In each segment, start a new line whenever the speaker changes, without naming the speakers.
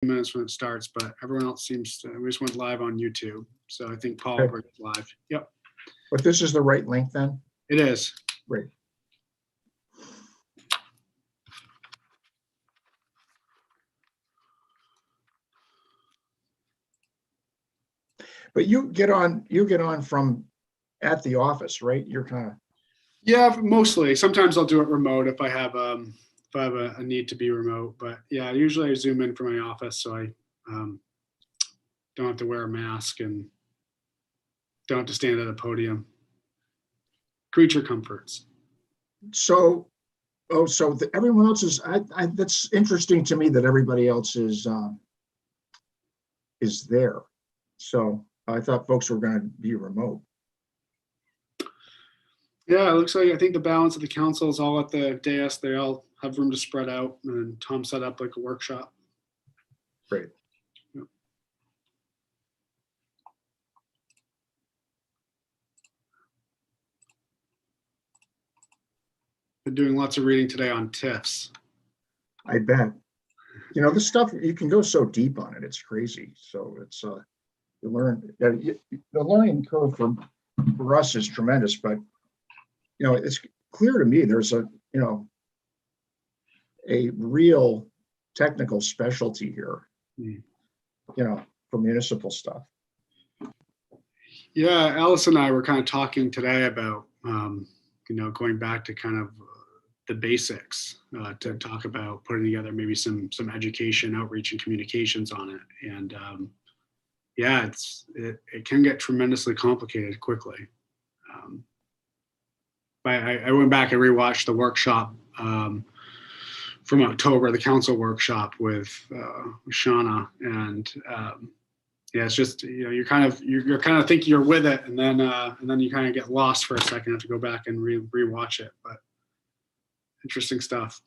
minutes when it starts, but everyone else seems to, we just went live on YouTube. So I think Paul
Okay.
will bring it live. Yep,
But this is the right link then?
it is.
Great. But you get on from at the office, right? You're kind of,
Yeah, mostly. Sometimes I'll do it remote if I have a need to be remote. But yeah, usually I zoom in from my office, so I don't have to wear a mask and don't have to stand at a podium. Creature comforts.
so, everyone else is, that's interesting to me that everybody else is there. So I thought folks were going to be remote.
Yeah, it looks like I think the balance of the council is all at the dais. They all have room to spread out, and Tom set up like a workshop.
Great.
Yep. Been doing lots of reading today on TIFs.
I bet. You know, this stuff, you can go so deep on it. It's crazy. So it's, you learn, the learning curve for us is tremendous, but, you know, it's clear to me there's a real technical specialty here, you know, for municipal stuff.
Yeah, Alice and I were kind of talking today about, going back to kind of the basics to talk about putting together maybe some education, outreach, and communications on it. And yeah, it can get tremendously complicated quickly. I went back and rewatched the workshop from October, the council workshop with Shauna, and yeah, it's just you're kind of thinking you're with it, and then you kind of get lost for a second, have to go back and rewatch it. But interesting stuff.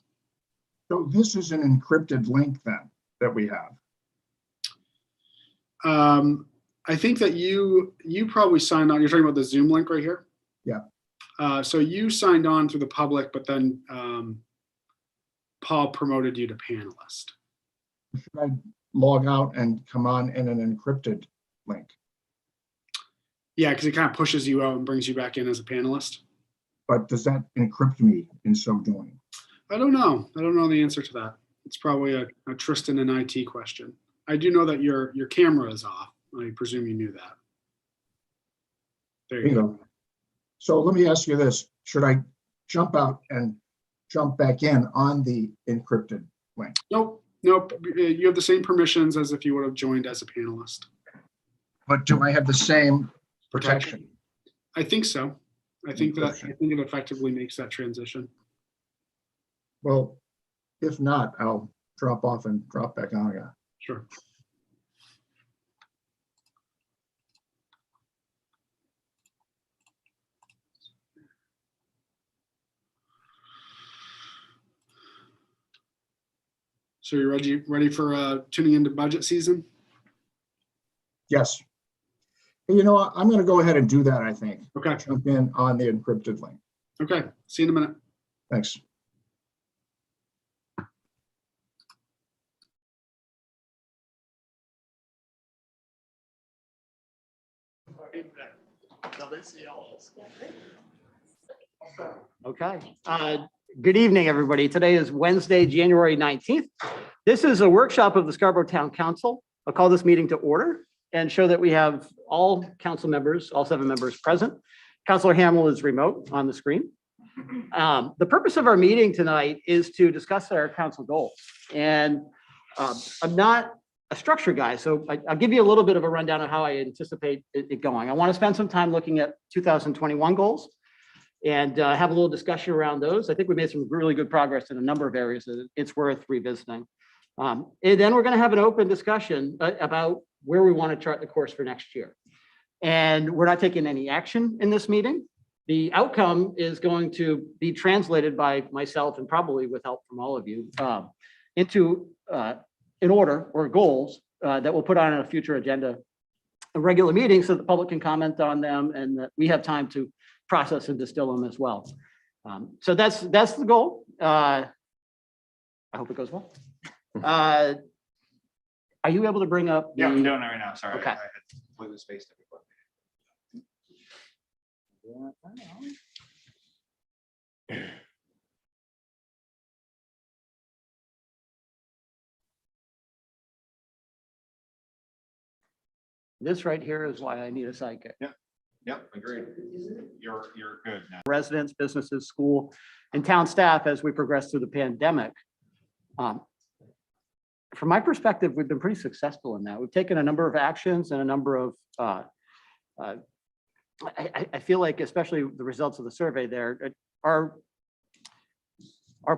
So this is an encrypted link then that we have.
I think that you probably signed on. You're talking about the Zoom link right here.
Yeah.
So you signed on through the public, but then Paul promoted you to panelist.
Should I log out and come on in an encrypted link?
Yeah, because it kind of pushes you out and brings you back in as a panelist.
But does that encrypt me in so doing?
I don't know. I don't know the answer to that. It's probably a Tristan and IT question. I do know that your camera is off. I presume you knew that. There you go.
So let me ask you this. Should I jump out and jump back in on the encrypted link?
Nope. You have the same permissions as if you would have joined as a panelist.
But do I have the same protection?
I think so. I think it effectively makes that transition.
Well, if not, I'll drop off and drop back on again.
Sure. So you're ready for tuning into budget season?
Yes. You know what? I'm going to go ahead and do that, I think.
Okay.
Jump in on the encrypted link.
Okay. See you in a minute.
Thanks.
Okay. Good evening, everybody. Today is Wednesday, January 19th. This is a workshop of the Scarborough Town Council. I'll call this meeting to order and show that we have all council members, all 7 members present. Councilor Hamill is remote on the screen. The purpose of our meeting tonight is to discuss our council goals. And I'm not a structure guy, so I'll give you a little bit of a rundown of how I anticipate it going. I want to spend some time looking at 2021 goals and have a little discussion around those. I think we made some really good progress in a number of areas that it's worth revisiting. And then we're going to have an open discussion about where we want to chart the course for next year. And we're not taking any action in this meeting. The outcome is going to be translated by myself and probably with help from all of you into an order or goals that we'll put on a future agenda, a regular meeting, so the public can comment on them and that we have time to process and distill them as well. So that's the goal. I hope it goes well. Are you able to bring up?
Yeah, I'm
the-
doing it right now. Sorry.
Okay.
I had completely spaced it before.
This right here is why I need a sidekick.
Yep, agreed. You're good now.
Residents, businesses, school, and town staff as we progress through the pandemic. From my perspective, we've been pretty successful in that. We've taken a number of actions and a number of, I feel like especially the results of the survey there, our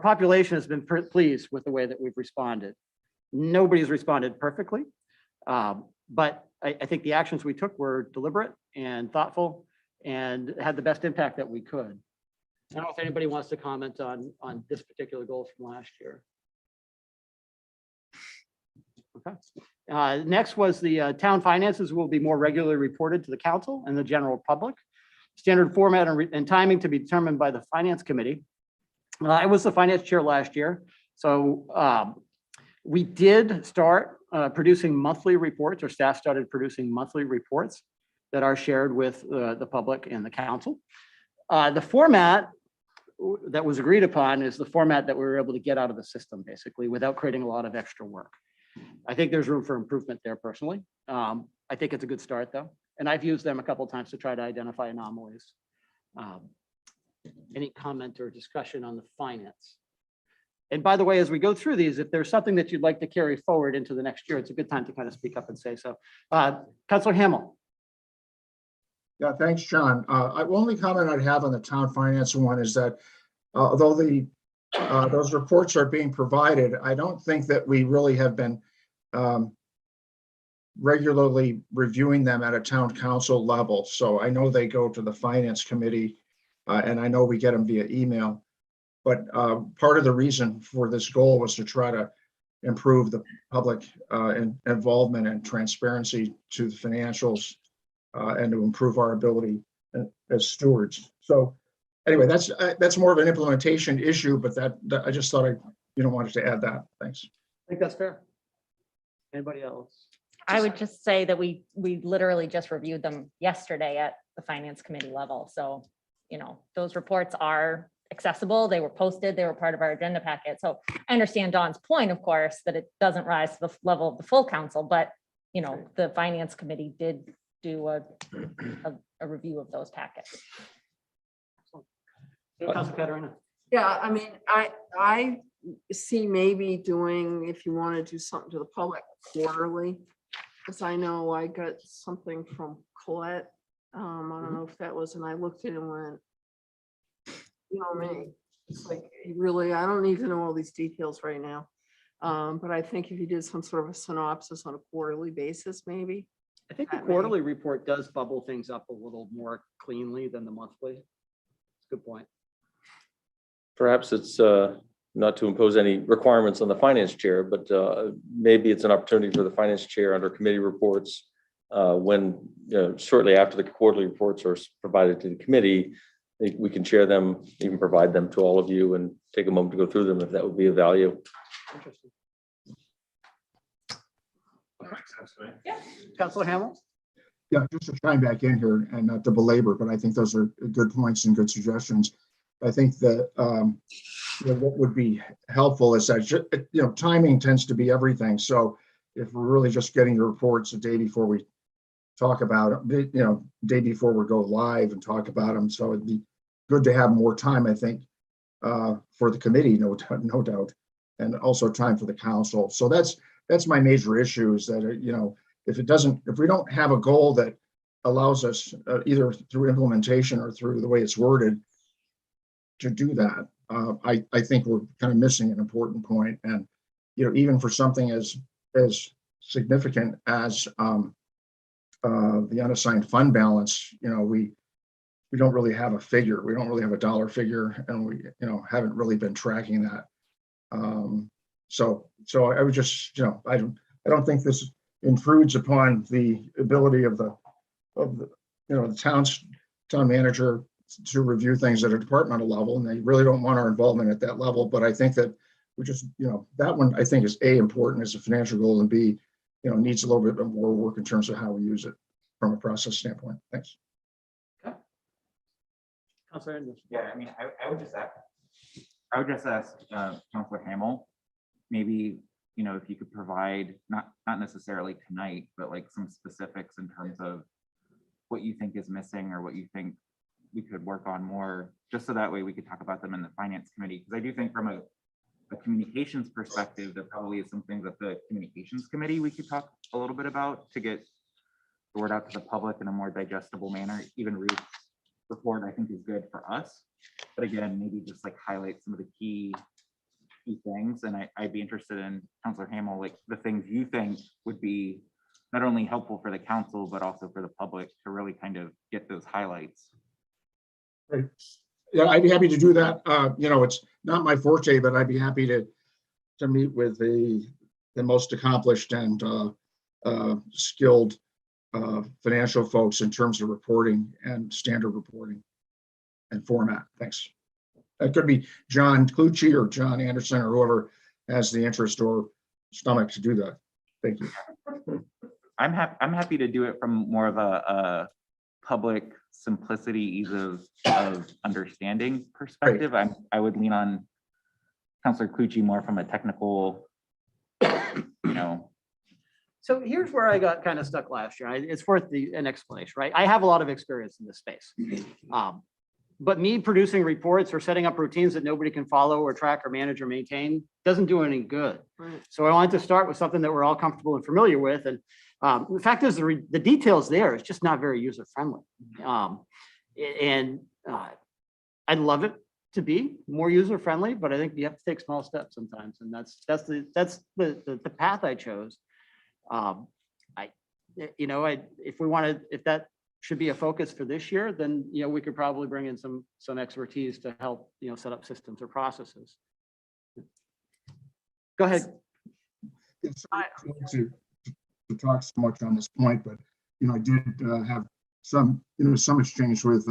population has been pleased with the way that we've responded. Nobody's responded perfectly, but I think the actions we took were deliberate and thoughtful and had the best impact that we could. I don't know if anybody wants to comment on this particular goal from last year. Okay. Next was the town finances will be more regularly reported to the council and the general public. Standard format and timing to be determined by the finance committee. I was the finance chair last year, so we did start producing monthly reports, or staff started producing monthly reports that are shared with the public and the council. The format that was agreed upon is the format that we were able to get out of the system, basically, without creating a lot of extra work. I think there's room for improvement there personally. I think it's a good start, though, and I've used them a couple of times to try to identify anomalies. Any comment or discussion on the finance? And by the way, as we go through these, if there's something that you'd like to carry forward into the next year, it's a good time to kind of speak up and say so. Councilor Hamel.
Yeah, thanks, John. Only comment I'd have on the town finance one is that although those reports are being provided, I don't think that we really have been regularly reviewing them at a town council level. So I know they go to the finance committee and I know we get them via email. But part of the reason for this goal was to try to improve the public involvement and transparency to the financials and to improve our ability as stewards. So anyway, that's more of an implementation issue, but that I just thought I wanted to add that. Thanks.
I think that's fair. Anybody else?
I would just say that we literally just reviewed them yesterday at the finance committee level. So, those reports are accessible. They were posted. They were part of our agenda packet. So I understand Dawn's point, of course, that it doesn't rise to the level of the full council, but the finance committee did do a review of those packets.
Councilor Caterina.
Yeah, I mean, I see maybe doing, if you want to do something to the public quarterly, because I know I got something from Colette. I don't know if that was, and I looked at it and went, me, it's like, really, I don't need to know all these details right now. But I think if you did some sort of a synopsis on a quarterly basis, maybe.
I think the quarterly report does bubble things up a little more cleanly than the monthly. Good point.
Perhaps it's not to impose any requirements on the finance chair, but maybe it's an opportunity for the finance chair under committee reports when shortly after the quarterly reports are provided to the committee, we can share them, even provide them to all of you and take a moment to go through them if that would be of value.
Interesting.
Makes sense to me.
Councilor Hamel.
Yeah, just to chime back in here and not to belabor, but I think those are good points and good suggestions. I think that what would be helpful is that timing tends to be everything. So if we're really just getting the reports the day before we talk about it, day before we go live and talk about them, so it'd be good to have more time, I think, for the committee, no doubt, and also time for the council. So that's my major issue is that if we don't have a goal that allows us either through implementation or through the way it's worded to do that, I think we're kind of missing an important point. And even for something as significant as the unassigned fund balance, we don't really have a figure. We don't really have a dollar figure, and we haven't really been tracking that. So I would just I don't think this intrudes upon the ability of the town manager to review things at a departmental level, and they really don't want our involvement at that level. But I think that we just that one I think is A, important as a financial goal, and B, needs a little bit more work in terms of how we use it from a process standpoint. Thanks.
Counselor Anderson.
Yeah, I mean, I would just ask Counselor Hamel, maybe, if you could provide, not necessarily tonight, but like some specifics in terms of what you think is missing or what you think we could work on more, just so that way we could talk about them in the finance committee. Because I do think from a communications perspective, there probably is some things that the communications committee we could talk a little bit about to get the word out to the public in a more digestible manner. Even Ruth's report, I think, is good for us. But again, maybe just like highlight some of the key things. And I'd be interested in, Counselor Hamel, like the things you think would be not only helpful for the council, but also for the public to really kind of get those highlights.
Right. Yeah, I'd be happy to do that. It's not my forte, but I'd be happy to meet with the most accomplished and skilled financial folks in terms of reporting and standard reporting and format. Thanks. That could be John Clucci or John Anderson or whoever has the interest or stomach to do that. Thank you.
I'm happy to do it from more of a public simplicity, ease of understanding perspective. I would lean on Counselor Clucci more from a technical,
So here's where I got kind of stuck last year. It's worth an explanation, right? I have a lot of experience in this space. But me producing reports or setting up routines that nobody can follow or track or manage or maintain doesn't do any good.
Right.
So I wanted to start with something that we're all comfortable and familiar with. And the fact is the details there is just not very user friendly. I'd love it to be more user friendly, but I think you have to take small steps sometimes. And that's the path I chose. If that should be a focus for this year, then, we could probably bring in some expertise to help, set up systems or processes. Go ahead.
It's hard to talk so much on this point, but I did have some exchange with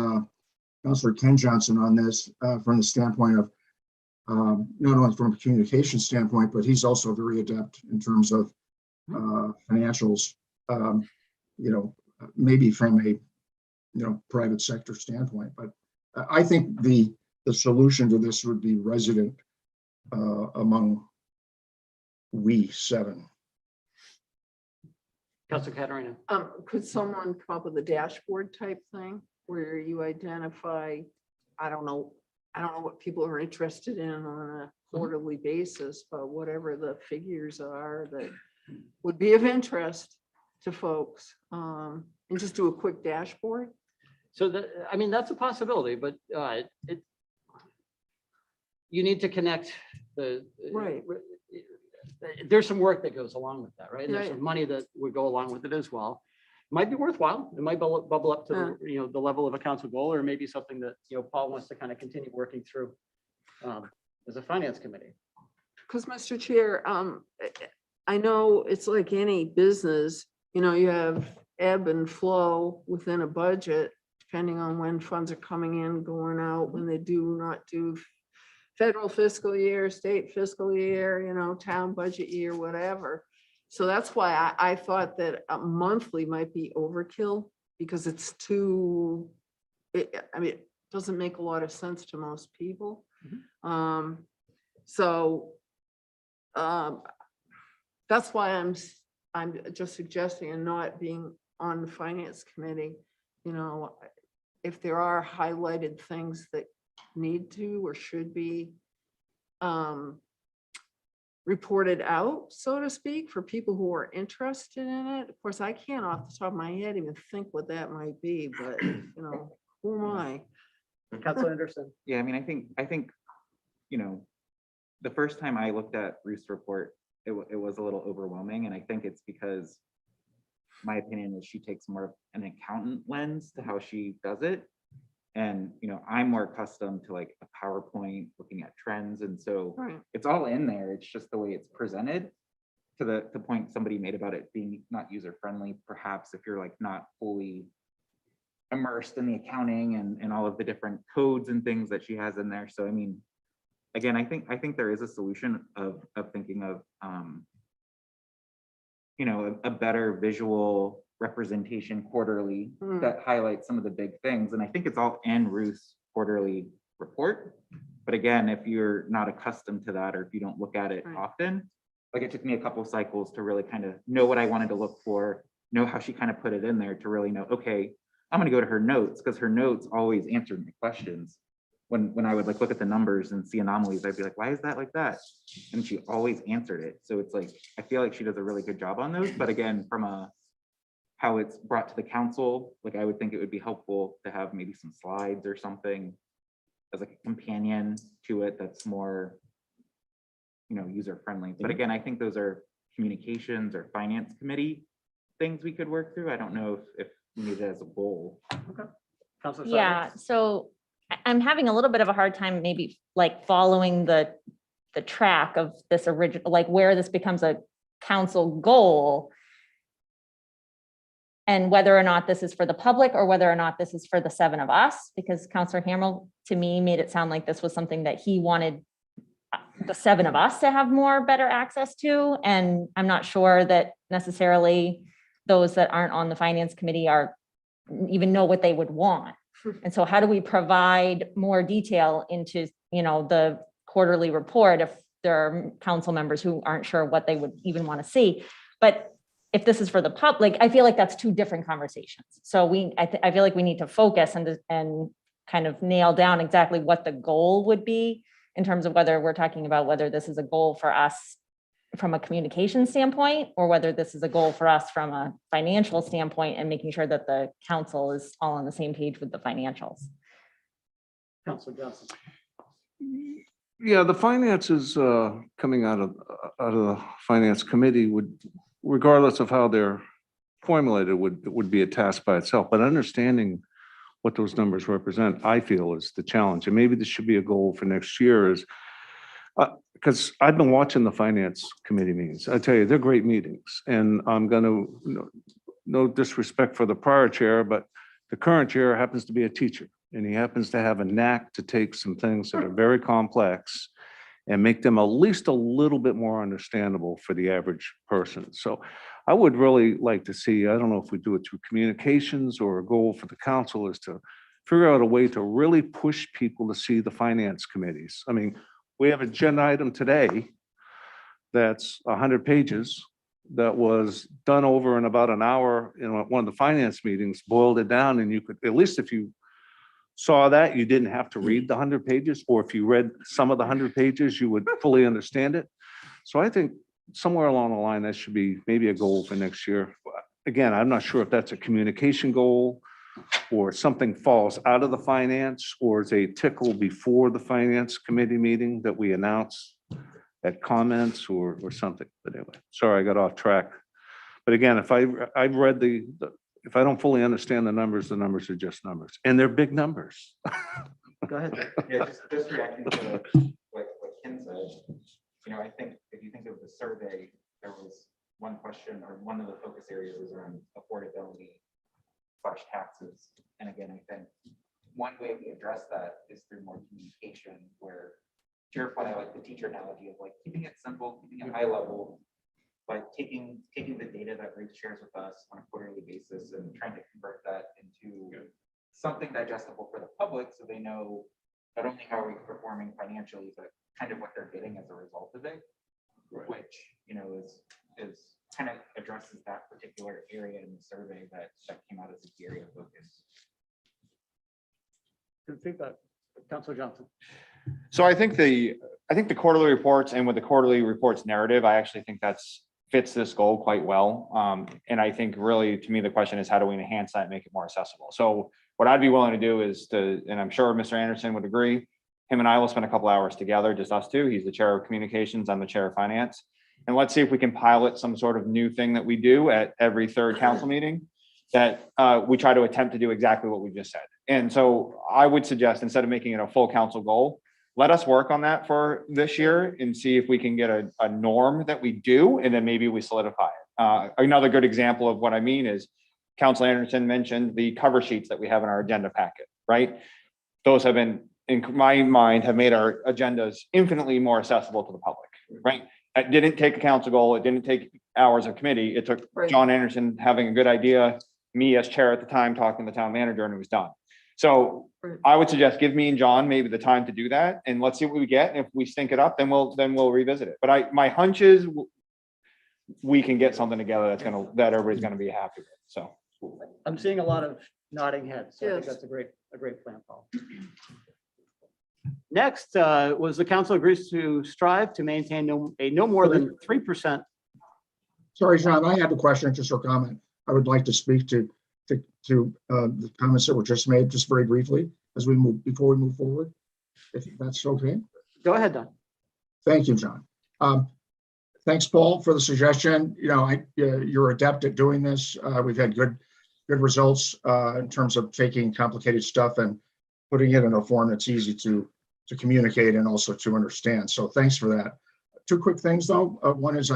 Councilor Ken Johnson on this from the standpoint of not only from a communication standpoint, but he's also very adept in terms of financials. Maybe from a private sector standpoint, but I think the solution to this would be resident among we seven.
Councilor Katarina.
Could someone come up with a dashboard type thing where you identify, I don't know what people are interested in on a quarterly basis, but whatever the figures are that would be of interest to folks, and just do a quick dashboard?
So that's a possibility, but you need to connect
Right.
There's some work that goes along with that, right? And there's
Right.
some money that would go along with it as well. Might be worthwhile. It might bubble up to the level of a council goal, or maybe something that Paul wants to kind of continue working through as a finance committee.
Because, Mr. Chair, I know it's like any business, you have ebb and flow within a budget, depending on when funds are coming in, going out, when they do not do federal fiscal year, state fiscal year, town budget year, whatever. So that's why I thought that a monthly might be overkill, because it's it doesn't make a lot of sense to most people. That's why I'm just suggesting, and not being on the finance committee, if there are highlighted things that need to or should be reported out, so to speak, for people who are interested in it. Of course, I can't off the top of my head even think what that might be, but who am I?
Councilor Anderson.
Yeah, I mean, I think, the first time I looked at Ruth's report, it was a little overwhelming. And I think it's because my opinion is she takes more of an accountant lens to how she does it. And, I'm more accustomed to like a PowerPoint looking at trends. And so
Right.
it's all in there. It's just the way it's presented, to the point somebody made about it being not user friendly, perhaps if you're like not fully immersed in the accounting and all of the different codes and things that she has in there. So, I mean, again, I think there is a solution of thinking of you know, a better visual representation quarterly
Hmm.
that highlights some of the big things. And I think it's all in Ruth's quarterly report. But again, if you're not accustomed to that, or if you don't look at it
Right.
often, like it took me a couple of cycles to really kind of know what I wanted to look for, know how she kind of put it in there to really know, okay, I'm gonna go to her notes, because her notes always answered my questions. When I would like look at the numbers and see anomalies, I'd be like, why is that like that? And she always answered it. So it's like, I feel like she does a really good job on those. But again, from a how it's brought to the council, like I would think it would be helpful to have maybe some slides or something as like a companion to it that's more, you know, user friendly. But again, I think those are communications or finance committee things we could work through. I don't know if we need it as a goal.
Counselor Sutton?
Yeah, so I'm having a little bit of a hard time maybe like following the track of this original, like where this becomes a council goal. And whether or not this is for the public or whether or not this is for the 7 of us, because Counselor Hamel, to me, made it sound like this was something that he wanted the 7 of us to have more better access to. And I'm not sure that necessarily those that aren't on the finance committee are even know what they would want. And so how do we provide more detail into, you know, the quarterly report if there are council members who aren't sure what they would even want to see? But if this is for the public, I feel like that's 2 different conversations. So I feel like we need to focus and kind of nail down exactly what the goal would be in terms of whether we're talking about whether this is a goal for us from a communication standpoint, or whether this is a goal for us from a financial standpoint and making sure that the council is all on the same page with the financials.
Counselor Johnson?
Yeah, the finances coming out of the finance committee would, regardless of how they're formulated, would be a task by itself. But understanding what those numbers represent, I feel, is the challenge. And maybe this should be a goal for next year, is because I've been watching the finance committee meetings. I tell you, they're great meetings. And I'm going to, no disrespect for the prior chair, but the current chair happens to be a teacher. And he happens to have a knack to take some things that are very complex and make them at least a little bit more understandable for the average person. So I would really like to see, I don't know if we do it through communications or a goal for the council, is to figure out a way to really push people to see the finance committees. I mean, we have an agenda item today that's 100 pages that was done over in about an hour in one of the finance meetings, boiled it down, and you could, at least if you saw that, you didn't have to read the 100 pages, or if you read some of the 100 pages, you would fully understand it. So I think somewhere along the line, that should be maybe a goal for next year. Again, I'm not sure if that's a communication goal or something falls out of the finance, or is a tickle before the finance committee meeting that we announce at comments or something. But anyway, sorry, I got off track. But again, if I've read if I don't fully understand the numbers are just numbers, and they're big numbers.
Go ahead.
Yeah, just reacting to what Ken said, you know, I think if you think of the survey, there was one question, or one of the focus areas was around affordability/taxes. And again, I think one way we address that is through more communication, where, to your point, I like the teacher analogy of like keeping it simple, keeping it high level, but taking the data that Ruth shares with us on a quarterly basis and trying to convert that into something digestible for the public, so they know not only how are we performing financially, but kind of what they're getting as a result of it, which, you know, is kind of addresses that particular area in the survey that came out as a key area of focus.
Good feedback. Counselor Johnson?
So I think the quarterly reports, and with the quarterly reports narrative, I actually think fits this goal quite well. And I think really, to me, the question is, how do we enhance that and make it more accessible? So what I'd be willing to do is and I'm sure Mr. Anderson would agree, him and I will spend a couple hours together, just us two. He's the chair of communications, I'm the chair of finance. And let's see if we can pilot some sort of new thing that we do at every third council meeting, that we try to attempt to do exactly what we just said. And so I would suggest, instead of making it a full council goal, let us work on that for this year and see if we can get a norm that we do, and then maybe we solidify it. Another good example of what I mean is Councilor Anderson mentioned the cover sheets that we have in our agenda packet, right? Those have been, in my mind, have made our agendas infinitely more accessible to the public, right? It didn't take a council goal. It didn't take hours of committee. It took
Right.
John Anderson having a good idea, me as chair at the time, talking to the town manager, and it was done. So
Right.
I would suggest give me and John maybe the time to do that, and let's see what we get. And if we stink it up, then we'll revisit it. But my hunch is we can get something together that everybody's gonna be happy with, so.
I'm seeing a lot of nodding heads. So I think
Yes.
that's a great plan, Paul. Next, was the council agrees to strive to maintain no more than 3%.
Sorry, John, I had a question, just a comment. I would like to speak to the comments that were just made, just very briefly, before we move forward, if that's okay.
Go ahead, Don.
Thank you, John. Thanks, Paul, for the suggestion. You know, you're adept at doing this. We've had good results in terms of taking complicated stuff and putting it in a form that's easy to communicate and also to understand. So thanks for that. Two quick things, though. One is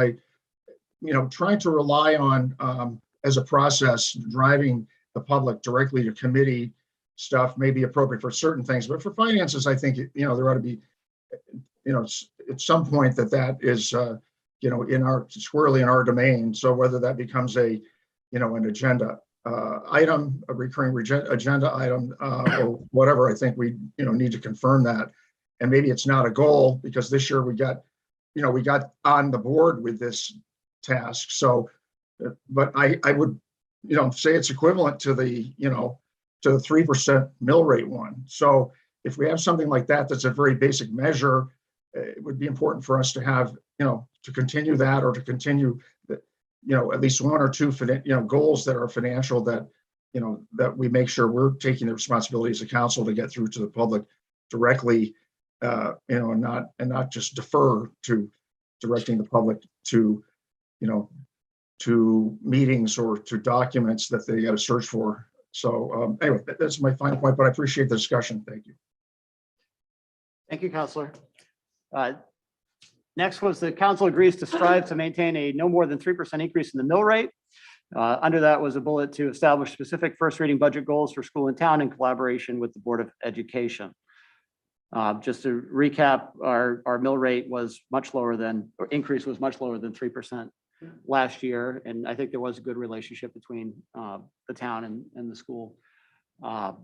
trying to rely on, as a process, driving the public directly to committee stuff may be appropriate for certain things, but for finances, I think, there ought to be, at some point that is, squarely in our domain. So whether that becomes an agenda item, a recurring agenda item, or whatever, I think we, need to confirm that. And maybe it's not a goal because this year we got on the board with this task. So, but I would, say it's equivalent to the 3% mill rate one. So if we have something like that, that's a very basic measure, it would be important for us to have, to continue that or to continue at least one or two, goals that are financial that we make sure we're taking the responsibility as a council to get through to the public directly, and not just defer to directing the public to, to meetings or to documents that they got to search for. So anyway, that's my final point, but I appreciate the discussion. Thank you.
Thank you, Counselor. Next was the council agrees to strive to maintain a no more than 3% increase in the mill rate. Under that was a bullet to establish specific first reading budget goals for school and town in collaboration with the Board of Education. Just to recap, our mill rate was much lower than, or increase was much lower than 3% last year. And I think there was a good relationship between the town and the school.
I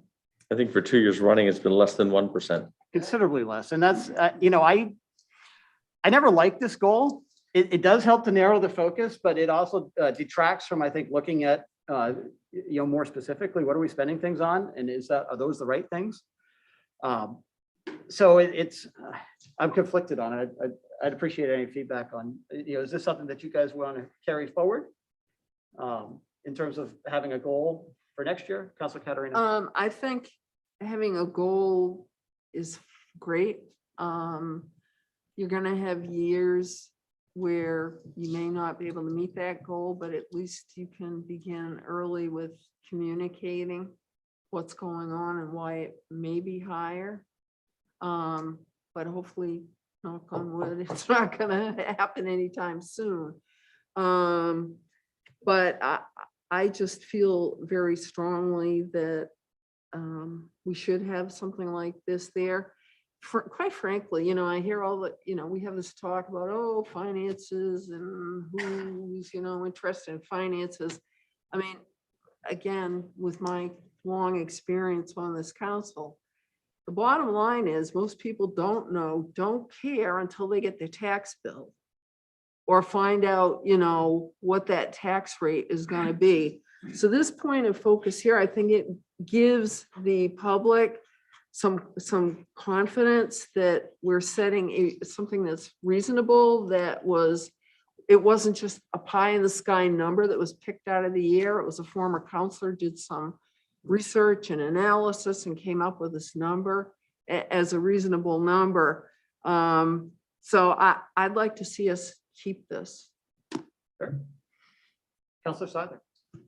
think for 2 years running, it's been less than 1%.
Considerably less. And that's, I never liked this goal. It does help to narrow the focus, but it also detracts from, I think, looking at, more specifically, what are we spending things on? And are those the right things? So I'm conflicted on it. I'd appreciate any feedback on, is this something that you guys want to carry forward in terms of having a goal for next year? Councilor Caterina?
I think having a goal is great. You're gonna have years where you may not be able to meet that goal, but at least you can begin early with communicating what's going on and why it may be higher. But hopefully, knock on wood, it's not gonna happen anytime soon. But I just feel very strongly that we should have something like this there. Quite frankly, I hear all the, we have this talk about, finances and who's, interested in finances. I mean, again, with my long experience on this council, the bottom line is most people don't care until they get their tax bill or find out, what that tax rate is going to be. So this point of focus here, I think it gives the public some confidence that we're setting something that's reasonable, it wasn't just a pie in the sky number that was picked out of the air. It was a former counselor did some research and analysis and came up with this number as a reasonable number. So I'd like to see us keep this.
Councilor Seidler?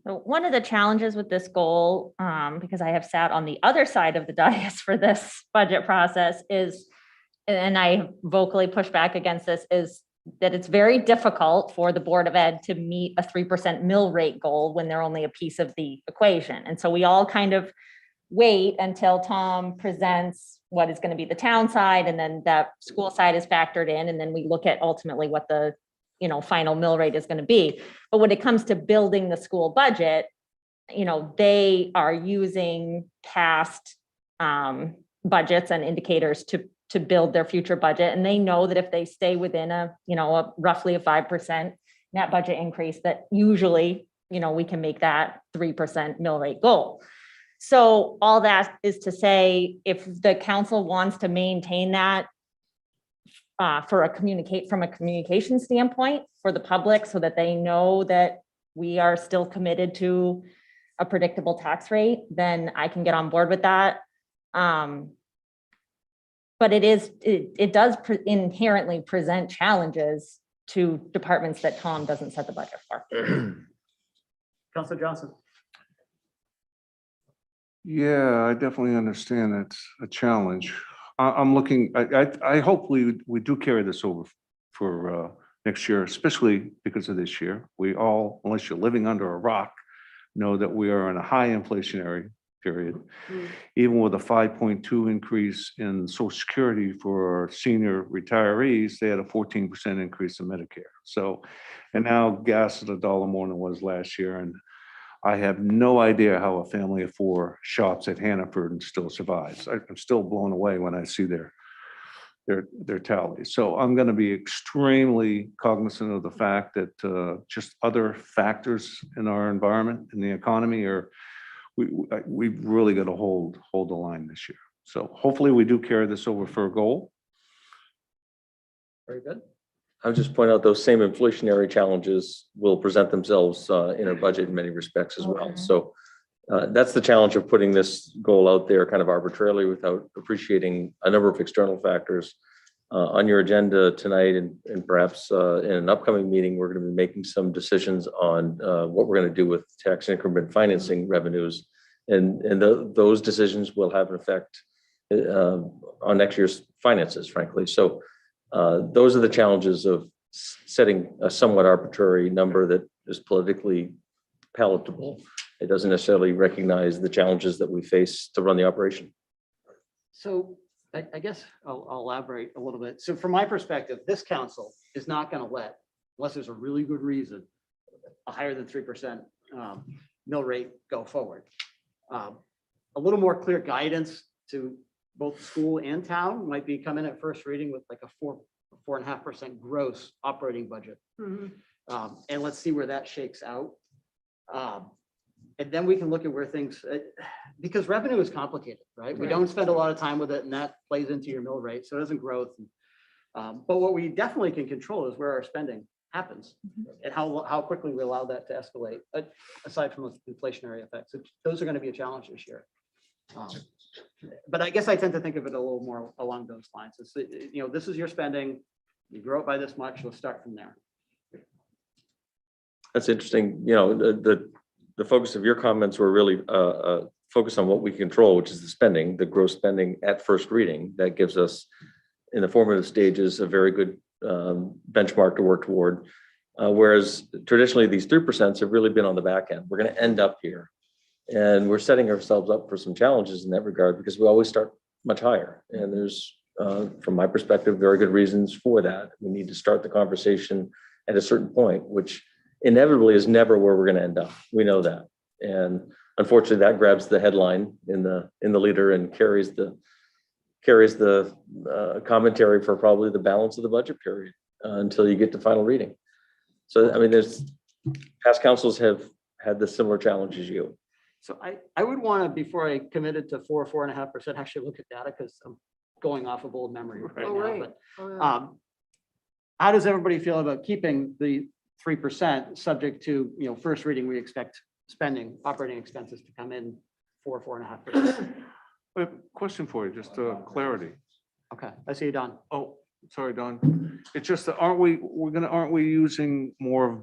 So one of the challenges with this goal, because I have sat on the other side of the dais for this budget process is, and I vocally push back against this, is that it's very difficult for the Board of Ed to meet a 3% mill rate goal when they're only a piece of the equation. And so we all kind of wait until Tom presents what is going to be the town side, and then that school side is factored in, and then we look at ultimately what the, you know, final mill rate is going to be. But when it comes to building the school budget, you know, they are using past budgets and indicators to build their future budget. And they know that if they stay within a, you know, roughly a 5% net budget increase, that usually, you know, we can make that 3% mill rate goal. So all that is to say, if the council wants to maintain that from a communication standpoint for the public, so that they know that we are still committed to a predictable tax rate, then I can get on board with that. But it does inherently present challenges to departments that Tom doesn't set the budget for.
Counselor Johnson.
Yeah, I definitely understand that's a challenge. I'm looking, I hope we do carry this over for next year, especially because of this year. We all, unless you're living under a rock, know that we are in a high inflationary period. Even with a 5.2 increase in Social Security for senior retirees, they had a 14% increase in Medicare. So, and now gas is $1 more than it was last year. And I have no idea how a family of 4 shops at Hannaford and still survives. I'm still blown away when I see their tallies. So I'm going to be extremely cognizant of the fact that just other factors in our environment and the economy are, we've really got to hold the line this year. So hopefully we do carry this over for a goal.
Very good.
I would just point out those same inflationary challenges will present themselves in our budget in many respects as well.
Mhm.
So that's the challenge of putting this goal out there kind of arbitrarily without appreciating a number of external factors. On your agenda tonight and perhaps in an upcoming meeting, we're going to be making some decisions on what we're going to do with tax increment financing revenues. And those decisions will have an effect on next year's finances, frankly. So those are the challenges of setting a somewhat arbitrary number that is politically palatable. It doesn't necessarily recognize the challenges that we face to run the operation.
So I guess I'll elaborate a little bit. So from my perspective, this council is not going to let, unless there's a really good reason, a higher than 3% mill rate go forward. A little more clear guidance to both school and town might be come in at first reading with like a 4.5% gross operating budget. And let's see where that shakes out. And then we can look at where things, because revenue is complicated, right? We don't spend a lot of time with it, and that plays into your mill rate, so it doesn't growth. But what we definitely can control is where our spending happens and how quickly we allow that to escalate, aside from the inflationary effects. Those are going to be a challenge this year. But I guess I tend to think of it a little more along those lines. It's, you know, this is your spending, you grow it by this much, let's start from there.
That's interesting. You know, the focus of your comments were really focused on what we control, which is the spending, the gross spending at first reading. That gives us, in the formative stages, a very good benchmark to work toward. Whereas traditionally, these 3% have really been on the back end. We're going to end up here. And we're setting ourselves up for some challenges in that regard because we always start much higher. And there's, from my perspective, very good reasons for that. We need to start the conversation at a certain point, which inevitably is never where we're going to end up. We know that. And unfortunately, that grabs the headline in the leader and carries the commentary for probably the balance of the budget period until you get to final reading. So, I mean, there's past councils have had the similar challenge as you.
So I would want to, before I committed to 4.5%, actually look at data because I'm going off of old memory right
Oh,
now.
right.
But
Oh, yeah.
how does everybody feel about keeping the 3% subject to, you know, first reading, we expect spending, operating expenses to come in 4.5%.
But question for you, just clarity.
Okay, I see you, Don.
Oh, sorry, Don. It's just that aren't we using more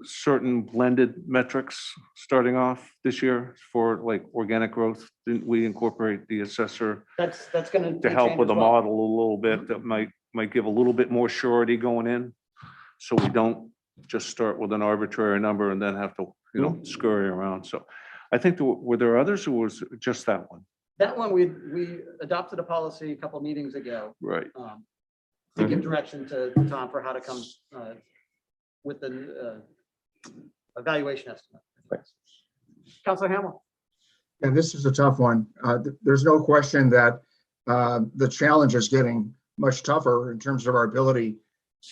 certain blended metrics starting off this year for like organic growth? Didn't we incorporate the assessor
That's going
to help with the model a little bit that might give a little bit more surety going in? So we don't just start with an arbitrary number and then have to, you know, scurry around. So I think were there others or was it just that one?
That one, we adopted a policy a couple meetings ago
Right.
to give direction to Tom for how to come with an evaluation estimate. Counselor Hamel.
And this is a tough one. There's no question that the challenge is getting much tougher in terms of our ability,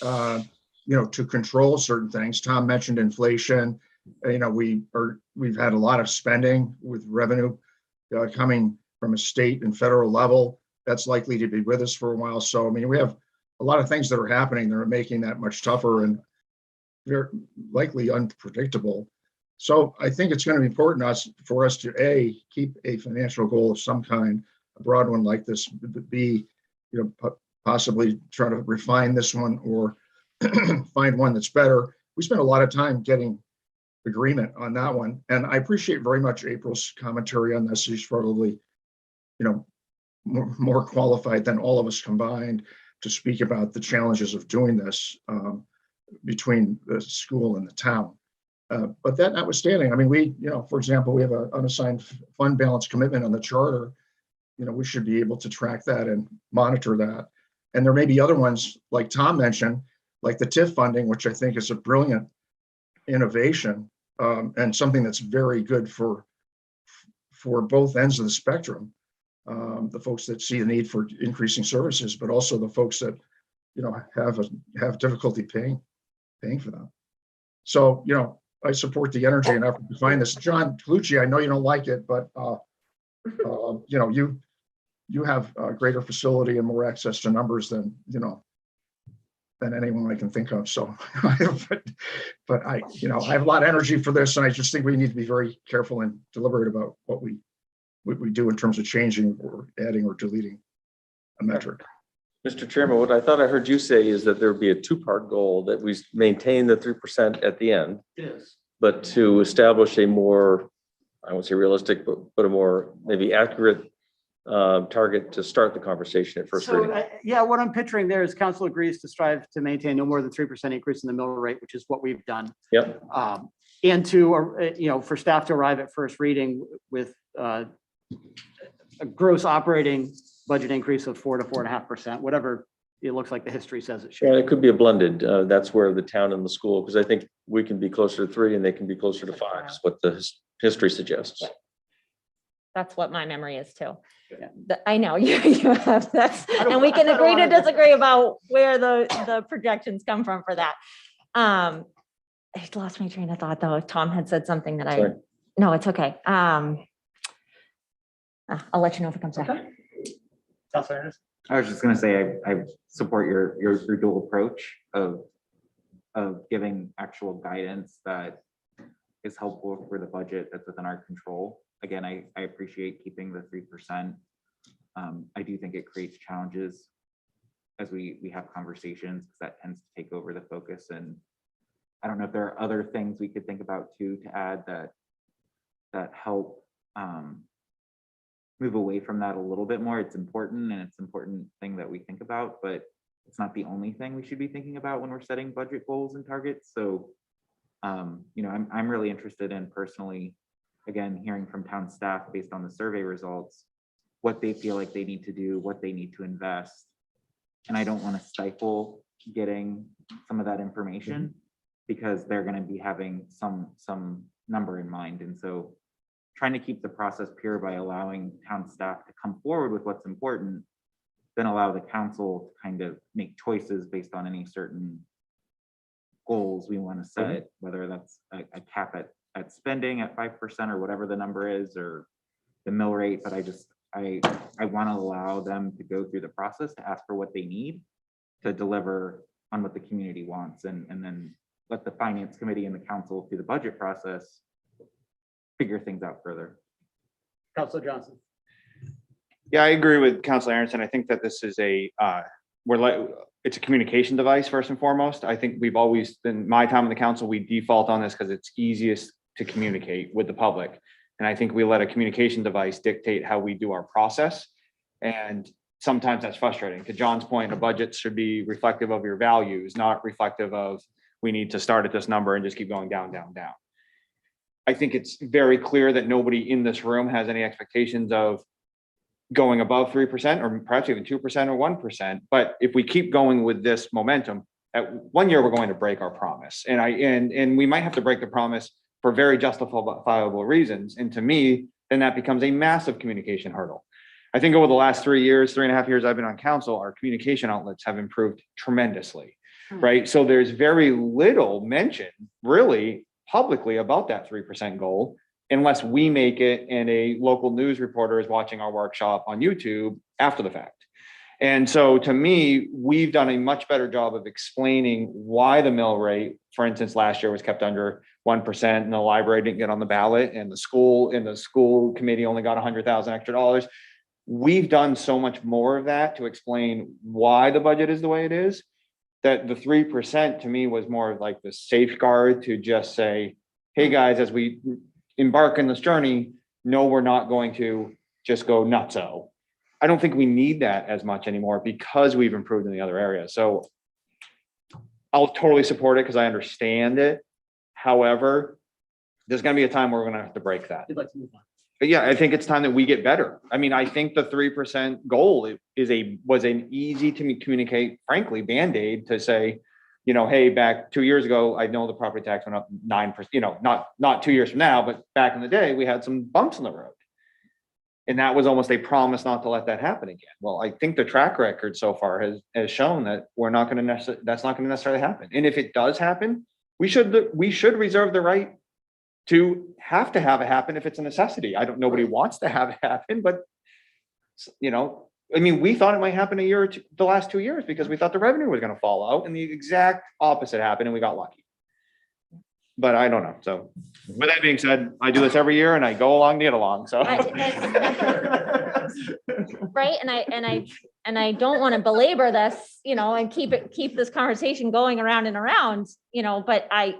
to control certain things. Tom mentioned inflation. We've had a lot of spending with revenue coming from a state and federal level. That's likely to be with us for a while. So, I mean, we have a lot of things that are happening that are making that much tougher and very likely unpredictable. So I think it's going to be important for us to keep a financial goal of some kind, a broad one like this, B, possibly try to refine this one or find one that's better. We spent a lot of time getting agreement on that one. And I appreciate very much April's commentary on this. She's probably, more qualified than all of us combined to speak about the challenges of doing this between the school and the town. But that notwithstanding, I mean, for example, we have an unassigned fund balance commitment on the charter. We should be able to track that and monitor that. And there may be other ones, like Tom mentioned, like the TIF funding, which I think is a brilliant innovation and something that's very good for both ends of the spectrum. The folks that see the need for increasing services, but also the folks that, have difficulty paying for them. So, I support the energy and effort to find this. John Clucci, I know you don't like it, but you have a greater facility and more access to numbers than anyone I can think of. So, but I have a lot of energy for this, and I just think we need to be very careful and deliberate about what we do in terms of changing or adding or deleting a metric.
Mr. Chairman, what I thought I heard you say is that there would be a two-part goal, that we maintain the 3% at the end,
Yes.
but to establish a more, I won't say realistic, but a more maybe accurate target to start the conversation at first
So,
reading.
what I'm picturing there is council agrees to strive to maintain no more than 3% increase in the mill rate, which is what we've done.
Yep.
And to, for staff to arrive at first reading with a gross operating budget increase of 4 to 4.5%, whatever it looks like the history says it
Yeah,
should.
it could be a blended. That's where the town and the school, because I think we can be closer to 3 and they can be closer to 5, is what the history suggests.
That's what my memory is too.
Yeah.
I know you have that,
don't-
and we can
I don't
agree to
wanna-
disagree about where the projections come from for that. I lost my train of thought though. Tom had said something that
Sorry.
no, it's okay. I'll let you know if it comes back.
Councilor Anderson?
I was just gonna say, I support your dual approach of giving actual guidance that is helpful for the budget that's within our control. Again, I appreciate keeping the 3%. I do think it creates challenges as we have conversations, because that tends to take over the focus. And I don't know if there are other things we could think about too, to add that help move away from that a little bit more. It's important, and it's an important thing that we think about, but it's not the only thing we should be thinking about when we're setting budget goals and targets. So, I'm really interested in personally, again, hearing from town staff based on the survey results, what they feel like they need to do, what they need to invest. And I don't want to stifle getting some of that information, because they're going to be having some number in mind. And so trying to keep the process pure by allowing town staff to come forward with what's important, then allow the council to kind of make choices based on any certain goals we want to set, whether that's a cap at spending at 5% or whatever the number is, or the mill rate. But I want to allow them to go through the process to ask for what they need to deliver on what the community wants, and then let the finance committee and the council through the budget process figure things out further.
Councilor Johnson?
Yeah, I agree with Councilor Aronson. I think that this is it's a communication device first and foremost. I think we've always, in my time on the council, we default on this because it's easiest to communicate with the public. And I think we let a communication device dictate how we do our process. And sometimes that's frustrating. To John's point, a budget should be reflective of your values, not reflective of, we need to start at this number and just keep going down, down, down. I think it's very clear that nobody in this room has any expectations of going above 3% or perhaps even 2% or 1%. But if we keep going with this momentum, at 1 year, we're going to break our promise. And we might have to break the promise for very justifiable reasons. And to me, then that becomes a massive communication hurdle. I think over the last 3 years, 3.5 years I've been on council, our communication outlets have improved tremendously, right? So there's very little mention really publicly about that 3% goal, unless we make it and a local news reporter is watching our workshop on YouTube after the fact. And so to me, we've done a much better job of explaining why the mill rate, for instance, last year was kept under 1% and the library didn't get on the ballot and the school committee only got $100,000 extra. We've done so much more of that to explain why the budget is the way it is, that the 3% to me was more like the safeguard to just say, hey guys, as we embark on this journey, no, we're not going to just go nutso. I don't think we need that as much anymore because we've improved in the other areas. So I'll totally support it because I understand it. However, there's going to be a time where we're going to have to break that.
You'd like to move on.
But yeah, I think it's time that we get better. I mean, I think the 3% goal was an easy to communicate, frankly, Band-Aid to say, you know, hey, back 2 years ago, I know the property tax went up 9%, you know, not 2 years from now, but back in the day, we had some bumps in the road. And that was almost a promise not to let that happen again. Well, I think the track record so far has shown that that's not going to necessarily happen. And if it does happen, we should reserve the right to have it happen if it's a necessity. Nobody wants to have it happen, but you know, I mean, we thought it might happen the last 2 years because we thought the revenue was going to fall out, and the exact opposite happened and we got lucky. But I don't know. So with that being said, I do this every year and I go along to get along. So.
Right, and I don't want to belabor this, you know, and keep this conversation going around and around, you know, but I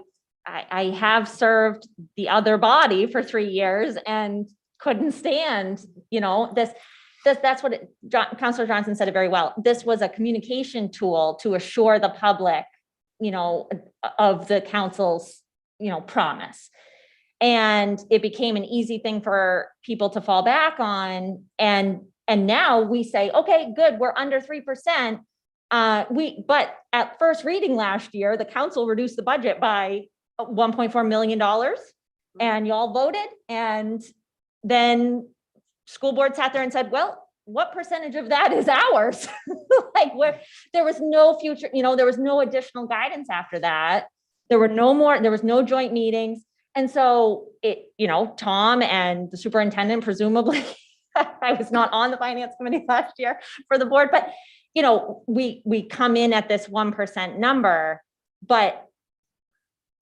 have served the other body for 3 years and couldn't stand, you know, that's what Councilor Johnson said it very well. This was a communication tool to assure the public, you know, of the council's, you know, promise. And it became an easy thing for people to fall back on. And now we say, okay, good, we're under 3%. But at first reading last year, the council reduced the budget by $1.4 million and y'all voted. And then school board sat there and said, well, what percentage of that is ours? Like there was no future, you know, there was no additional guidance after that. There was no joint meetings. And so you know, Tom and the superintendent, presumably, I was not on the finance committee last year for the board, but you know, we come in at this 1% number, but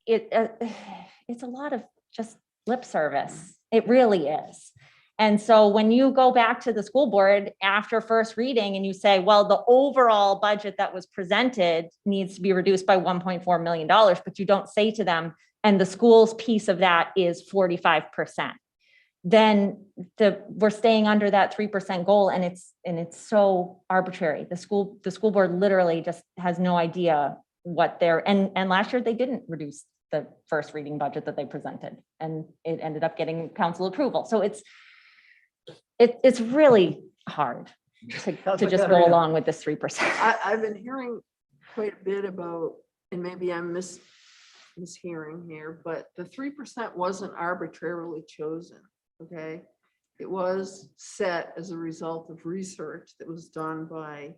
it's a lot of just lip service. It really is. And so when you go back to the school board after first reading and you say, well, the overall budget that was presented needs to be reduced by $1.4 million, but you don't say to them, and the school's piece of that is 45%, then we're staying under that 3% goal. And it's so arbitrary. The school board literally just has no idea what and last year they didn't reduce the first reading budget that they presented, and it ended up getting council approval. So it's really hard to just go along with this 3%.
I've been hearing quite a bit about, and maybe I'm mishearing here, but the 3% wasn't arbitrarily chosen, okay? It was set as a result of research that was done by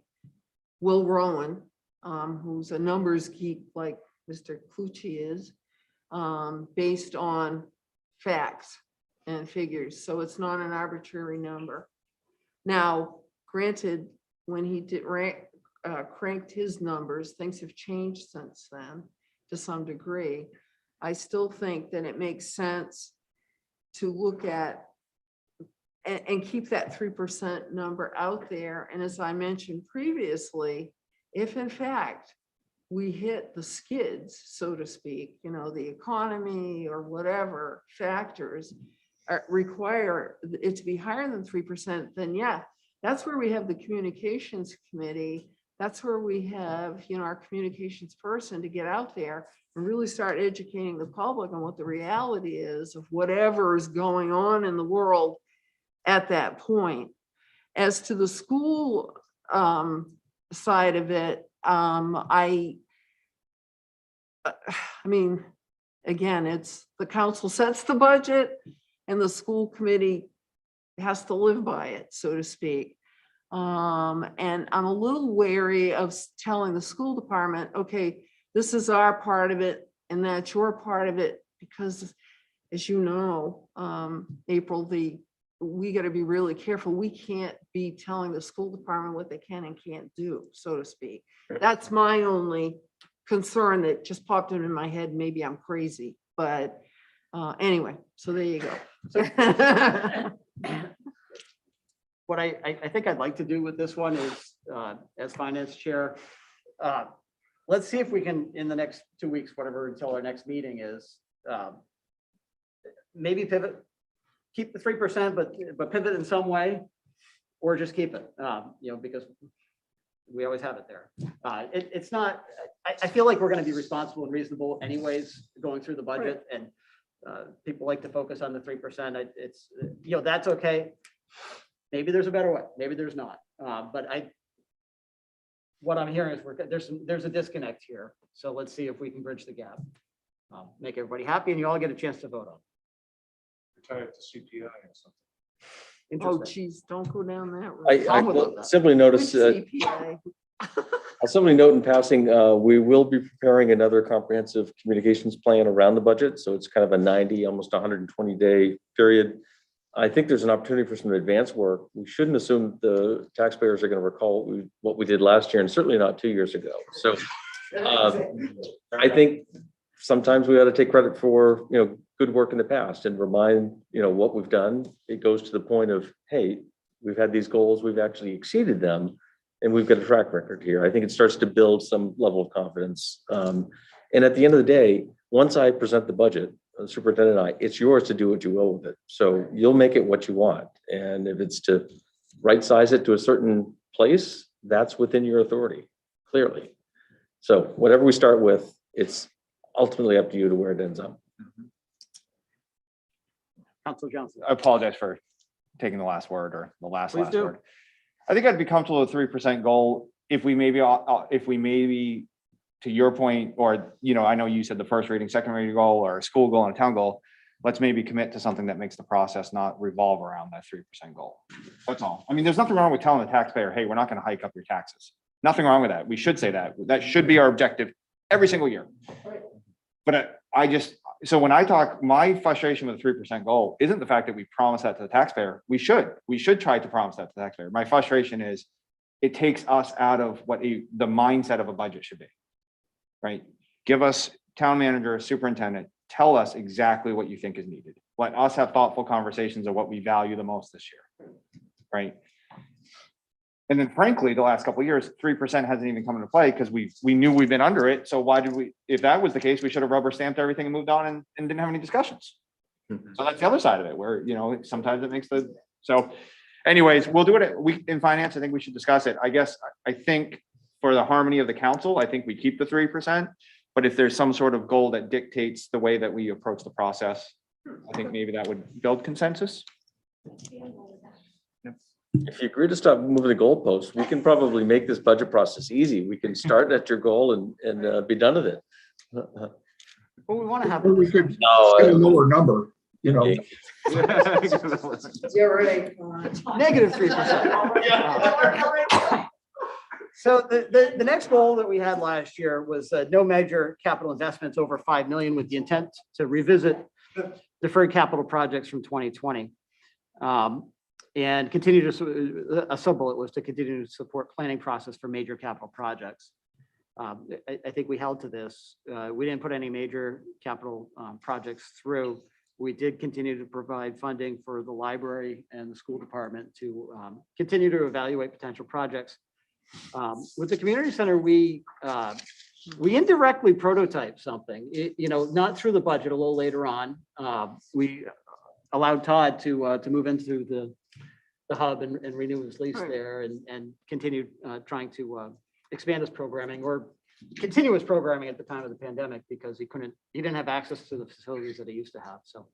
Will Rowan, who's a numbers geek like Mr. Clucci is, based on facts and figures. So it's not an arbitrary number. Now, granted, when he did cranked his numbers, things have changed since then to some degree. I still think that it makes sense to look at and keep that 3% number out there. And as I mentioned previously, if in fact we hit the skids, so to speak, you know, the economy or whatever factors require it to be higher than 3%, then yeah, that's where we have the communications committee. That's where we have, you know, our communications person to get out there and really start educating the public on what the reality is of whatever is going on in the world at that point. As to the school side of it, I mean, again, it's the council sets the budget and the school committee has to live by it, so to speak. And I'm a little wary of telling the school department, okay, this is our part of it and that's your part of it, because as you know, April, we got to be really careful. We can't be telling the school department what they can and can't do, so to speak. That's my only concern that just popped into my head. Maybe I'm crazy, but anyway, so there you go.
What I think I'd like to do with this one is, as finance chair, let's see if we can, in the next 2 weeks, whatever, until our next meeting is, maybe pivot, keep the 3%, but pivot in some way, or just keep it, because we always have it there. It's not, I feel like we're going to be responsible and reasonable anyways, going through the budget, and people like to focus on the 3%. It's, that's okay. Maybe there's a better way, maybe there's not. But what I'm hearing is there's a disconnect here. So let's see if we can bridge the gap. Make everybody happy and you all get a chance to vote on.
Retire to CPI or something.
Oh,
Interesting.
geez, don't go down that
I
road.
will simply notice,
Good CPA.
I'll simply note in passing, we will be preparing another comprehensive communications plan around the budget. So it's kind of a 90, almost 120-day period. I think there's an opportunity for some advanced work. We shouldn't assume the taxpayers are going to recall what we did last year, and certainly not 2 years ago. So I think sometimes we ought to take credit for, good work in the past and remind, what we've done. It goes to the point of, hey, we've had these goals, we've actually exceeded them, and we've got a track record here. I think it starts to build some level of confidence. And at the end of the day, once I present the budget, the superintendent and I, it's yours to do what you will with it. So you'll make it what you want. And if it's to right size it to a certain place, that's within your authority, clearly. So whatever we start with, it's ultimately up to you to where it ends up.
Council Johnson.
I apologize for taking the last word or the last
Please do.
word. I think I'd be comfortable with 3% goal if we maybe, to your point, or, I know you said the first reading, second reading goal, or a school goal and a town goal. Let's maybe commit to something that makes the process not revolve around that 3% goal. That's all. I mean, there's nothing wrong with telling the taxpayer, hey, we're not going to hike up your taxes. Nothing wrong with that. We should say that. That should be our objective every single year. But so when I talk, my frustration with the 3% goal isn't the fact that we promise that to the taxpayer. We should try to promise that to the taxpayer. My frustration is it takes us out of what the mindset of a budget should be. Right? Give us town manager, superintendent, tell us exactly what you think is needed. Let us have thoughtful conversations of what we value the most this year. Right? And then frankly, the last couple of years, 3% hasn't even come into play because we knew we've been under it. So why did we, if that was the case, we should have rubber stamped everything and moved on and didn't have any discussions. So that's the other side of it where, sometimes it makes so anyways, we'll do it. In finance, I think we should discuss it. I guess, I think for the harmony of the council, I think we keep the 3%, but if there's some sort of goal that dictates the way that we approach the process, I think maybe that would build consensus.
If you agree to stop moving the goalposts, we can probably make this budget process easy. We can start at your goal and be done with it.
Well, we want to have.
Or we could
No,
set a lower number,
Yeah, right.
Negative 3%. So the next goal that we had last year was no major capital investments over 5 million with the intent to revisit deferred capital projects from 2020. And continue to, a sub-bullet was to continue to support planning process for major capital projects. I think we held to this. We didn't put any major capital projects through. We did continue to provide funding for the library and the school department to continue to evaluate potential projects. With the community center, we indirectly prototyped something, not through the budget, a little later on. We allowed Todd to move into the hub and renew his lease there and continue trying to expand his programming or continue his programming at the time of the pandemic because he didn't have access to the facilities that he used to have. So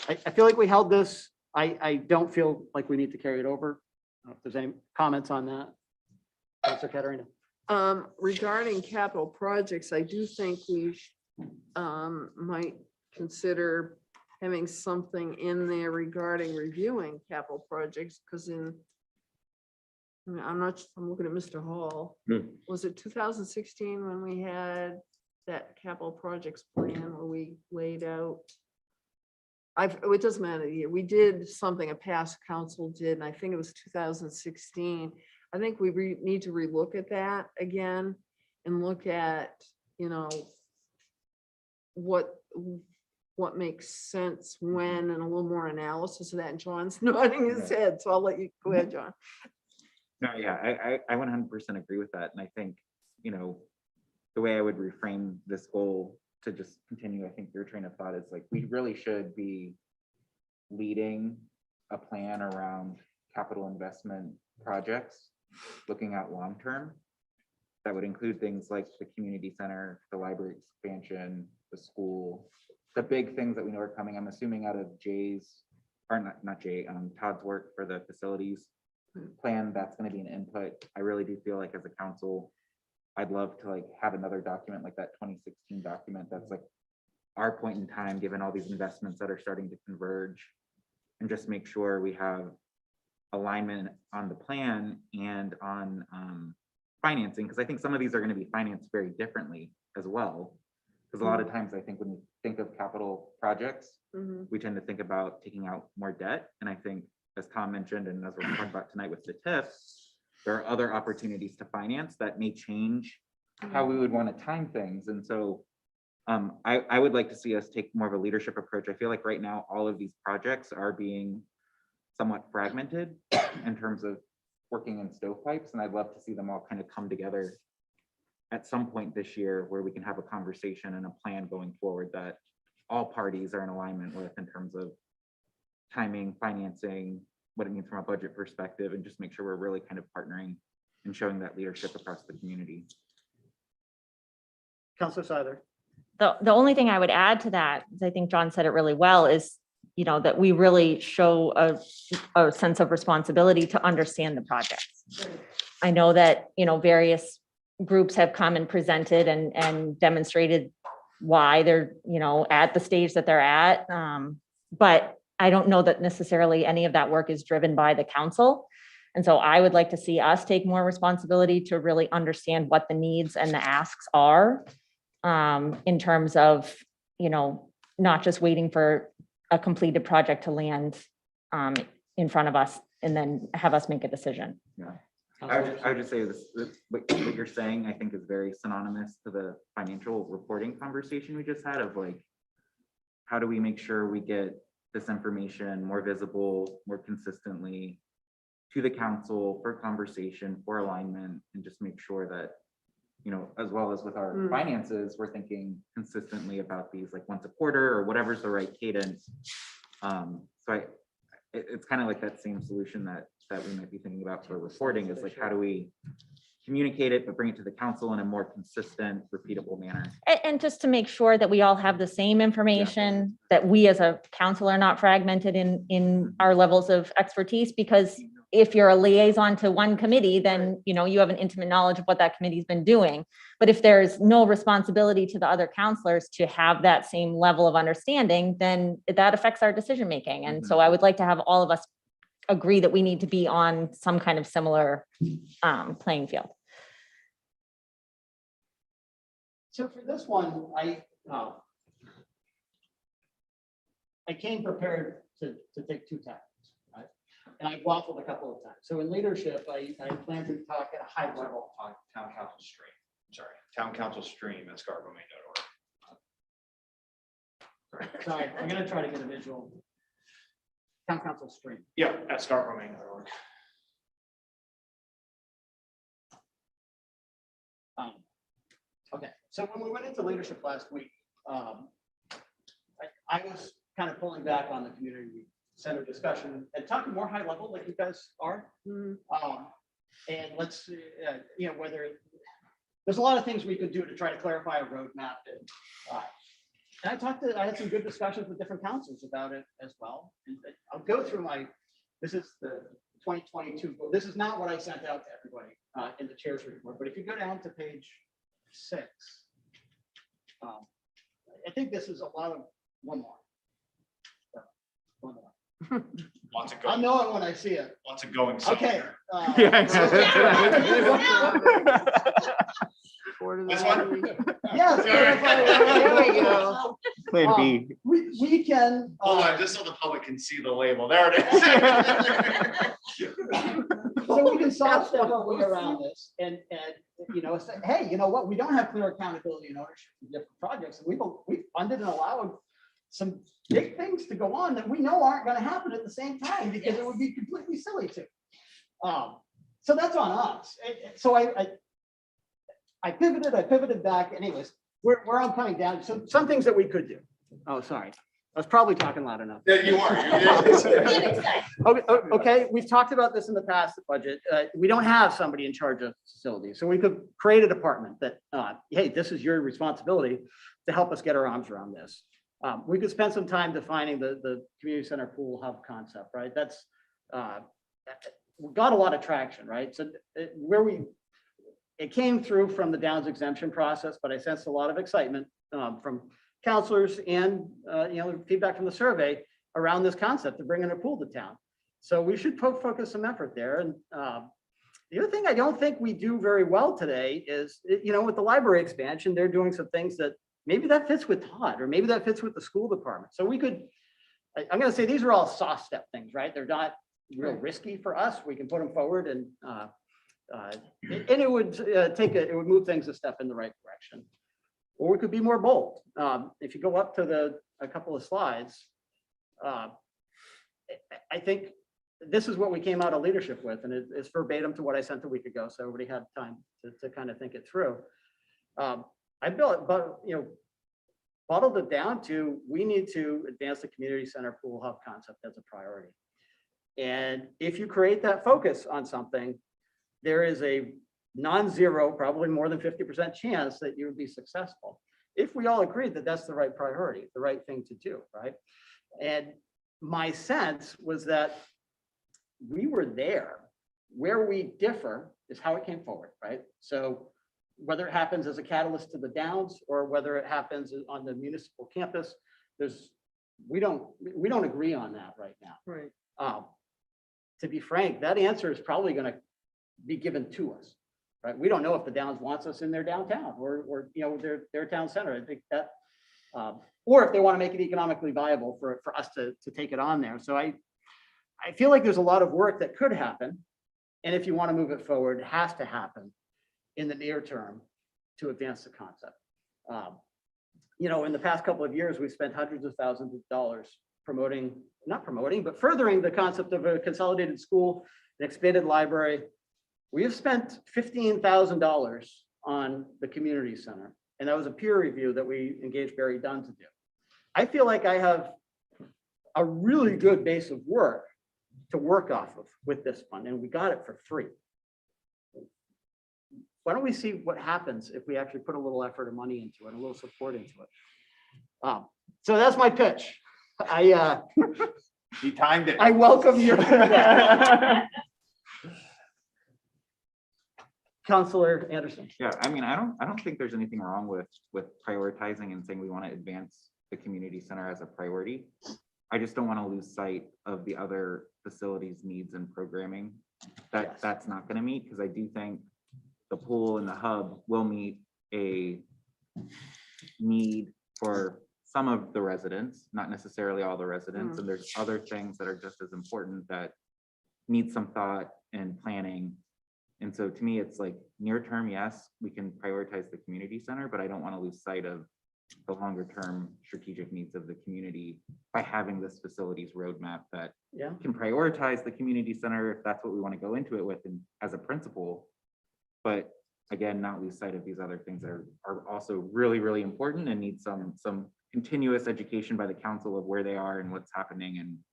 I feel like we held this. I don't feel like we need to carry it over. If there's any comments on that. Counselor Katarina.
Regarding capital projects, I do think we might consider having something in there regarding reviewing capital projects, because I'm looking at Mr. Hall.
Hmm.
Was it 2016 when we had that capital projects plan where we laid out? It doesn't matter the year. We did something a past council did, and I think it was 2016. I think we need to relook at that again and look at, what makes sense when, and a little more analysis of that. And John's nodding his head, so I'll let you go ahead, John.
No, yeah, I 100% agree with that. And I think, the way I would reframe this goal to just continue, I think your train of thought is like, we really should be leading a plan around capital investment projects, looking at long-term. That would include things like the community center, the library expansion, the school, the big things that we know are coming. I'm assuming out of Todd's work for the facilities plan, that's going to be an input. I really do feel like as a council, I'd love to have another document like that 2016 document that's like our point in time, given all these investments that are starting to converge, and just make sure we have alignment on the plan and on financing, because I think some of these are going to be financed very differently as well. Because a lot of times I think when we think of capital projects, we tend to think about taking out more debt. And I think, as Tom mentioned, and as we're talking about tonight with the TIF, there are other opportunities to finance that may change how we would want to time things. And so I would like to see us take more of a leadership approach. I feel like right now, all of these projects are being somewhat fragmented in terms of working in stovepipes. And I'd love to see them all kind of come together at some point this year where we can have a conversation and a plan going forward that all parties are in alignment with in terms of timing, financing, what it means from a budget perspective, and just make sure we're really kind of partnering and showing that leadership across the community.
Counselor Seiler.
The only thing I would add to that, because I think John said it really well, is, that we really show a sense of responsibility to understand the projects. I know that, various groups have come and presented and demonstrated why they're, at the stage that they're at. But I don't know that necessarily any of that work is driven by the council. And so I would like to see us take more responsibility to really understand what the needs and the asks are, in terms of, not just waiting for a completed project to land in front of us and then have us make a decision.
I would just say this, what you're saying, I think, is very synonymous to the financial reporting conversation we just had of how do we make sure we get this information more visible, more consistently to the council for conversation, for alignment, and just make sure that, as well as with our finances, we're thinking consistently about these once a quarter or whatever's the right cadence. So it's kind of like that same solution that we might be thinking about for reporting is how do we communicate it, but bring it to the council in a more consistent, repeatable manner.
And just to make sure that we all have the same information, that we as a council are not fragmented in our levels of expertise, because if you're a liaison to one committee, then, you have an intimate knowledge of what that committee's been doing. But if there's no responsibility to the other counselors to have that same level of understanding, then that affects our decision-making. And so I would like to have all of us agree that we need to be on some kind of similar playing field.
So for this one, I came prepared to take two tactics, right? And I waffled a couple of times. So in leadership, I plan to talk at a high level.
On town council stream, town council stream at scarbomaine.org.
Sorry, I'm gonna try to get a visual. Town council stream.
Yeah, at scarbomaine.org.
Okay, so when we went into leadership last week, I was kind of pulling back on the community center discussion and talking more high level like you guys are. And let's, whether there's a lot of things we could do to try to clarify a roadmap. And I had some good discussions with different councils about it as well. And I'll go through this is the 2022. But this is not what I sent out to everybody in the chair's report. But if you go down to page 6, I think this is a lot of one more. One more.
Lots of
I'll
going,
know it when I see it.
lots of going.
Okay.
somewhere.
Board of
This
the
one?
County.
Yes.
There we go.
Plan B.
We can.
Hold on, just so the public can see the label. There it is.
So we can solve stuff our way around this and, you know, say, hey, you know what, we don't have clear accountability and ownership for different projects. And we've funded and allowed some big things to go on that we know aren't gonna happen at the same time because it would be completely silly to. So that's on us. So I pivoted back anyways, where I'm coming down. So some things that we could do. Oh, sorry. I was probably talking loud enough.
Yeah, you are.
Okay, we've talked about this in the past, the budget. We don't have somebody in charge of facilities, so we could create a department that, hey, this is your responsibility to help us get our arms around this. We could spend some time defining the community center pool hub concept, right? That's, we got a lot of traction, right? So it came through from the Downs exemption process, but I sensed a lot of excitement from counselors and, you know, feedback from the survey around this concept of bringing a pool to town. So we should focus some effort there. And the other thing I don't think we do very well today is, you know, with the library expansion, they're doing some things that maybe that fits with Todd, or maybe that fits with the school department. So we could, I'm going to say these are all soft step things, right? They're not real risky for us. We can put them forward and it would it would move things a step in the right direction. Or we could be more bold. If you go up to a couple of slides, I think this is what we came out of leadership with, and it's verbatim to what I sent a week ago, so everybody had time to kind of think it through. I built, but you know, bottled it down to we need to advance the community center pool hub concept as a priority. And if you create that focus on something, there is a non-zero, probably more than 50% chance that you would be successful. If we all agree that that's the right priority, the right thing to do, right? And my sense was that we were there. Where we differ is how it came forward, right? So whether it happens as a catalyst to the Downs or whether it happens on the municipal campus, we don't agree on that right now.
Right.
To be frank, that answer is probably going to be given to us. Right, we don't know if the Downs wants us in their downtown or you know their town center. I think that, or if they want to make it economically viable for us to take it on there. So I feel like there's a lot of work that could happen, and if you want to move it forward, it has to happen in the near term to advance the concept. You know, in the past couple of years, we've spent hundreds of thousands of dollars not promoting, but furthering the concept of a consolidated school, an expanded library. We have spent $15,000 on the community center, and that was a peer review that we engaged Barry Dunn to do. I feel like I have a really good base of work to work off of with this fund, and we got it for free. Why don't we see what happens if we actually put a little effort and money into it, a little support into it? So that's my pitch.
He timed it.
I welcome your Counselor Anderson.
Yeah, I mean, I don't think there's anything wrong with prioritizing and saying we want to advance the community center as a priority. I just don't want to lose sight of the other facilities needs and programming
Yes.
that's not going to meet, because I do think the pool and the hub will meet a need for some of the residents, not necessarily all the residents. And there's other things that are just as important that need some thought and planning. And so to me, it's like near term, yes, we can prioritize the community center, but I don't want to lose sight of the longer term strategic needs of the community by having this facilities roadmap that
Yeah.
can prioritize the community center if that's what we want to go into it with and as a principle. But again, not lose sight of these other things that are also really, really important and need some continuous education by the council of where they are and what's happening. And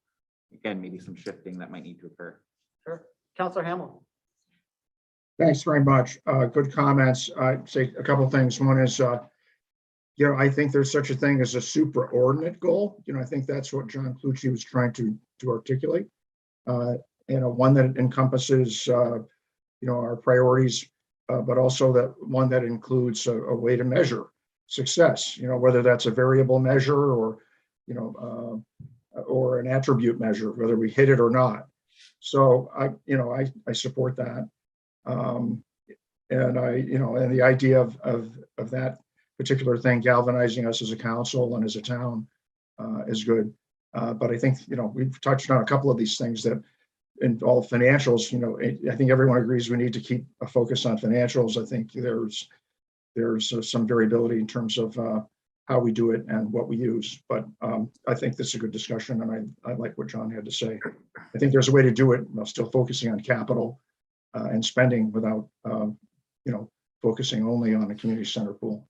again, maybe some shifting that might need to occur.
Sure. Counselor Hamel.
Thanks very much. Good comments. I'd say a couple of things. One is, you know, I think there's such a thing as a supraordinate goal. You know, I think that's what John Clucci was trying to articulate. And one that encompasses, our priorities, but also that one that includes a way to measure success, whether that's a variable measure or an attribute measure, whether we hit it or not. So I support that. And and the idea of that particular thing galvanizing us as a council and as a town is good. But I think, we've touched on a couple of these things that involve financials. I think everyone agrees we need to keep a focus on financials. I think there's some variability in terms of how we do it and what we use. But I think this is a good discussion, and I like what John had to say. I think there's a way to do it while still focusing on capital and spending without, focusing only on the community center pool.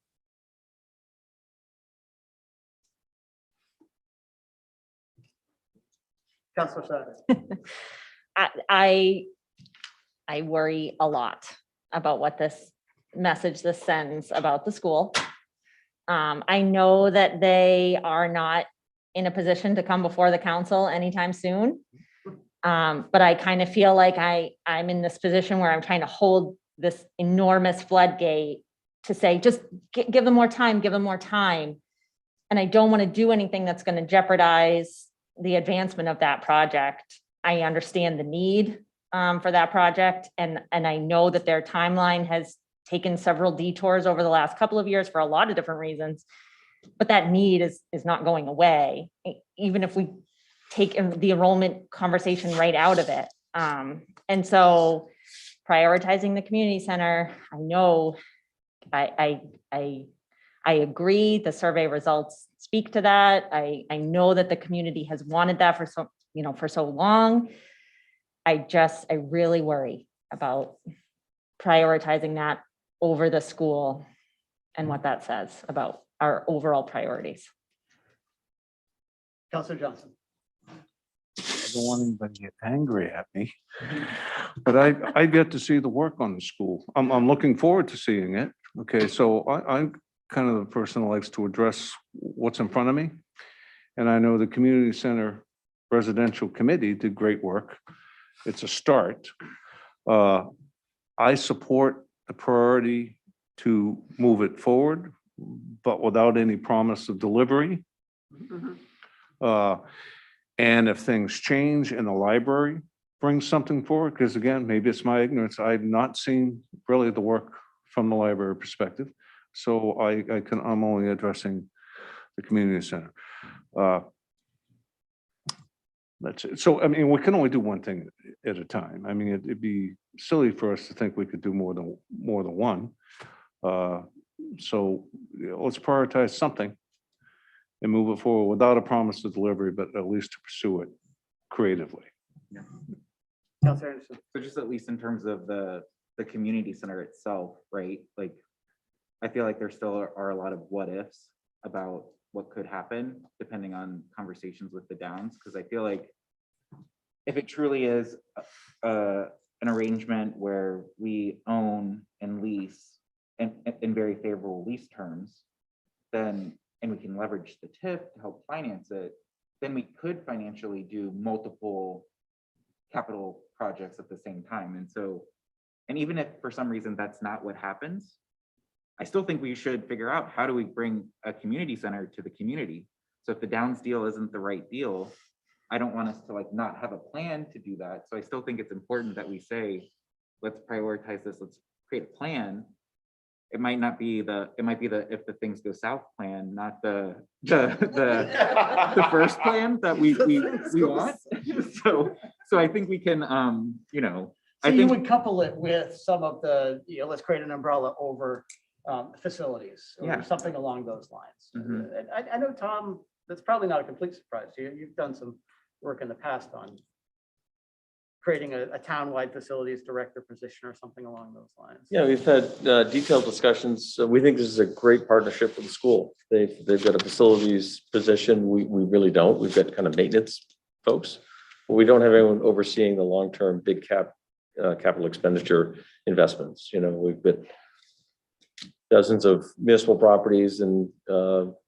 Councilor Sutton.
I worry a lot about what this sends about the school. I know that they are not in a position to come before the council anytime soon. But I kind of feel like I'm in this position where I'm trying to hold this enormous floodgate to say, just give them more time, give them more time. And I don't want to do anything that's going to jeopardize the advancement of that project. I understand the need for that project. And I know that their timeline has taken several detours over the last couple of years for a lot of different reasons. But that need is not going away, even if we take the enrollment conversation right out of it. And so prioritizing the community center, I know, I agree, the survey results speak to that. I know that the community has wanted that for so long. I really worry about prioritizing that over the school and what that says about our overall priorities.
Councilor Johnson.
I don't want anybody to get angry at me, but I get to see the work on the school. I'm looking forward to seeing it. Okay, so I'm kind of the person that likes to address what's in front of me. And I know the community center residential committee did great work. It's a start. I support the priority to move it forward, but without any promise of delivery. And if things change and the library brings something forward, because again, maybe it's my ignorance, I've not seen really the work from the library perspective. So I'm only addressing the community center. That's it. So, I mean, we can only do one thing at a time. I mean, it'd be silly for us to think we could do more than one. So let's prioritize something and move it forward without a promise of delivery, but at least to pursue it creatively.
Councilor Anderson.
So just at least in terms of the community center itself, right? Like, I feel like there still are a lot of what ifs about what could happen depending on conversations with the Downs. Because I feel like if it truly is an arrangement where we own and lease in very favorable lease terms, then, and we can leverage the TIF to help finance it, then we could financially do multiple capital projects at the same time. And so, and even if for some reason that's not what happens, I still think we should figure out how do we bring a community center to the community. So if the Downs deal isn't the right deal, I don't want us to like not have a plan to do that. So I still think it's important that we say, let's prioritize this, let's create a plan. It might be the if the things go south plan, not the first plan that we want. So I think we can
So you would couple it with some of the, let's create an umbrella over facilities or
Yeah.
something along those lines.
Mhm.
And I know, Tom, that's probably not a complete surprise to you. You've done some work in the past on creating a townwide facilities director position or something along those lines.
Yeah, we've had detailed discussions. So we think this is a great partnership with the school. They've got a facilities position. We really don't. We've got kind of maintenance folks, but we don't have anyone overseeing the long-term big capital expenditure investments. We've got dozens of municipal properties, and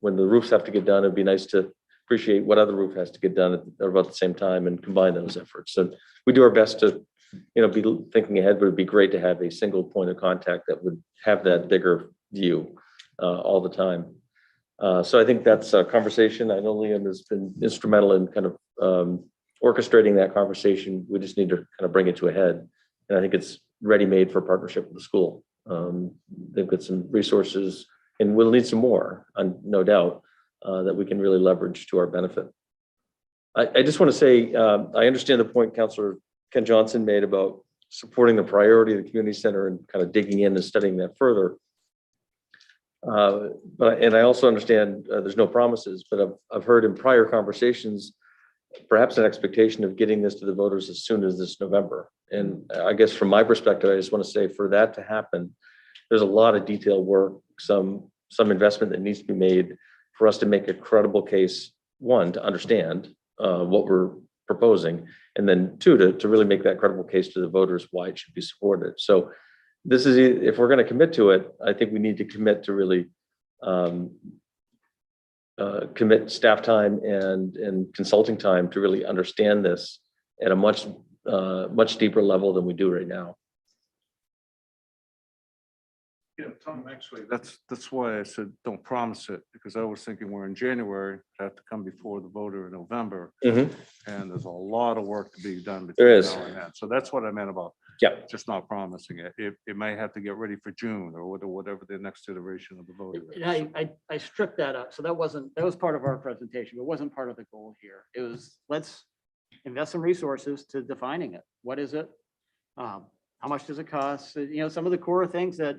when the roofs have to get done, it'd be nice to appreciate what other roof has to get done at about the same time and combine those efforts. So we do our best to, be thinking ahead, but it'd be great to have a single point of contact that would have that bigger view all the time. So I think that's a conversation. I know Liam has been instrumental in kind of orchestrating that conversation. We just need to kind of bring it to a head. And I think it's ready-made for partnership with the school. They've got some resources and we'll need some more, no doubt, that we can really leverage to our benefit. I just want to say, I understand the point Councillor Ken Johnson made about supporting the priority of the community center and kind of digging in and studying that further. And I also understand there's no promises, but I've heard in prior conversations, perhaps an expectation of getting this to the voters as soon as this November. And I guess from my perspective, I just want to say for that to happen, there's a lot of detailed work, some investment that needs to be made for us to make a credible case, one, to understand what we're proposing, and then two, to really make that credible case to the voters why it should be supported. So this is, if we're going to commit to it, I think we need to commit to really commit staff time and consulting time to really understand this at a much deeper level than we do right now.
Yeah, Tom, actually, that's why I said, don't promise it, because I was thinking we're in January, have to come before the voter in November, and there's a lot of work to be done between
There is.
now and then. So that's what I meant about just not promising it. It may have to get ready for June or whatever the next iteration of the voter is.
And I stripped that up. So that was part of our presentation. It wasn't part of the goal here. It was, let's invest some resources to defining it. What is it? How much does it cost? Some of the core things that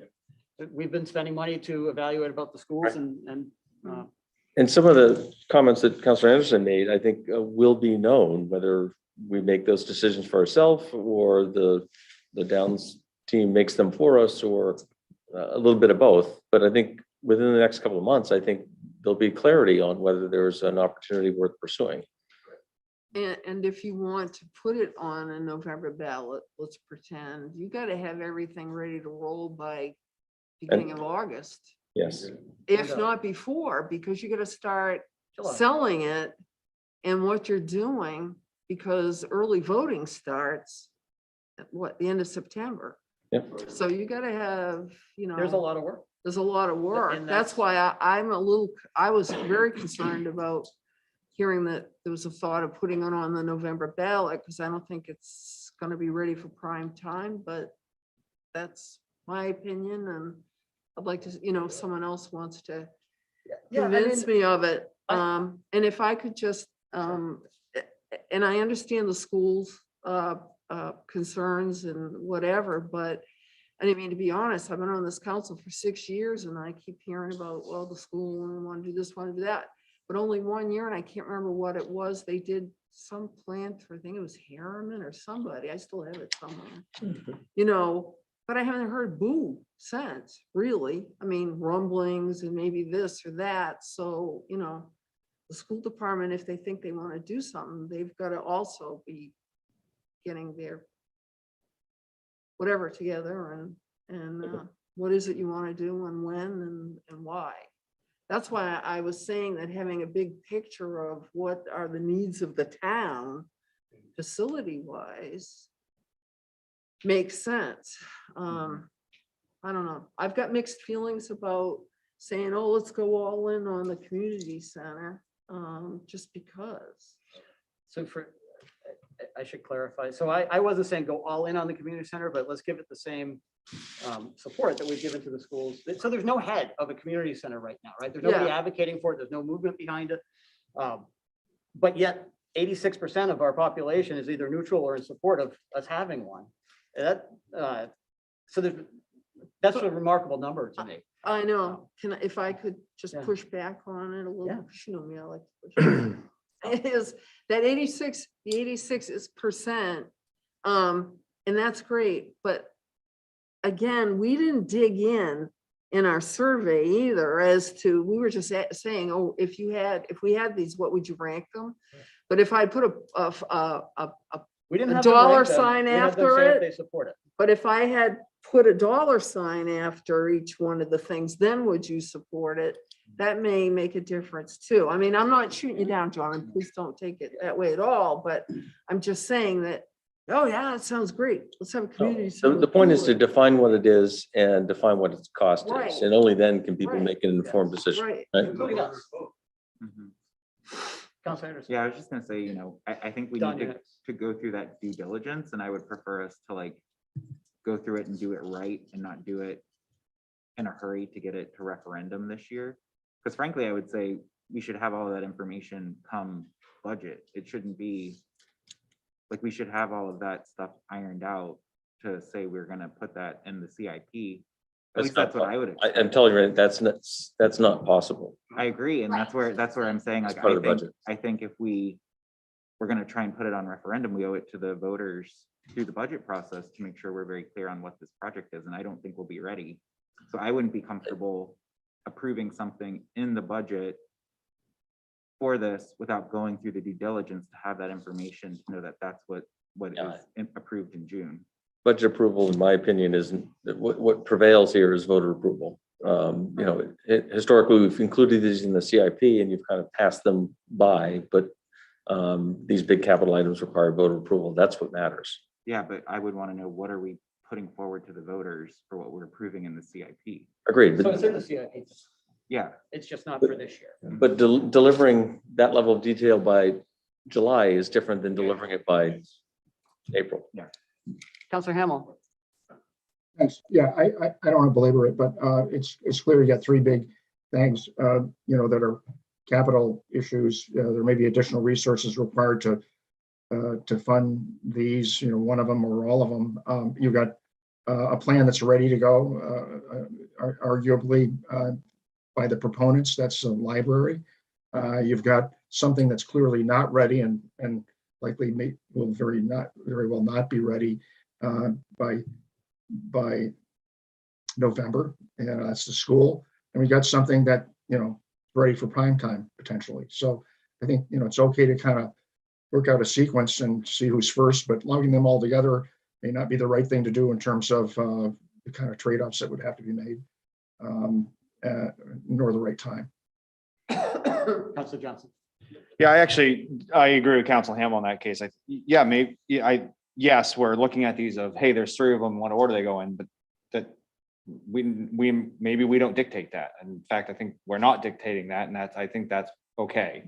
we've been spending money to evaluate about the schools and
some of the comments that Councillor Anderson made, I think will be known whether we make those decisions for ourselves or the Downs team makes them for us, or a little bit of both. But I think within the next couple of months, I think there'll be clarity on whether there's an opportunity worth pursuing.
And if you want to put it on a November ballot, let's pretend, you got to have everything ready to roll by beginning of August,
Yes.
if not before, because you got to start selling it and what you're doing, because early voting starts at the end of September.
Yep.
So you got to have,
there's a lot of work.
there's a lot of work.
And
That's why I was very concerned about hearing that there was a thought of putting it on the November ballot, because I don't think it's going to be ready for prime time, but that's my opinion, and I'd like to, if someone else wants to convince me of it. And if I could just, and I understand the school's concerns and whatever, but I mean, to be honest, I've been on this council for 6 years and I keep hearing about, well, the school want to do this, want to do that. But only 1 year, and I can't remember what it was, they did some plan for, I think it was Harriman or somebody, I still have it somewhere, but I haven't heard boo since, really. I mean, rumblings and maybe this or that. So, the school department, if they think they want to do something, they've got to also be getting their whatever together and what is it you want to do and when and why. That's why I was saying that having a big picture of what are the needs of the town facility wise makes sense. I don't know. I've got mixed feelings about saying, oh, let's go all in on the community center, just because.
So I should clarify. So I wasn't saying go all in on the community center, but let's give it the same support that we've given to the schools. So there's no head of a community center right now, right? There's nobody advocating for it. There's no movement behind it. But yet 86% of our population is either neutral or in support of us having one. So that's a remarkable number to me.
I know. If I could just push back on it a little,
Yeah.
you know me, I like to push. It is that 86 is percent. And that's great. But again, we didn't dig in our survey either as to, we were just saying, oh, if we had these, what would you rank them? But if I put
We didn't
a
have them
dollar
rank them.
sign
We had them
after
say if
it.
They support it.
but if I had put a dollar sign after each one of the things, then would you support it? that may make a difference too. I mean, I'm not shooting you down, John, and please don't take it that way at all, but I'm just saying that, oh yeah, it sounds great. Let's have a community.
The point is to
center.
define what it is and define what its cost
Right.
is, and only then can people
Right.
make an informed decision.
Right.
Right?
Including us.
Mhm.
Councilor Anderson.
Yeah, I was just gonna say, I think we
Don,
need
you're
to,
next.
to go through that due diligence, and I would prefer us to like go through it and do it right and not do it in a hurry to get it to referendum this year. Because frankly, I would say we should have all of that information come budget. It shouldn't be, like, we should have all of that stuff ironed out to say we're gonna put that in the CIP. At least that's what I would expect.
I'm telling you, that's not possible.
I agree, and that's where I'm saying,
It's
like,
part of the budget.
I think if we're gonna try and put it on referendum, we owe it to the voters through the budget process to make sure we're very clear on what this project is, and I don't think we'll be ready. So I wouldn't be comfortable approving something in the budget for this without going through the due diligence to have that information, to know that that's what
Yeah.
is approved in June.
Budget approval, in my opinion, isn't, what prevails here is voter approval. Historically, we've included these in the CIP and you've kind of passed them by, but these big capital items require voter approval. That's what matters.
Yeah, but I would want to know, what are we putting forward to the voters for what we're approving in the CIP?
Agreed,
So it's in the CIP.
Yeah,
It's just not for this year.
but delivering that level of detail by July is different than delivering it by April.
Councilor Hamel.
Thanks. Yeah, I don't want to belabor it, but it's clear you got three big things, that are capital issues. There may be additional resources required to fund these, one of them or all of them. You've got a plan that's ready to go, arguably by the proponents, that's a library. You've got something that's clearly not ready and likely will very well not be ready by November, and that's the school. And we got something that, ready for prime time potentially. So I think, it's okay to kind of work out a sequence and see who's first, but lumping them all together may not be the right thing to do in terms of the kind of trade-offs that would have to be made, nor the right time.
Councilor Johnson.
Yeah, I agree with Council Hamel in that case. Yes, we're looking at these of, hey, there's three of them, what order they go in, but that maybe we don't dictate that. In fact, I think we're not dictating that, and I think that's okay.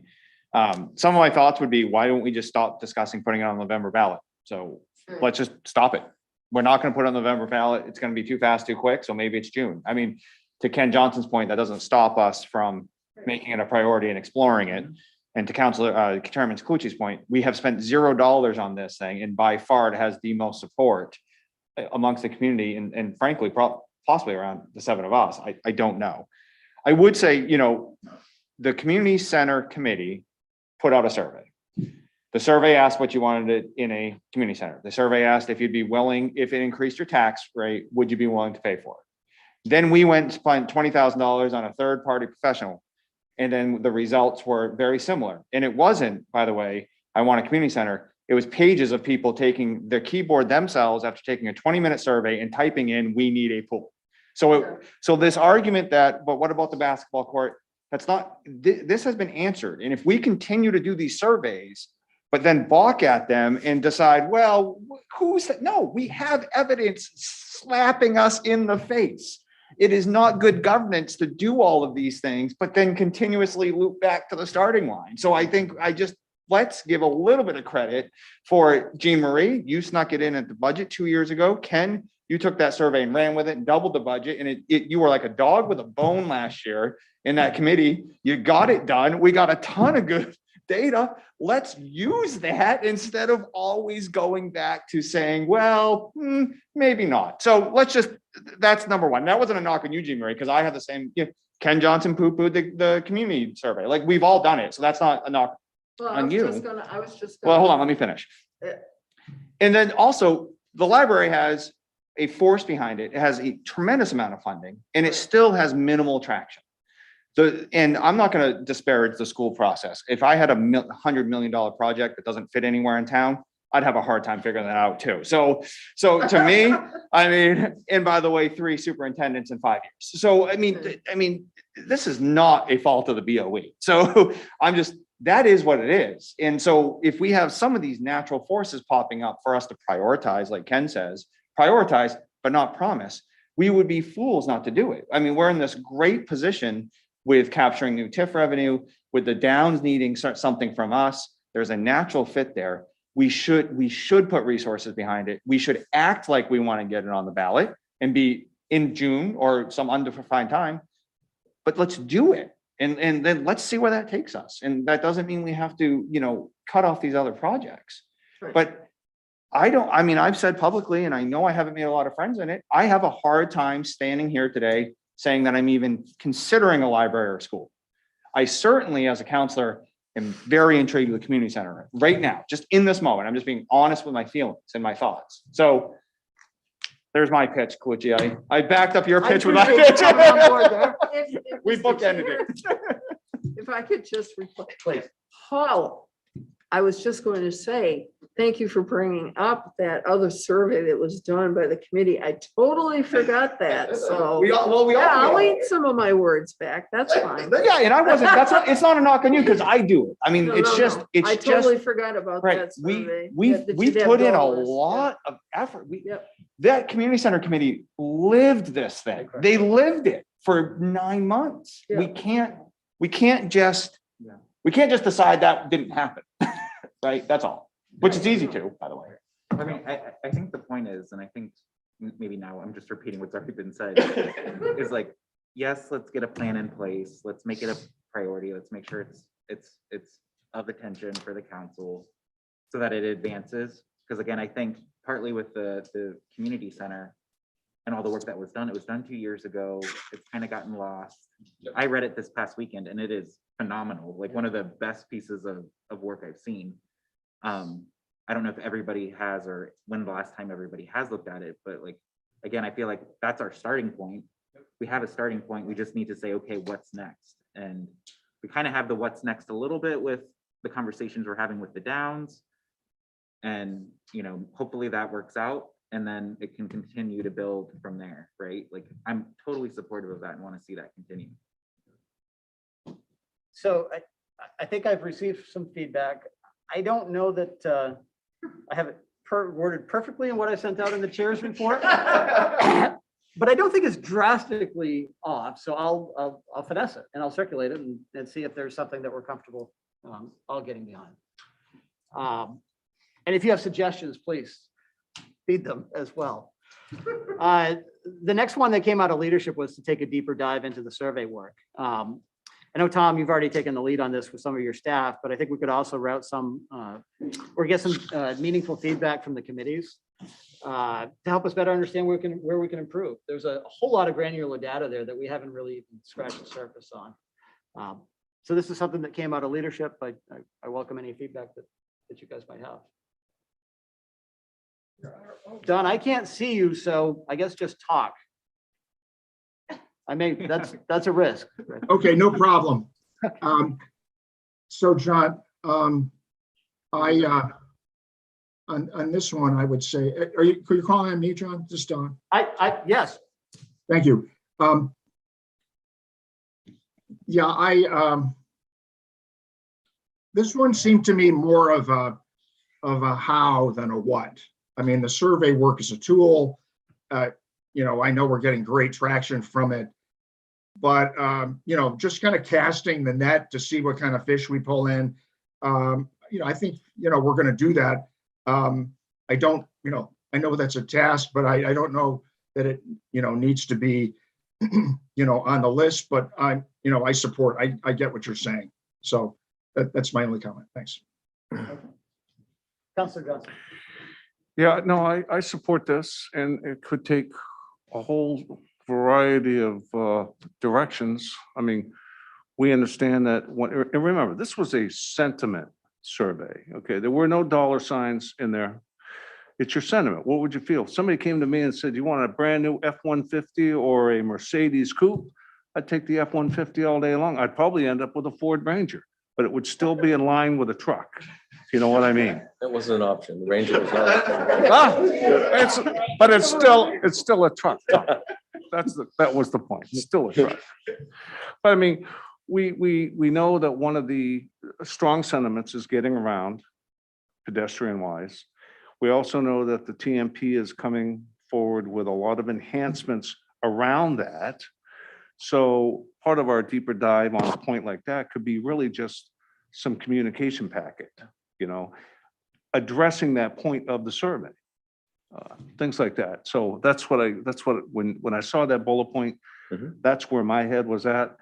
Some of my thoughts would be, why don't we just stop discussing putting it on the November ballot? So let's just stop it. We're not going to put it on the November ballot. It's going to be too fast, too quick. So maybe it's June. I mean, to Ken Johnson's point, that doesn't stop us from making it a priority and exploring it. And to Chairman Scallucci's point, we have spent $0 on this thing, and by far it has the most support amongst the community, and frankly, possibly around the seven of us. I don't know. I would say, the community center committee put out a survey. The survey asked what you wanted in a community center. The survey asked if you'd be willing, if it increased your tax rate, would you be willing to pay for it? Then we went and spent $20,000 on a third-party professional. And then the results were very similar. And it wasn't, by the way, I want a community center. It was pages of people taking their keyboard themselves after taking a 20-minute survey and typing in, we need a pool. So this argument that, but what about the basketball court? That's not, this has been answered. And if we continue to do these surveys, but then balk at them and decide, well, no, we have evidence slapping us in the face. It is not good governance to do all of these things, but then continuously loop back to the starting line. So I think let's give a little bit of credit for Jean Marie. You snuck it in at the budget 2 years ago. Ken, you took that survey and ran with it and doubled the budget. And you were like a dog with a bone last year in that committee. You got it done. We got a ton of good data. Let's use that instead of always going back to saying, well, maybe not. So that's number one. That wasn't a knock on you, Jean Marie, because I have the same, Ken Johnson poo-pooed the community survey. Like, we've all done it. So that's not a knock on you. Well, hold on, let me finish. And then also, the library has a force behind it. It has a tremendous amount of funding, and it still has minimal traction. And I'm not going to disparage the school process. If I had $100 million project that doesn't fit anywhere in town, I'd have a hard time figuring that out too. So to me, I mean, and by the way, 3 superintendents in 5 years. So I mean, this is not a fault of the BOE. So that is what it is. And so if we have some of these natural forces popping up for us to prioritize, like Ken says, prioritize, but not promise, we would be fools not to do it. I mean, we're in this great position with capturing new TIF revenue, with the Downs needing something from us. There's a natural fit there. We should put resources behind it. We should act like we want to get it on the ballot and be in June or some undefined time, but let's do it. And then let's see where that takes us. And that doesn't mean we have to, cut off these other projects.
Right.
But I've said publicly, and I know I haven't made a lot of friends in it. I have a hard time standing here today saying that I'm even considering a library or school. I certainly, as a counselor, am very intrigued with the community center right now, just in this moment. I'm just being honest with my feelings and my thoughts. So there's my pitch, Kikuchi. I backed up your pitch with my
appreciate
pitch.
you coming on board there.
We
Mr.
bookended
Chair,
it.
If I could just reply,
Please.
Paul, I was just going to say, thank you for bringing up that other survey that was done by the committee. I totally forgot that, so.
We all
Yeah, I'll eat some of my words back. That's fine.
Yeah, and I wasn't, it's not a knock on you because I do it. I mean,
No,
it's
no,
just,
no.
it's
I
just,
totally forgot about
right.
that survey.
We
that
we
you'd have
put in a
done this. Yeah.
lot of effort.
Yep.
That community center committee lived this thing. They lived it for 9 months.
Yeah.
We can't just decide that didn't happen. Right? That's all, which is easy to, by the way.
I mean, I think the point is, and I think maybe now I'm just repeating what's already been said, is like, yes, let's get a plan in place. Let's make it a priority. Let's make sure it's of attention for the council so that it advances. Because again, I think partly with the community center and all the work that was done, it was done 2 years ago. It's kind of gotten lost. I read it this past weekend and it is phenomenal. Like one of the best pieces of work I've seen. I don't know if everybody has, or when the last time everybody has looked at it, but like, again, I feel like that's our starting point. We have a starting point. We just need to say, okay, what's next? And we kind of have the what's next a little bit with the conversations we're having with the Downs. And, hopefully that works out and then it can continue to build from there, right? Like I'm totally supportive of that and want to see that continue.
So I think I've received some feedback. I don't know that I have it worded perfectly in what I sent out in the chair's report, but I don't think it's drastically off. So I'll finesse it and I'll circulate it and see if there's something that we're comfortable all getting behind. And if you have suggestions, please feed them as well. The next one that came out of leadership was to take a deeper dive into the survey work. I know, Tom, you've already taken the lead on this with some of your staff, but I think we could also route some or get some meaningful feedback from the committees to help us better understand where we can improve. There's a whole lot of granular data there that we haven't really even scratched the surface on. So this is something that came out of leadership. I welcome any feedback that you guys might have. Don, I can't see you, so I guess just talk. That's a risk.
Okay, no problem. So John, on this one, I would say, could you call on me, John? Just Don?
Yes.
Thank you. Yeah, this one seemed to me more of a how than a what. I mean, the survey work is a tool. I know we're getting great traction from it, but just kind of casting the net to see what kind of fish we pull in. I think, we're going to do that. I know that's a task, but I don't know that it, needs to be, on the list, but I support, I get what you're saying. So that's my only comment. Thanks.
Councilor Johnson.
Yeah, no, I support this, and it could take a whole variety of directions. I mean, we understand that, and remember, this was a sentiment survey, okay? There were no dollar signs in there. It's your sentiment. What would you feel? If somebody came to me and said, you want a brand new F-150 or a Mercedes coupe? I'd take the F-150 all day long. I'd probably end up with a Ford Ranger, but it would still be in line with a truck. if you know what I mean.
That wasn't an option. The Ranger was not.
Ah, but it's still a truck. Tom. That was the point. It's still a truck. But I mean, we know that one of the strong sentiments is getting around pedestrian wise. We also know that the TMP is coming forward with a lot of enhancements around that. So part of our deeper dive on a point like that could be really just some communication packet, you know, addressing that point of the survey. Things like that. So when I saw that bullet point, that's where my head was at,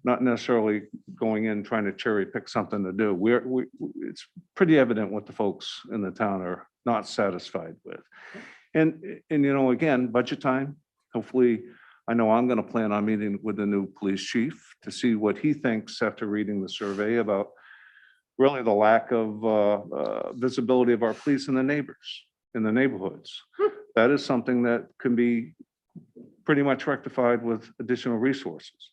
not necessarily going in trying to cherry pick something to do. It's pretty evident what the folks in the town are not satisfied with. And you know, again, budget time, hopefully, I know I'm going to plan on meeting with the new police chief to see what he thinks after reading the survey about really the lack of visibility of our police in the neighborhoods. That is something that can be pretty much rectified with additional resources,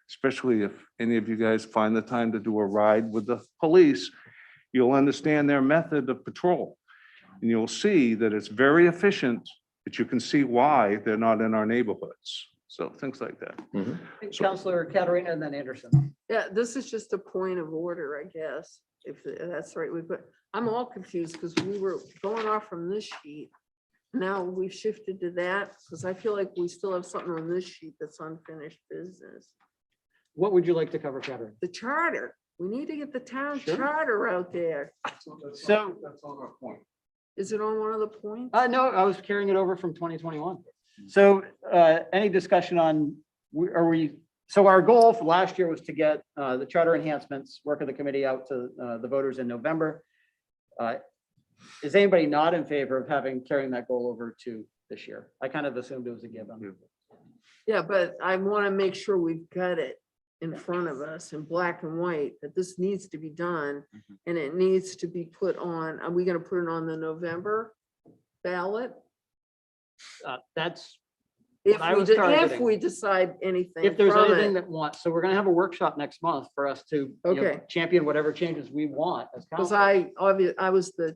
especially if any of you guys find the time to do a ride with the police. You'll understand their method of patrol. And you'll see that it's very efficient, but you can see why they're not in our neighborhoods. So things like that.
Counselor Katarina and then Anderson.
Yeah, this is just a point of order, I guess, if that's right. I'm all confused because we were going off from this sheet. Now we've shifted to that because I feel like we still have something on this sheet that's unfinished business.
What would you like to cover, Katarina?
The charter. We need to get the town
Sure.
charter out there.
So,
That's on our point.
Is it on one of the points?
no, I was carrying it over from 2021. So any discussion on, so our goal for last year was to get the charter enhancements, work of the committee out to the voters in November. Is anybody not in favor of carrying that goal over to this year? I kind of assumed it was a given.
Yeah, but I want to make sure we've got it in front of us in black and white, that this needs to be done and it needs to be put on. Are we going to put it on the November ballot?
That's,
If
I
we,
was
if
targeting.
we decide anything
if there's
from
anything
it.
that wants, so we're gonna have a workshop next month for us to you know,
Okay.
champion whatever changes we want as
Because
council.
I was the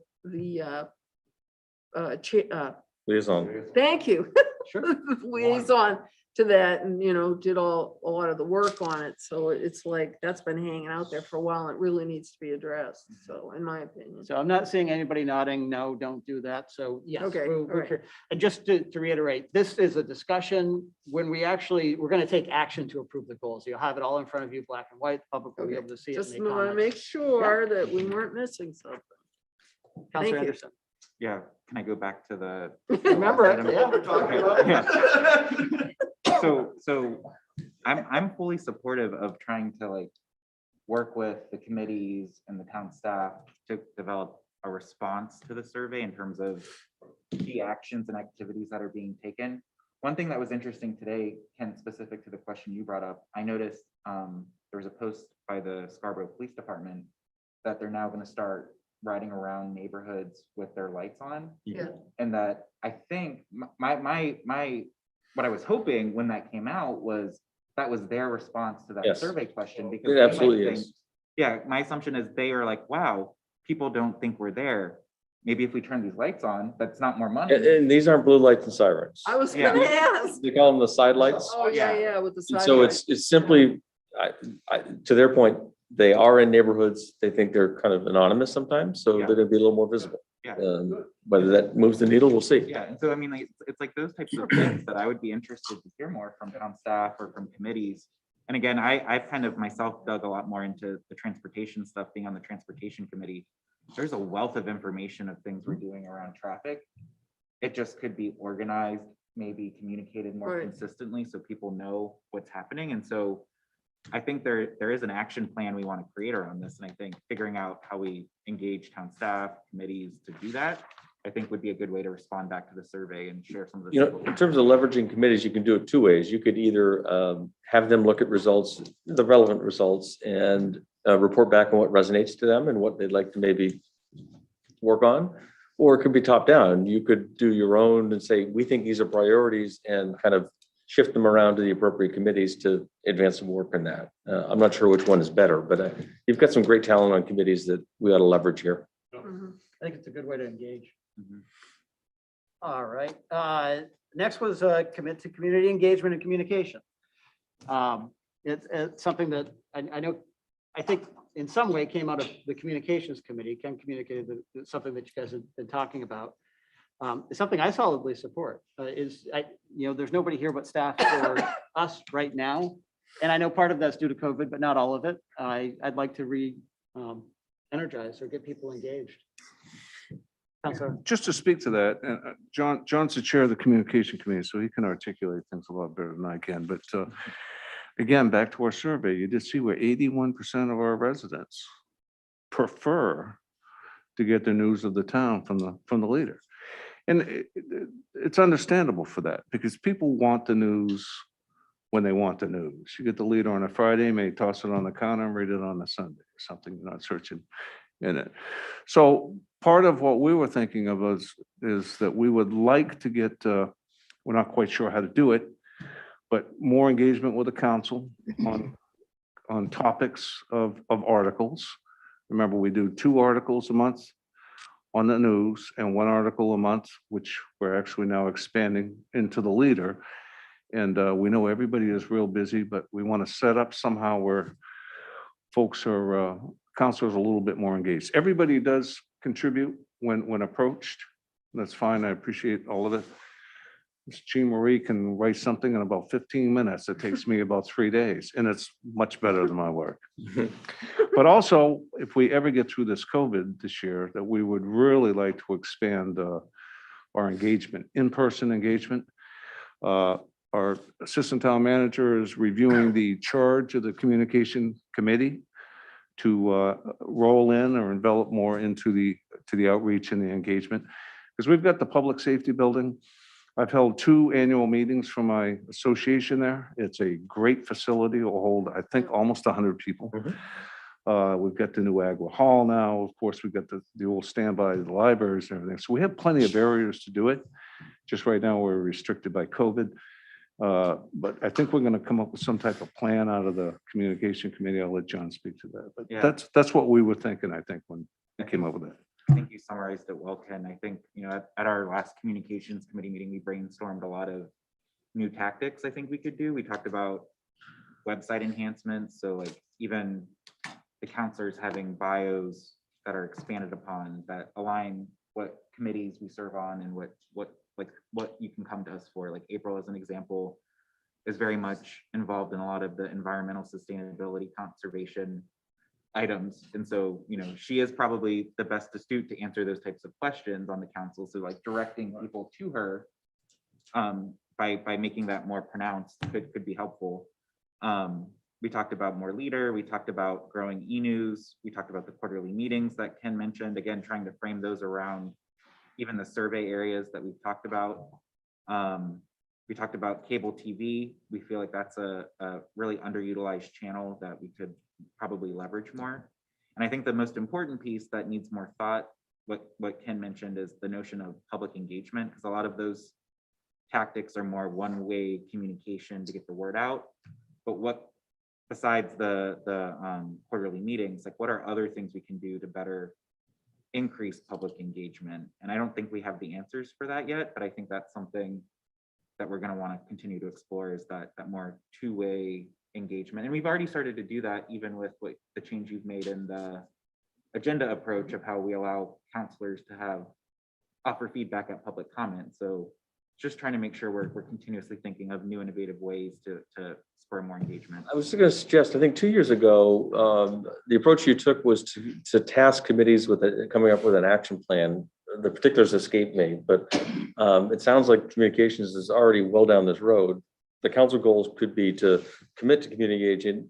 Liaison.
thank you,
Sure.
liaison to that, and did a lot of the work on it. So it's like that's been hanging out there for a while. And it really needs to be addressed. So in my opinion.
So I'm not seeing anybody nodding, no, don't do that. So yes.
Okay, all right.
And just to reiterate, this is a discussion when we're going to take action to approve the goals. You'll have it all in front of you, black and white, the public will be
Okay.
able to see it.
Just
and make
want to
comments.
make sure that we weren't missing something.
Counselor
you.
Anderson.
Yeah, can I go back to the?
Remember it,
item?
yeah.
We're talking about.
Yeah. So I'm fully supportive of trying to work with the committees and the town staff to develop a response to the survey in terms of key actions and activities that are being taken. One thing that was interesting today, Ken, specific to the question you brought up, I noticed there was a post by the Scarborough Police Department that they're now going to start riding around neighborhoods with their lights on.
Yeah.
And that I think what I was hoping when that came out was that was their response to that
Yes.
survey question. Because
It
they might
absolutely
think-
is.
Yeah, my assumption is they are like, wow, people don't think we're there. Maybe if we turn these lights on, that's not more money.
And these aren't blue lights and sirens.
I was
Yeah.
gonna ask.
They call them the side lights.
Oh, yeah,
Yeah.
yeah, with the
And
side.
so
lights.
it's simply, to their point, they are in neighborhoods. They think they're kind of anonymous sometimes, so
Yeah.
they're gonna be a little more visible.
Yeah.
Whether that moves the needle, we'll see.
Yeah, and so I mean, it's like those types of things that I would be interested to hear more from town staff or from committees. And again, I've kind of myself dug a lot more into the transportation stuff, being on the transportation committee. There's a wealth of information of things we're doing around traffic. It just could be organized, maybe communicated more
Right.
consistently so people know what's happening. And so I think there is an action plan we want to create around this. And I think figuring out how we engage town staff, committees to do that, I think would be a good way to respond back to the survey and share some of the.
You know, in terms of leveraging committees, you can do it two ways. You could either have them look at results, the relevant results, and report back on what resonates to them and what they'd like to maybe work on. Or it could be top down. You could do your own and say, we think these are priorities, and kind of shift them around to the appropriate committees to advance some work in that. I'm not sure which one is better, but you've got some great talent on committees that we ought to leverage here.
Mhm.
I think it's a good way to engage.
Mhm.
All right. Next was commit to community engagement and communication. It's something that I know, I think in some way came out of the communications committee. Ken communicated that it's something that you guys have been talking about. It's something I solidly support. There's nobody here but staff for us right now. And I know part of that's due to COVID, but not all of it. I'd like to energize or get people engaged. Counselor.
Just to speak to that, John's the chair of the communication committee, so he can articulate things a lot better than I can. But again, back to our survey, you did see where 81% of our residents prefer to get the news of the town from the leader. And it's understandable for that, because people want the news when they want the news. You get the leader on a Friday, may toss it on the counter and read it on a Sunday or something, you're not searching in it. So part of what we were thinking of is that we would like to get, we're not quite sure how to do it, but more engagement with the council on topics of articles. Remember, we do 2 articles a month on the news and 1 article a month, which we're actually now expanding into the leader. And we know everybody is real busy, but we want to set up somehow where folks are, counselors are a little bit more engaged. Everybody does contribute when approached. That's fine. I appreciate all of it. Ms. Jean Marie can write something in about 15 minutes. It takes me about 3 days, and it's much better than my work. But also, if we ever get through this COVID this year, that we would really like to expand our engagement, in-person engagement. Our assistant town manager is reviewing the charge of the communication committee to roll in or envelop more into the outreach and the engagement. Because we've got the public safety building. I've held 2 annual meetings for my association there. It's a great facility. It will hold, I think, almost 100 people. We've got the new Agua Hall now. Of course, we've got the old standby, the libraries and everything. So we have plenty of areas to do it. Just right now, we're restricted by COVID. But I think we're going to come up with some type of plan out of the communication committee. I'll let John speak to that. But
Yeah.
that's what we were thinking, I think, when we came up with it.
I think you summarized it well, Ken. I think, at our last communications committee meeting, we brainstormed a lot of new tactics I think we could do. We talked about website enhancements. So like even the counselors having bios that are expanded upon that align what committees we serve on and what you can come to us for. Like April, as an example, is very much involved in a lot of the environmental sustainability conservation items. And so, she is probably the best astute to answer those types of questions on the council. So like directing people to her by making that more pronounced could be helpful. We talked about more leader. We talked about growing e-news. We talked about the quarterly meetings that Ken mentioned, again, trying to frame those around even the survey areas that we've talked about. We talked about cable TV. We feel like that's a really underutilized channel that we could probably leverage more. And I think the most important piece that needs more thought, what Ken mentioned, is the notion of public engagement, because a lot of those tactics are more one-way communication to get the word out. But what, besides the quarterly meetings, like what are other things we can do to better increase public engagement? And I don't think we have the answers for that yet, but I think that's something that we're going to want to continue to explore, is that more two-way engagement. And we've already started to do that, even with the change you've made in the agenda approach of how we allow counselors to offer feedback at public comment. So just trying to make sure we're continuously thinking of new innovative ways to spur more engagement.
I was going to suggest, I think 2 years ago, the approach you took was to task committees with coming up with an action plan. The particulars escaped me, but it sounds like communications is already well down this road. The council goals could be to commit to community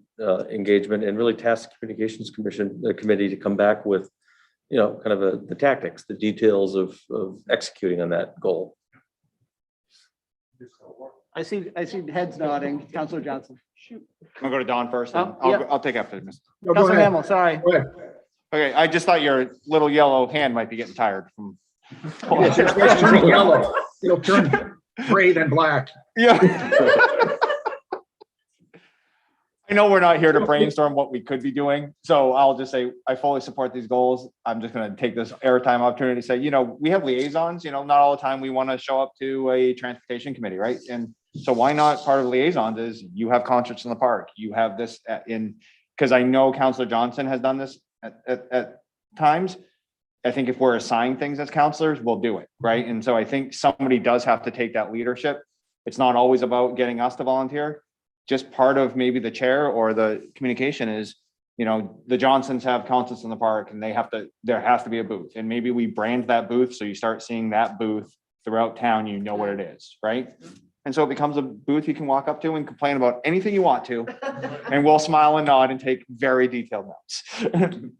engagement and really task the communications committee to come back with, kind of the tactics, the details of executing on that goal.
I see heads nodding. Counselor Johnson.
I'll go to Don first. Then.
Yeah.
I'll take after this.
No, go
Counselor
ahead.
Hamel, sorry.
Go ahead.
Okay, I just thought your little yellow hand might be getting tired from.
It's turning yellow. It'll turn gray then black.
Yeah. I know we're not here to brainstorm what we could be doing, so I'll just say, I fully support these goals. I'm just gonna take this airtime opportunity to say, we have liaisons, not all the time we want to show up to a transportation committee, right? And so why not, part of liaisons is you have concerts in the park, you have this because I know Counselor Johnson has done this at times. I think if we're assigned things as counselors, we'll do it, right? And so I think somebody does have to take that leadership. It's not always about getting us to volunteer. Just part of maybe the chair or the communication is, the Johnsons have concerts in the park and there has to be a booth. And maybe we brand that booth. So you start seeing that booth throughout town, what it is, right? And so it becomes a booth you can walk up to and complain about anything you want to. And we'll smile and nod and take very detailed notes.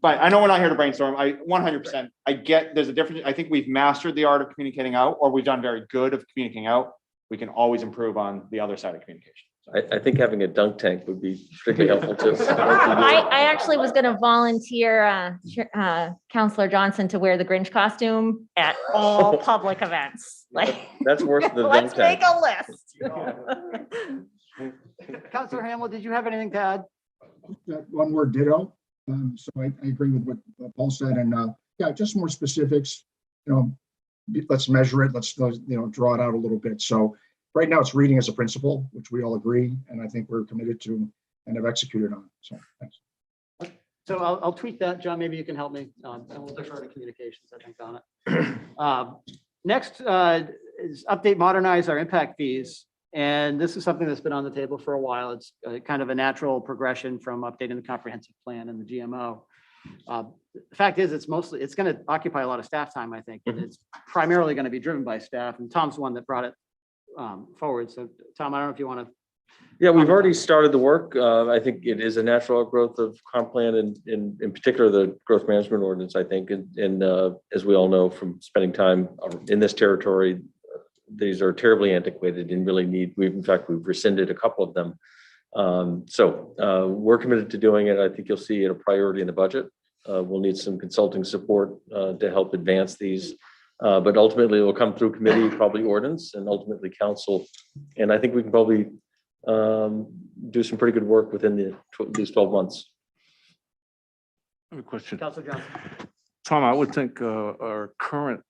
But I know we're not here to brainstorm. 100%, I get there's a difference. I think we've mastered the art of communicating out, or we've done very good of communicating out. We can always improve on the other side of communication.
I think having a dunk tank would be particularly helpful too.
I actually was gonna volunteer Counselor Johnson to wear the Grinch costume at all public events. Like,
That's worse than the dunk
let's make
tank.
a list.
Counselor Hamel, did you have anything to add?
One word ditto. So I agree with what Paul said, and yeah, just more specifics. Let's measure it. Let's draw it out a little bit. So right now it's reading as a principle, which we all agree, and I think we're committed to and have executed on. So thanks.
So I'll tweak that, John, maybe you can help me, and we'll defer to communications, I think, on it. Next is update, modernize our impact fees. And this is something that's been on the table for a while. It's kind of a natural progression from updating the comprehensive plan and the GMO. The fact is, it's going to occupy a lot of staff time, I think, and it's primarily going to be driven by staff. And Tom's the one that brought it forward. So Tom, I don't know if you want to.
Yeah, we've already started the work. I think it is a natural growth of comp plan and in particular, the growth management ordinance, I think. And as we all know from spending time in this territory, these are terribly antiquated and really we've rescinded a couple of them. So we're committed to doing it. I think you'll see it a priority in the budget. We'll need some consulting support to help advance these. But ultimately it will come through committee, probably ordinance, and ultimately council. And I think we can probably do some pretty good work within these 12 months.
I have a question.
Counselor Johnson.
Tom, I would think our current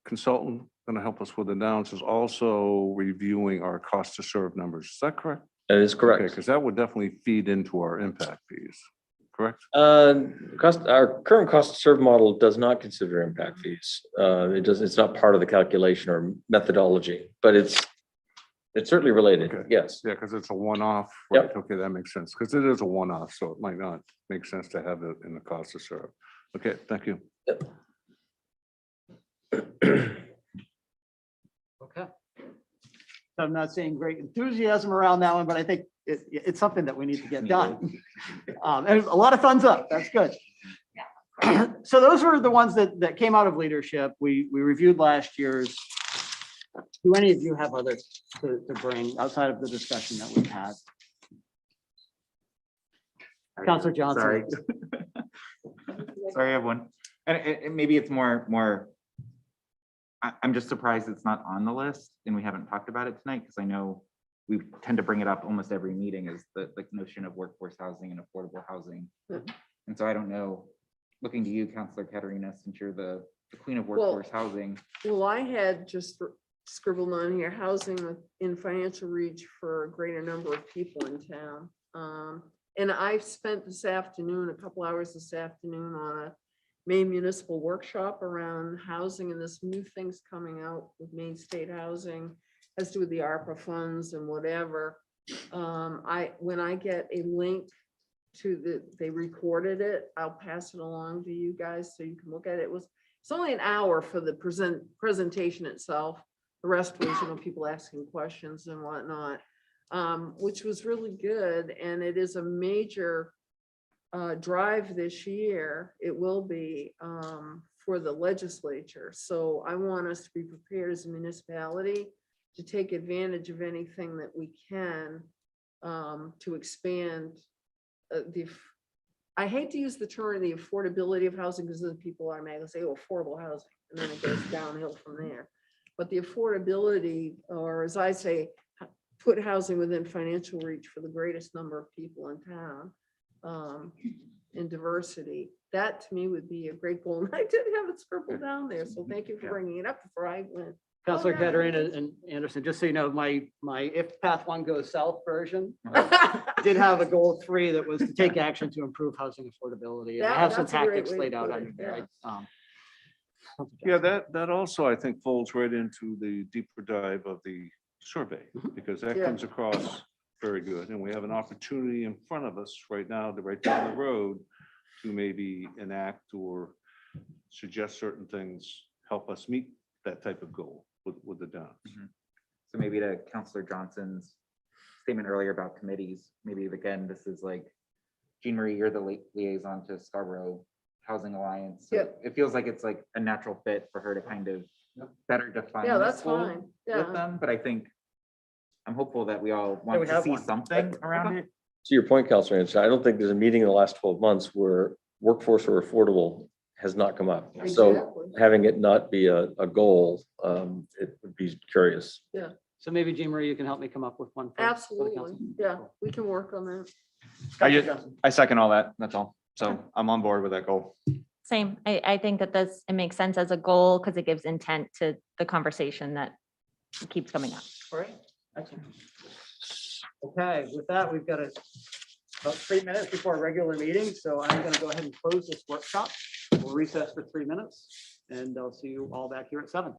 consultant going to help us with the downs is also reviewing our cost to serve numbers. Is that correct?
That is correct.
Because that would definitely feed into our impact fees, correct?
Our current cost to serve model does not consider impact fees. It's not part of the calculation or methodology, but it's certainly related.
Okay.
Yes.
Yeah, because it's a one-off.
Yep.
Right? Okay, that makes sense. Because it is a one-off, so it might not make sense to have it in the cost to serve. Okay, thank you.
Okay. So I'm not seeing great enthusiasm around that one, but I think it's something that we need to get done. And a lot of thumbs up. That's good. So those were the ones that came out of leadership. We reviewed last year's. Do any of you have others to bring outside of the discussion that we've had? Counselor Johnson.
Sorry. Sorry, everyone. And maybe it's more, I'm just surprised it's not on the list and we haven't talked about it tonight, because I know we tend to bring it up almost every meeting, is the notion of workforce housing and affordable housing. And so I don't know, looking to you, Counselor Katerina, since you're the queen of workforce housing.
Well, I had just scribbled on here, housing in financial reach for a greater number of people in town. And I've spent a couple hours this afternoon on a Maine municipal workshop around housing, and this new things coming out with Maine State Housing, has to do with the ARPA funds and whatever. When I get a link to they recorded it, I'll pass it along to you guys so you can look at it. It's only an hour for the presentation itself. The rest was, people asking questions and whatnot, which was really good. And it is a major drive this year. It will be for the legislature. So I want us to be prepared as a municipality to take advantage of anything that we can to expand I hate to use the term the affordability of housing, because the people automatically say, oh, affordable housing, and then it goes downhill from there. But the affordability, or as I say, put housing within financial reach for the greatest number of people in town. In diversity, that to me would be a great goal. And I did have it scribbled down there, so thank you for bringing it up before I went.
Counselor
yeah.
Katerina and Anderson, just so you know, my if path one goes south version did have a goal 3 that was to take action to improve housing affordability. And I have some
That's a great
tactics
way to
laid out
put
on
it,
there.
Yeah, that also, I think, folds right into the deeper dive of the survey, because that
Yeah.
comes across very good. And we have an opportunity in front of us right now, to right down the road, to maybe enact or suggest certain things, help us meet that type of goal with the Downs.
So maybe to Counselor Johnson's statement earlier about committees, maybe again, this is like, Jean Marie, you're the liaison to Scarborough Housing Alliance. So
Yep.
it feels like it's like a natural fit for her to kind of better define
Yeah,
this
that's
goal
fine.
with
Yeah.
them, but I think I'm hopeful that we all
we
want to
have
see
one.
something around
Okay.
it.
To your point, Counselor Anderson, I don't think there's a meeting in the last 12 months where workforce or affordable has not come up. So
Exactly.
having it not be a goal, it would be curious.
So maybe Jean Marie, you can help me come up with one. for the
Absolutely.
council.
Yeah, we can work on that.
Counselor
ju-
Johnson.
I second all that. That's all. So I'm on board with that goal.
Same. I think that it makes sense as a goal because it gives intent to the conversation that keeps coming up.
All right, excellent. Okay, with that, we've got about 3 minutes before our regular meeting, so I'm going to go ahead and close this workshop. We'll recess for 3 minutes, and I'll see you all back here at 7.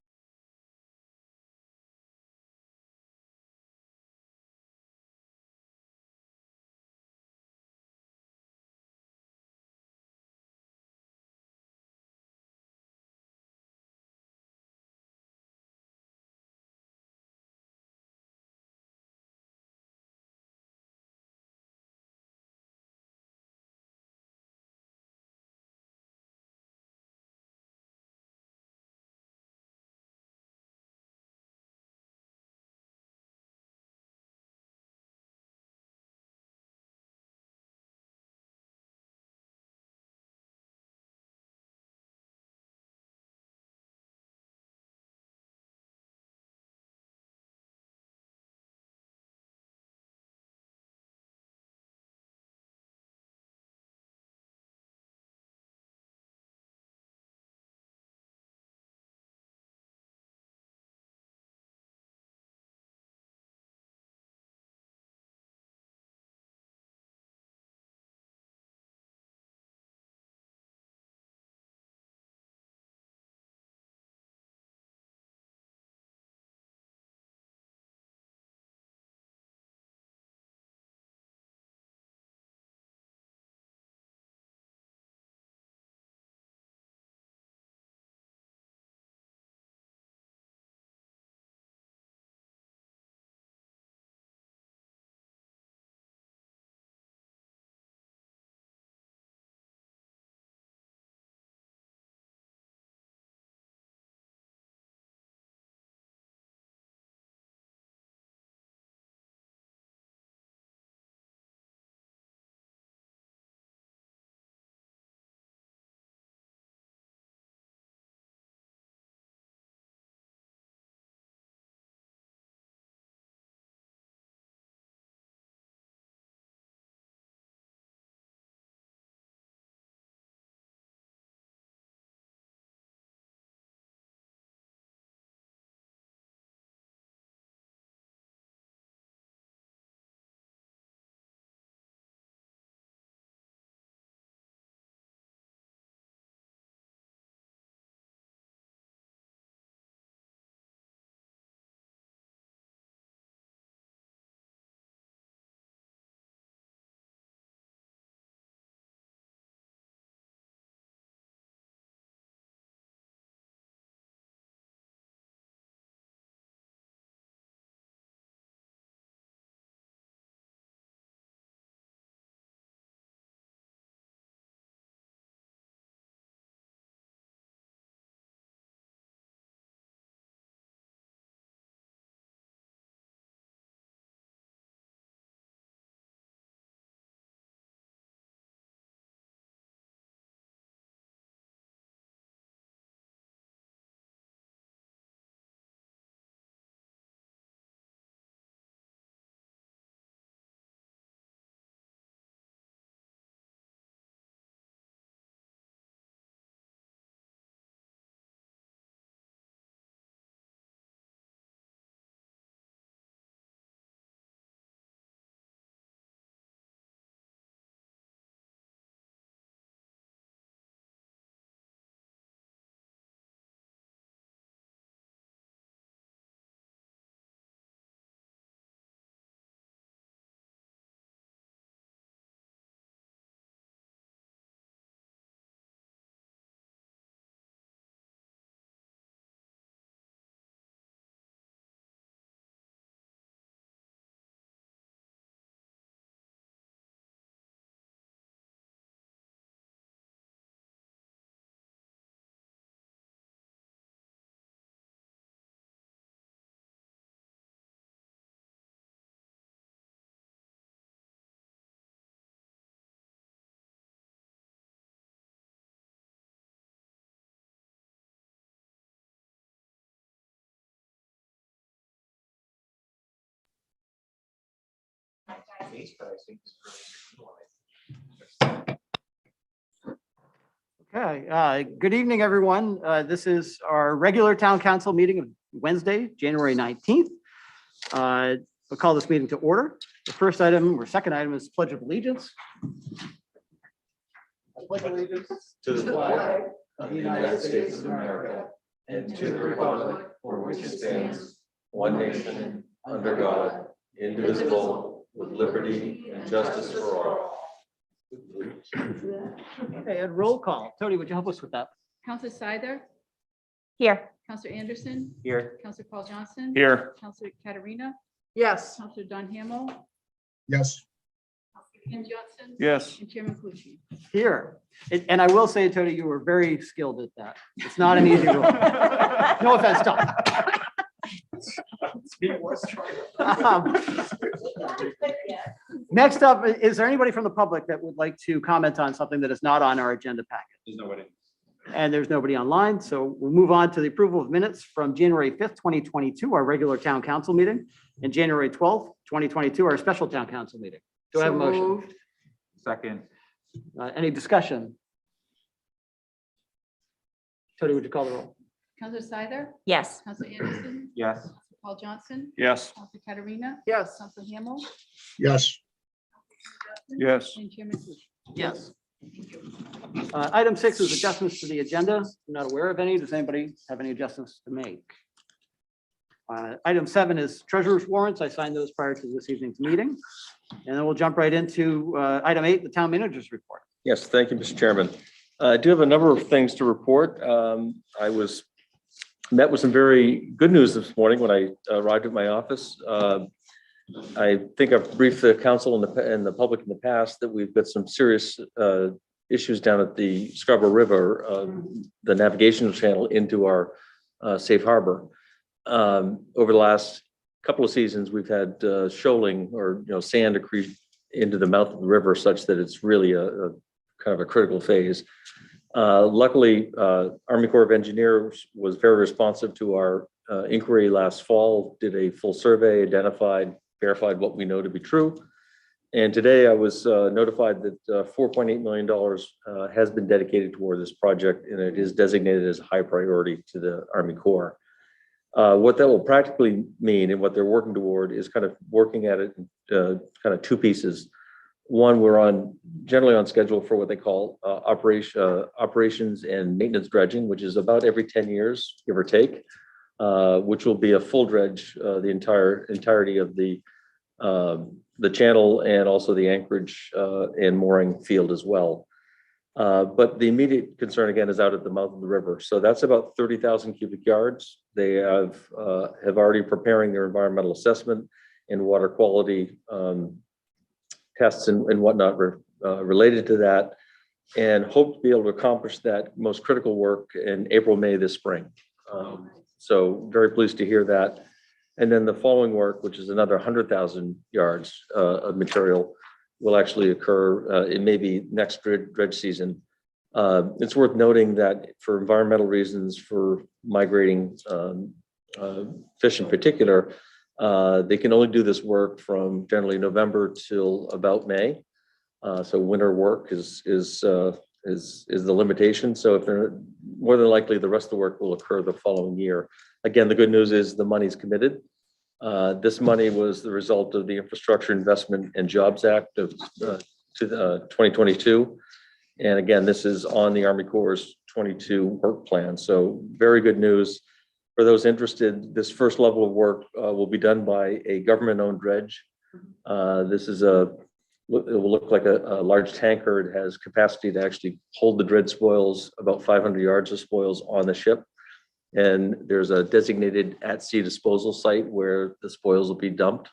Okay, good evening, everyone. This is our regular town council meeting of Wednesday, January 19th. We'll call this meeting to order. The first item or second item is Pledge of Allegiance. I pledge allegiance
To the flag of the United States of America and to the republic for which it stands, one nation, under God, indivisible, with liberty and justice for all.
Okay, and roll call. Tony, would you help us with that?
Counselor Seider,
Here.
Counselor Anderson,
Here.
Counselor Paul Johnson.
Here.
Counselor Katarina,
Yes,
Counselor Don Hamel,
Yes,
Ken Johnson.
Yes.
And Chairman Clucci.
Here. And I will say, Tony, you were very skilled at that. It's not an easy role. No offense, Tom. Next up, is there anybody from the public that would like to comment on something that is not on our agenda packet?
There's nobody.
And there's nobody online, so we'll move on to the approval of minutes from January 5th, 2022, our regular town council meeting, and January 12th, 2022, our special town council meeting. Do I have a
so
motion?
moved.
Second.
Any discussion? Tony, would you call the roll?
Counselor Seider,
Yes.
Counselor Anderson,
Yes.
Counselor Paul Johnson,
Yes.
Counselor Katarina,
Yes,
Counselor Hamel,
yes,
Yes.
and Chairman Clucci.
Yes. Item 6 is adjustments to the agenda. I'm not aware of any. Does anybody have any adjustments to make? Item 7 is treasurer's warrants. I signed those prior to this evening's meeting. And then we'll jump right into item 8, the town manager's report.
Yes, thank you, Mr. Chairman. I do have a number of things to report. I was met with some very good news this morning when I arrived at my office. I think I've briefed the council and the public in the past that we've got some serious issues down at the Scarborough River, the navigational channel into our safe harbor. Over the last couple of seasons, we've had shoaling or sand accrete into the mouth of the river such that it's really a kind of a critical phase. Luckily, Army Corps of Engineers was very responsive to our inquiry last fall, did a full survey, verified what we know to be true. And today I was notified that $4.8 million has been dedicated toward this project, and it is designated as a high priority to the Army Corps. What that will practically mean and what they're working toward is kind of working at it in kind of two pieces. One, we're generally on schedule for what they call operations and maintenance dredging, which is about every 10 years, give or take, which will be a full dredge, the entirety of the channel and also the anchorage and mooring field as well. But the immediate concern again is out at the mouth of the river. So that's about 30,000 cubic yards. They have already preparing their environmental assessment and water quality tests and whatnot related to that, and hope to be able to accomplish that most critical work in April, May this spring. So very pleased to hear that. And then the following work, which is another 100,000 yards of material, will actually occur in maybe next dredge season. It's worth noting that for environmental reasons, for migrating fish in particular, they can only do this work from generally November till about May. So winter work is the limitation. So if they're more than likely, the rest of the work will occur the following year. Again, the good news is the money's committed. This money was the result of the Infrastructure Investment and Jobs Act of 2022. And again, this is on the Army Corps' 22 work plan. So very good news. For those interested, this first level of work will be done by a government-owned dredge. This is it will look like a large tanker. It has capacity to actually hold the dredge spoils, about 500 yards of spoils on the ship. And there's a designated at-sea disposal site where the spoils will be dumped.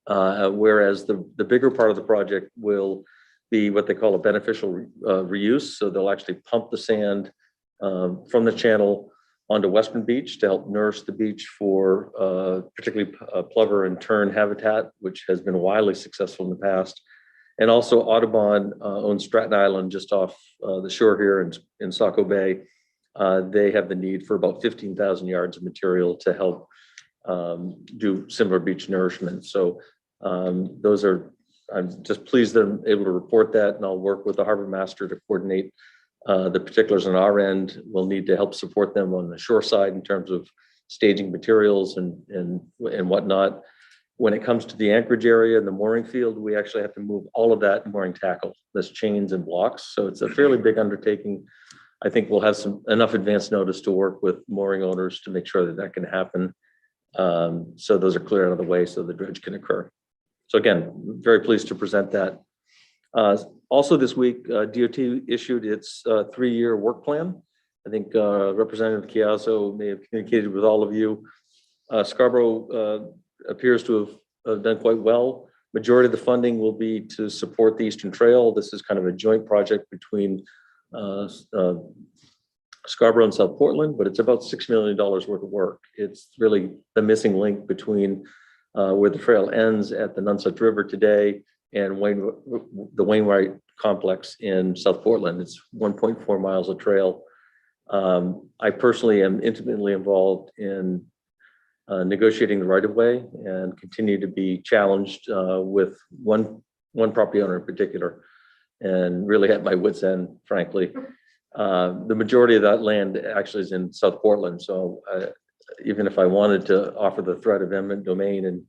Whereas the bigger part of the project will be what they call a beneficial reuse. So they'll actually pump the sand from the channel onto Western Beach to help nourish the beach for particularly plover and tern habitat, which has been wildly successful in the past. And also Audubon owns Stratton Island just off the shore here in Saco Bay. They have the need for about 15,000 yards of material to help do similar beach nourishment. So those are I'm just pleased that I'm able to report that, and I'll work with the harbor master to coordinate the particulars on our end. We'll need to help support them on the shore side in terms of staging materials and whatnot. When it comes to the anchorage area and the mooring field, we actually have to move all of that mooring tackle, that's chains and blocks. So it's a fairly big undertaking. I think we'll have enough advance notice to work with mooring owners to make sure that that can happen. So those are clear out of the way so the dredge can occur. So again, very pleased to present that. Also this week, DOT issued its 3-year work plan. I think Representative Chiazzo may have communicated with all of you. Scarborough appears to have done quite well. Majority of the funding will be to support the Eastern Trail. This is kind of a joint project between Scarborough and South Portland, but it's about $6 million worth of work. It's really the missing link between where the trail ends at the Nunsuck River today and the Wainwright complex in South Portland. It's 1.4 miles of trail. I personally am intimately involved in negotiating the right-of-way and continue to be challenged with one property owner in particular, and really at my wit's end, frankly. The majority of that land actually is in South Portland, so even if I wanted to offer the threat of eminent domain and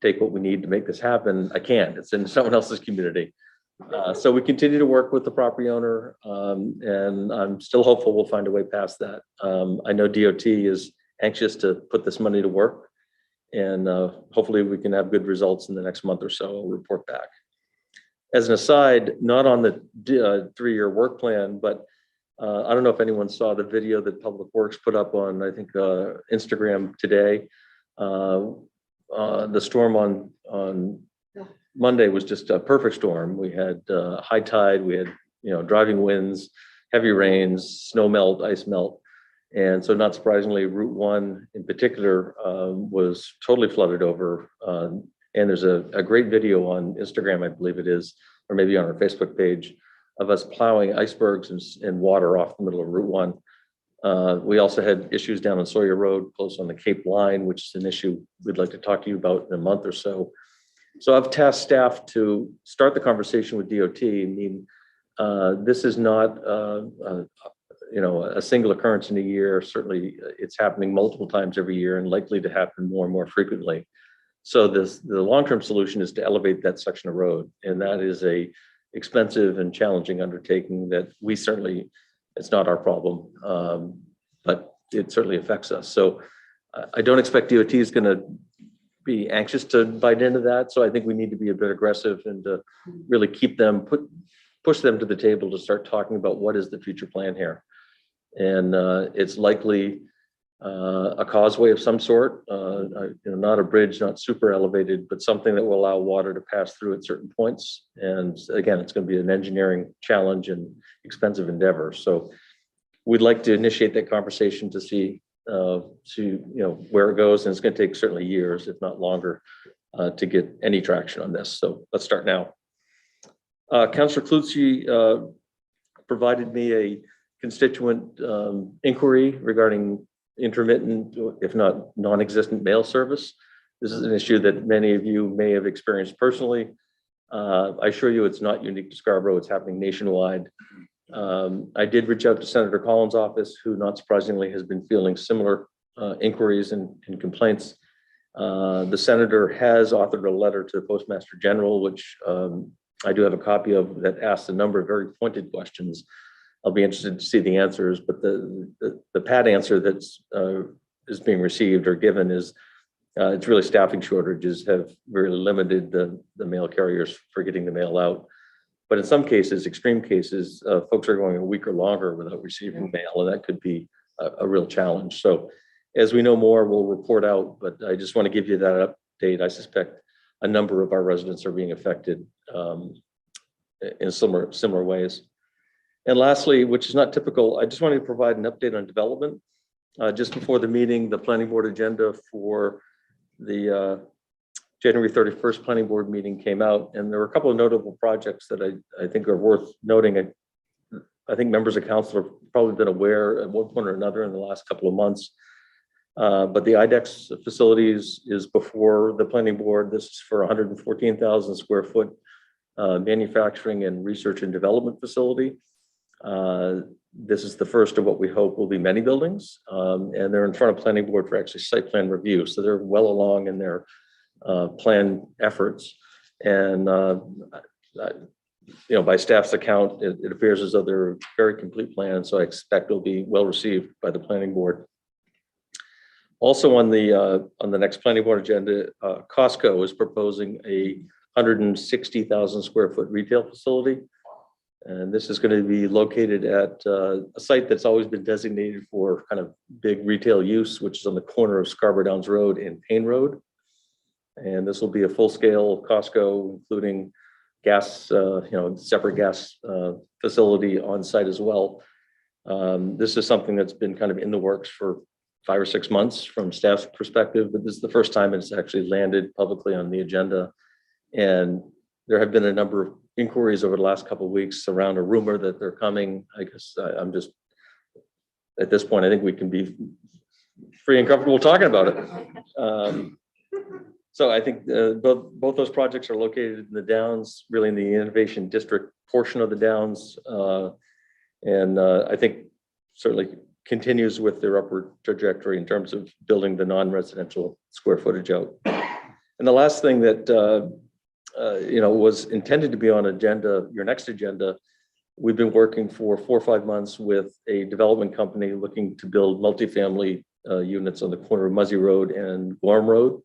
take what we need to make this happen, I can't. It's in someone else's community. So we continue to work with the property owner, and I'm still hopeful we'll find a way past that. I know DOT is anxious to put this money to work, and hopefully we can have good results in the next month or so. I'll report back. As an aside, not on the 3-year work plan, but I don't know if anyone saw the video that Public Works put up on, I think, Instagram today. The storm on Monday was just a perfect storm. We had high tide, we had driving winds, heavy rains, snow melt, ice melt. And so not surprisingly, Route 1 in particular was totally flooded over. And there's a great video on Instagram, I believe it is, or maybe on our Facebook page, of us plowing icebergs and water off the middle of Route 1. We also had issues down on Sawyer Road, close on the Cape Line, which is an issue we'd like to talk to you about in a month or so. So I've tasked staff to start the conversation with DOT. I mean, this is not a single occurrence in a year. Certainly, it's happening multiple times every year and likely to happen more and more frequently. So the long-term solution is to elevate that section of road, and that is a expensive and challenging undertaking that it's not our problem, but it certainly affects us. So I don't expect DOT is going to be anxious to bite into that. So I think we need to be a bit aggressive and to really push them to the table to start talking about what is the future plan here. And it's likely a causeway of some sort, not a bridge, not super elevated, but something that will allow water to pass through at certain points. And again, it's going to be an engineering challenge and expensive endeavor. So we'd like to initiate that conversation to see where it goes. And it's going to take certainly years, if not longer, to get any traction on this. So let's start now. Councillor Clutzy provided me a constituent inquiry regarding intermittent, if not non-existent mail service. This is an issue that many of you may have experienced personally. I assure you it's not unique to Scarborough, it's happening nationwide. I did reach out to Senator Collins' office, who not surprisingly has been fielding similar inquiries and complaints. The senator has authored a letter to the Postmaster General, which I do have a copy of, that asks a number of very pointed questions. I'll be interested to see the answers, but the pat answer that's is being received or given is it's really staffing shortages have really limited the mail carriers for getting the mail out. But in some cases, extreme cases, folks are going a week or longer without receiving mail, and that could be a real challenge. So as we know more, we'll report out, but I just want to give you that update. I suspect a number of our residents are being affected in similar ways. And lastly, which is not typical, I just wanted to provide an update on development. Just before the meeting, the planning board agenda for the January 31st planning board meeting came out, and there were a couple of notable projects that I think are worth noting. I think members of council have probably been aware at one point or another in the last couple of months. But the IDEX facilities is before the planning board. This is for 114,000 square foot manufacturing and research and development facility. This is the first of what we hope will be many buildings, and they're in front of planning board for actually site plan review. So they're well along in their plan efforts. And by staff's account, it appears as though they're a very complete plan. So I expect it'll be well received by the planning board. Also on the next planning board agenda, Costco is proposing a 160,000 square foot retail facility. And this is going to be located at a site that's always been designated for kind of big retail use, which is on the corner of Scarborough Downs Road and Payne Road. And this will be a full-scale Costco, including gas, separate gas facility on site as well. This is something that's been kind of in the works for 5 or 6 months from staff's perspective, but this is the first time it's actually landed publicly on the agenda. And there have been a number of inquiries over the last couple of weeks around a rumor that they're coming. I guess I'm just, at this point, I think we can be free and comfortable talking about it. So I think both those projects are located in the Downs, really in the Innovation District portion of the Downs. And I think certainly continues with their upward trajectory in terms of building the non-residential square footage out. And the last thing that was intended to be on your next agenda, we've been working for 4 or 5 months with a development company looking to build multifamily units on the corner of Muzzy Road and Gorham Road.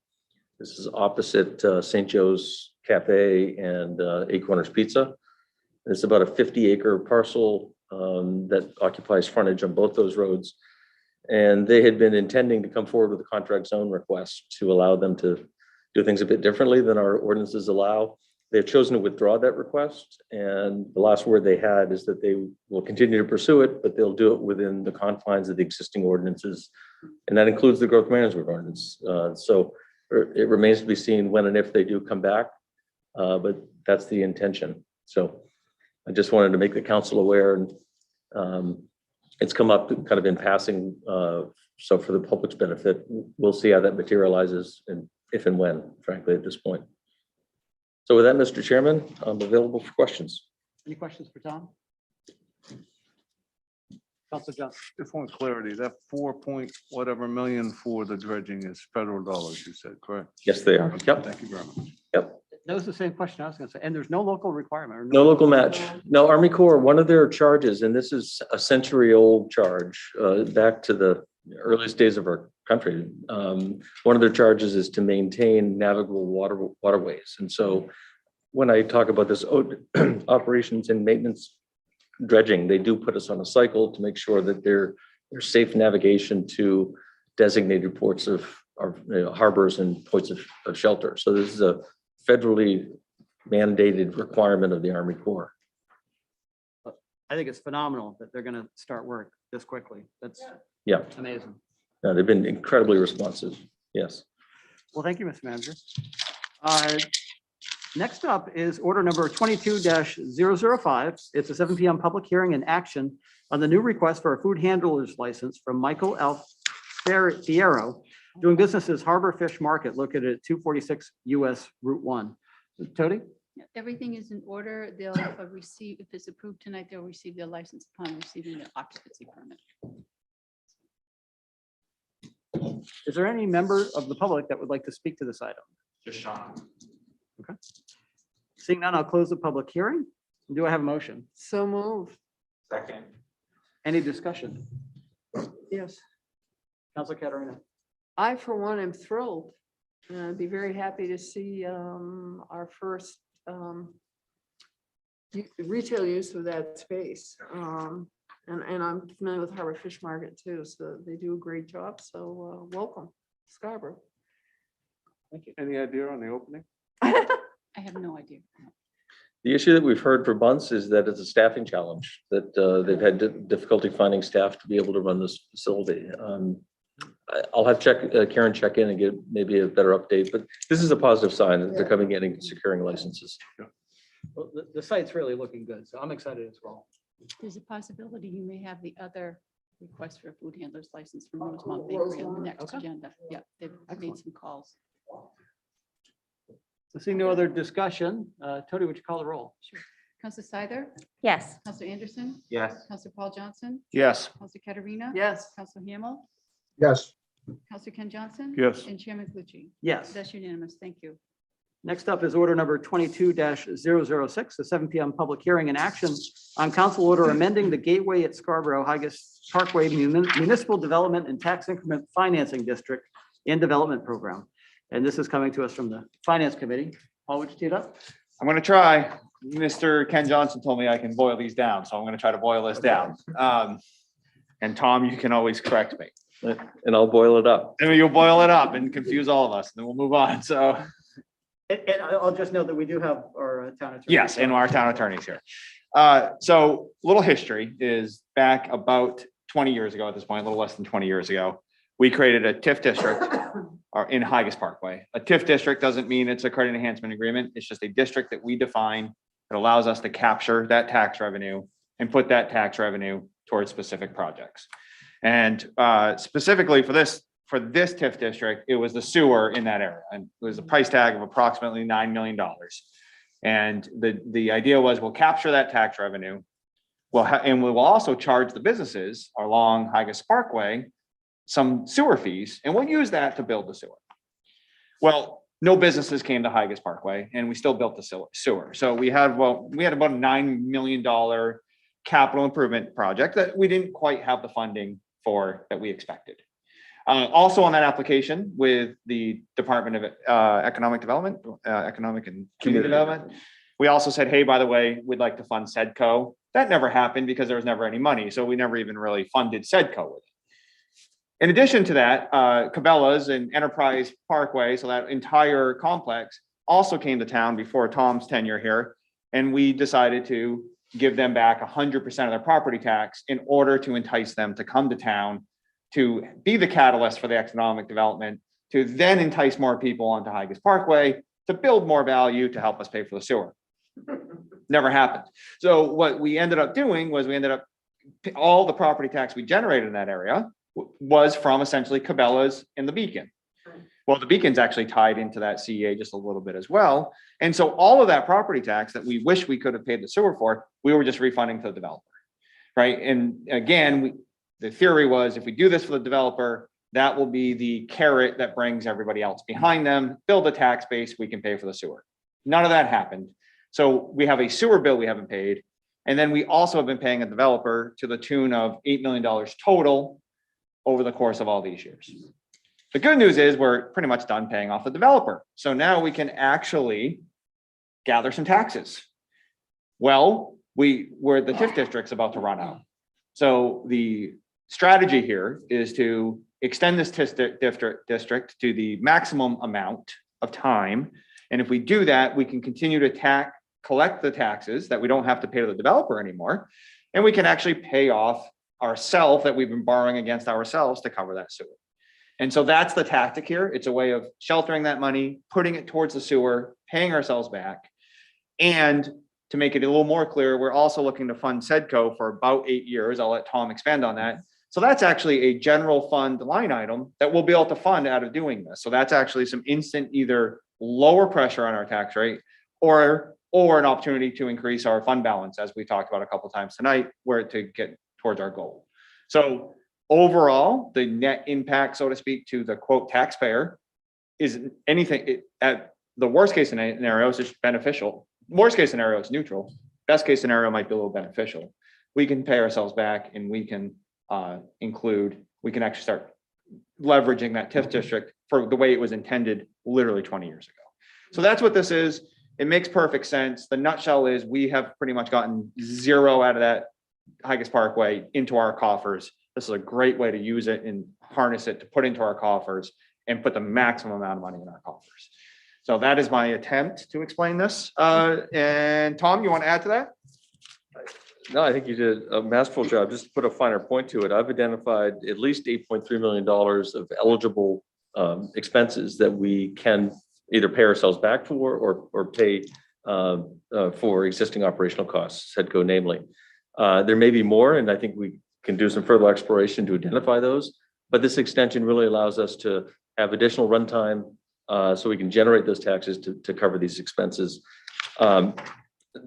This is opposite St. Joe's Cafe and Eight Corners Pizza. It's about a 50-acre parcel that occupies frontage on both those roads. And they had been intending to come forward with a contract zone request to allow them to do things a bit differently than our ordinances allow. They've chosen to withdraw that request. And the last word they had is that they will continue to pursue it, but they'll do it within the confines of the existing ordinances. And that includes the growth management ordinance. So it remains to be seen when and if they do come back, but that's the intention. So I just wanted to make the council aware, and it's come up kind of in passing. So for the public's benefit, we'll see how that materializes and if and when, frankly, at this point. So with that, Mr. Chairman, I'm available for questions.
Any questions for Tom? Councilor Johnson.
Just want clarity, that 4 point whatever million for the dredging is federal dollars, you said, correct?
Yes, they are. Yep.
Thank you very much.
Yep.
That was the same question I was going to say. And there's no local requirement. Or
No local match. No, Army Corps, one of their charges, and this is a century-old charge, back to the earliest days of our country. One of their charges is to maintain navigable waterways. And so when I talk about this operations and maintenance dredging, they do put us on a cycle to make sure that there's safe navigation to designated ports of harbors and points of shelter. So this is a federally mandated requirement of the Army Corps.
I think it's phenomenal that they're going to start work this quickly. That's
Yeah,
amazing.
no, they've been incredibly responsive. Yes.
Well, thank you, Mr. Manager. Next up is order number 22-005. It's a 7 p.m. public hearing and action on the new request for a food handler's license from Michael L. Fierro, doing business as Harbor Fish Market located at 246 US Route 1. Tony?
Everything is in order. They'll receive, if it's approved tonight, they'll receive their license upon receiving the occupancy permit.
Is there any member of the public that would like to speak to this item?
Just Sean.
Okay. Seeing none, I'll close the public hearing. Do I have a motion?
So moved.
Second.
Any discussion?
Yes.
Councilor Caterina?
I, for one, am thrilled. I'd be very happy to see our first retail use of that space. And I'm familiar with Harbor Fish Market too, so they do a great job. So welcome, Scarborough.
Thank you.
Any idea on the opening?
I have no idea.
The issue that we've heard for months is that it's a staffing challenge, that they've had difficulty finding staff to be able to run this facility. I'll have Karen check in and get maybe a better update, but this is a positive sign that they're coming in and securing licenses.
Well, the site's really looking good, so I'm excited as well.
There's a possibility you may have the other request for a food handler's license from Rosemont Bakery on the next
Okay.
agenda. Yeah, they've made
Excellent.
some calls.
So seeing no other discussion, Tony, would you call the roll?
Counselor Scyther,
Yes.
Counselor Anderson,
Yes.
Counselor Paul Johnson,
Yes.
Counselor Katarina.
Yes.
Counselor Hamel,
Yes,
Counselor Ken Johnson.
Yes.
And Chairman Clucci.
Yes.
That's unanimous. Thank you.
Next up is order number 22-006, the 7 PM public hearing and action on council order amending the Gateway at Scarborough Higas Parkway Municipal Development and Tax Increment Financing District and Development Program. And this is coming to us from the Finance Committee. Paul, would you tee it up?
I'm gonna try. Mr. Ken Johnson told me I can boil these down, so I'm gonna try to boil this down. And Tom, you can always correct me.
And I'll boil it up.
And you'll boil it up and confuse all of us, and then we'll move on. So,
And I'll just note that we do have our town attorney.
yes, and our town attorney's here. So little history is back about 20 years ago at this point, a little less than 20 years ago. We created a TIF district in Higas Parkway. A TIF district doesn't mean it's a credit enhancement agreement. It's just a district that we define that allows us to capture that tax revenue and put that tax revenue towards specific projects. And specifically for this TIF district, it was the sewer in that area, and it was a price tag of approximately $9 million. And the idea was we'll capture that tax revenue. And we will also charge the businesses along Higas Parkway some sewer fees, and we'll use that to build the sewer. Well, no businesses came to Higas Parkway, and we still built the sewer. So we had about a $9 million capital improvement project that we didn't quite have the funding for that we expected. Also on that application with the Department of Economic Development, Economic and Community Development, we also said, hey, by the way, we'd like to fund SEDCO. That never happened because there was never any money. So we never even really funded SEDCO with it. In addition to that, Cabela's and Enterprise Parkway, so that entire complex also came to town before Tom's tenure here. And we decided to give them back 100% of their property tax in order to entice them to come to town, to be the catalyst for the economic development, to then entice more people onto Higas Parkway, to build more value to help us pay for the sewer. Never happened. So what we ended up doing was all the property tax we generated in that area was from essentially Cabela's and the Beacon. Well, the Beacon's actually tied into that CEA just a little bit as well. And so all of that property tax that we wish we could have paid the sewer for, we were just refunding to the developer, right? And again, the theory was if we do this for the developer, that will be the carrot that brings everybody else behind them, build a tax base, we can pay for the sewer. None of that happened. So we have a sewer bill we haven't paid. And then we also have been paying a developer to the tune of $8 million total over the course of all these years. The good news is we're pretty much done paying off the developer. So now we can actually gather some taxes. Well, the TIF district's about to run out. So the strategy here is to extend this TIF district to the maximum amount of time. And if we do that, we can continue to collect the taxes that we don't have to pay to the developer anymore. And we can actually pay off ourselves that we've been borrowing against ourselves to cover that sewer. And so that's the tactic here. It's a way of sheltering that money, putting it towards the sewer, paying ourselves back. And to make it a little more clear, we're also looking to fund SEDCO for about 8 years. I'll let Tom expand on that. So that's actually a general fund line item that we'll be able to fund out of doing this. So that's actually some instant either lower pressure on our tax rate or an opportunity to increase our fund balance, as we talked about a couple of times tonight, where to get towards our goal. So overall, the net impact, so to speak, to the quote taxpayer is anything at the worst case scenario is just beneficial. Worst case scenario is neutral. Best case scenario might be a little beneficial. We can pay ourselves back and we can we can actually start leveraging that TIF district for the way it was intended literally 20 years ago. So that's what this is. It makes perfect sense. The nutshell is we have pretty much gotten zero out of that Higas Parkway into our coffers. This is a great way to use it and harness it to put into our coffers and put the maximum amount of money in our coffers. So that is my attempt to explain this. And Tom, you want to add to that?
No, I think you did a masterful job. Just to put a finer point to it, I've identified at least $8.3 million of eligible expenses that we can either pay ourselves back for or pay for existing operational costs, SEDCO namely. There may be more, and I think we can do some further exploration to identify those. But this extension really allows us to have additional runtime so we can generate those taxes to cover these expenses.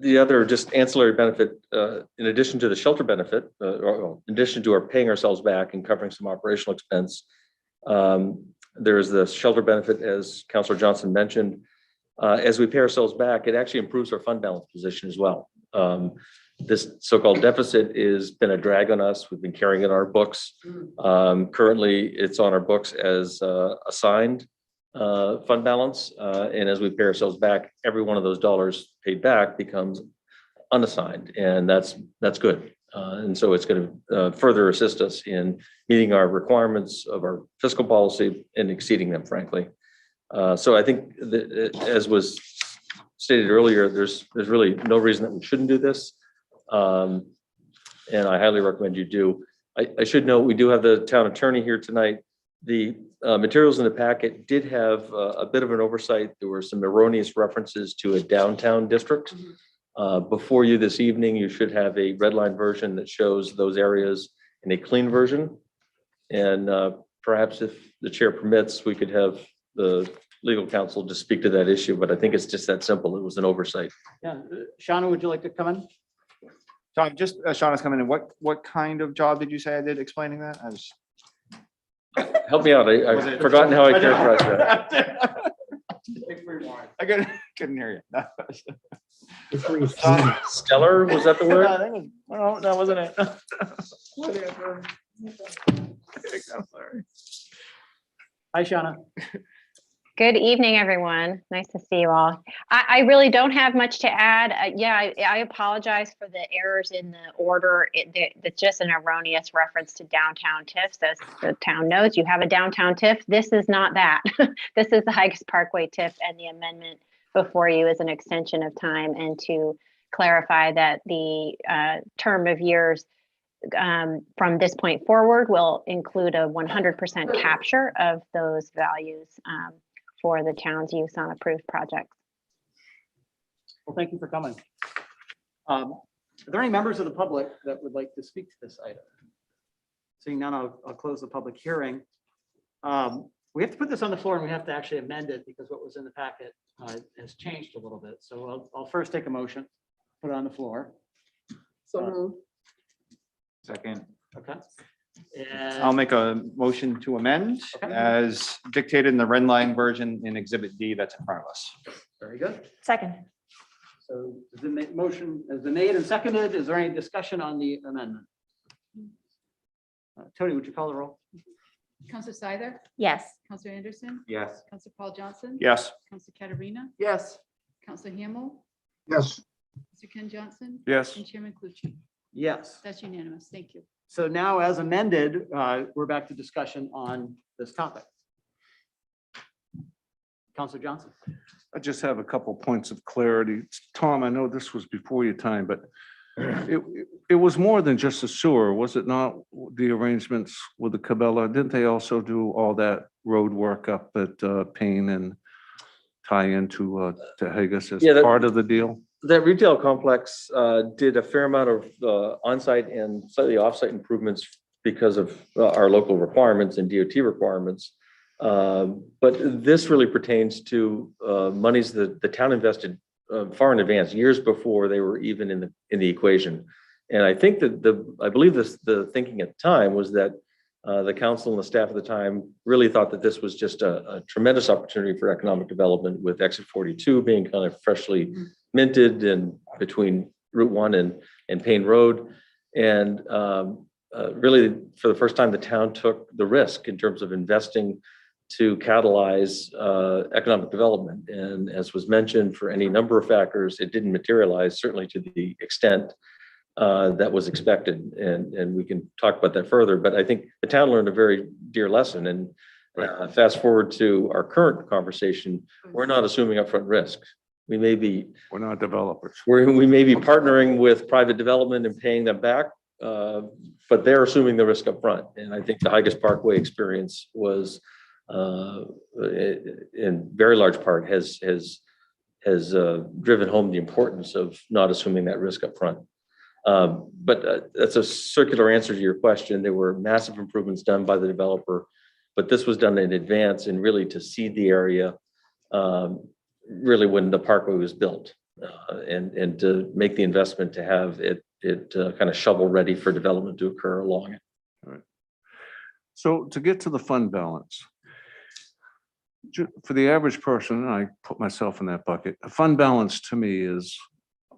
The other just ancillary benefit, in addition to the shelter benefit, or in addition to our paying ourselves back and covering some operational expense, there's the shelter benefit, as Councillor Johnson mentioned. As we pay ourselves back, it actually improves our fund balance position as well. This so-called deficit has been a drag on us. We've been carrying it on our books. Currently, it's on our books as assigned fund balance. And as we pay ourselves back, every one of those dollars paid back becomes unassigned, and that's good. And so it's going to further assist us in meeting our requirements of our fiscal policy and exceeding them, frankly. So I think that, as was stated earlier, there's really no reason that we shouldn't do this. And I highly recommend you do. I should note, we do have the town attorney here tonight. The materials in the packet did have a bit of an oversight. There were some erroneous references to a downtown district. Before you this evening, you should have a red line version that shows those areas in a clean version. And perhaps if the chair permits, we could have the legal counsel to speak to that issue, but I think it's just that simple. It was an oversight.
Yeah, Shauna, would you like to come in?
Tom, just Shauna's coming in. What kind of job did you say I did explaining that? I was.
Help me out. I've forgotten how I characterized that.
I couldn't hear you.
Stellar, was that the word?
No, that wasn't it. Hi, Shauna.
Good evening, everyone. Nice to see you all. I really don't have much to add. I apologize for the errors in the order. It's just an erroneous reference to downtown TIFs. As the town knows, you have a downtown TIF. This is not that. This is the Hikes Parkway TIF, and the amendment before you is an extension of time and to clarify that the term of years from this point forward will include a 100% capture of those values for the town's use on approved projects.
Well, thank you for coming. Are there any members of the public that would like to speak to this item? Seeing none, I'll close the public hearing. We have to put this on the floor and we have to actually amend it because what was in the packet has changed a little bit. So I'll first take a motion, put it on the floor.
So moved.
Second.
Okay.
I'll make a motion to amend
Okay.
as dictated in the red line version in Exhibit D that's in front of us.
Very good.
Second.
So the motion has been made and seconded. Is there any discussion on the amendment? Tony, would you call the roll?
Counselor Seiler,
Yes.
Counselor Anderson,
Yes.
Counselor Paul Johnson.
Yes.
Counselor Katarina,
Yes.
Counselor Hamel,
Yes,
Mr. Ken Johnson,
Yes.
and Chairman Clucci.
Yes.
That's unanimous. Thank you.
So now, as amended, we're back to discussion on this topic. Counselor Johnson.
I just have a couple points of clarity. Tom, I know this was before your time, but it was more than just a sewer, was it not? The arrangements with the Cabela, didn't they also do all that road work up at Payne and tie into Haggis as
Yeah, that-
part of the deal?
That retail complex did a fair amount of on-site and slightly off-site improvements because of our local requirements and DOT requirements. But this really pertains to monies that the town invested far in advance, years before they were even in the equation. And I think that I believe the thinking at the time was that the council and the staff at the time really thought that this was just a tremendous opportunity for economic development, with Exit 42 being kind of freshly minted and between Route 1 and Payne Road. And really, for the first time, the town took the risk in terms of investing to catalyze economic development. And as was mentioned, for any number of factors, it didn't materialize, certainly to the extent that was expected. And we can talk about that further, but I think the town learned a very dear lesson. And fast forward to our current conversation, we're not assuming upfront risk. We may be,
We're not developers.
we may be partnering with private development and paying them back, but they're assuming the risk up front. And I think the Hikes Parkway experience was, in very large part, has driven home the importance of not assuming that risk up front. But that's a circular answer to your question. There were massive improvements done by the developer, but this was done in advance and really to seed the area really when the parkway was built. And to make the investment to have it kind of shovel ready for development to occur along it.
So to get to the fund balance, for the average person, and I put myself in that bucket, a fund balance to me is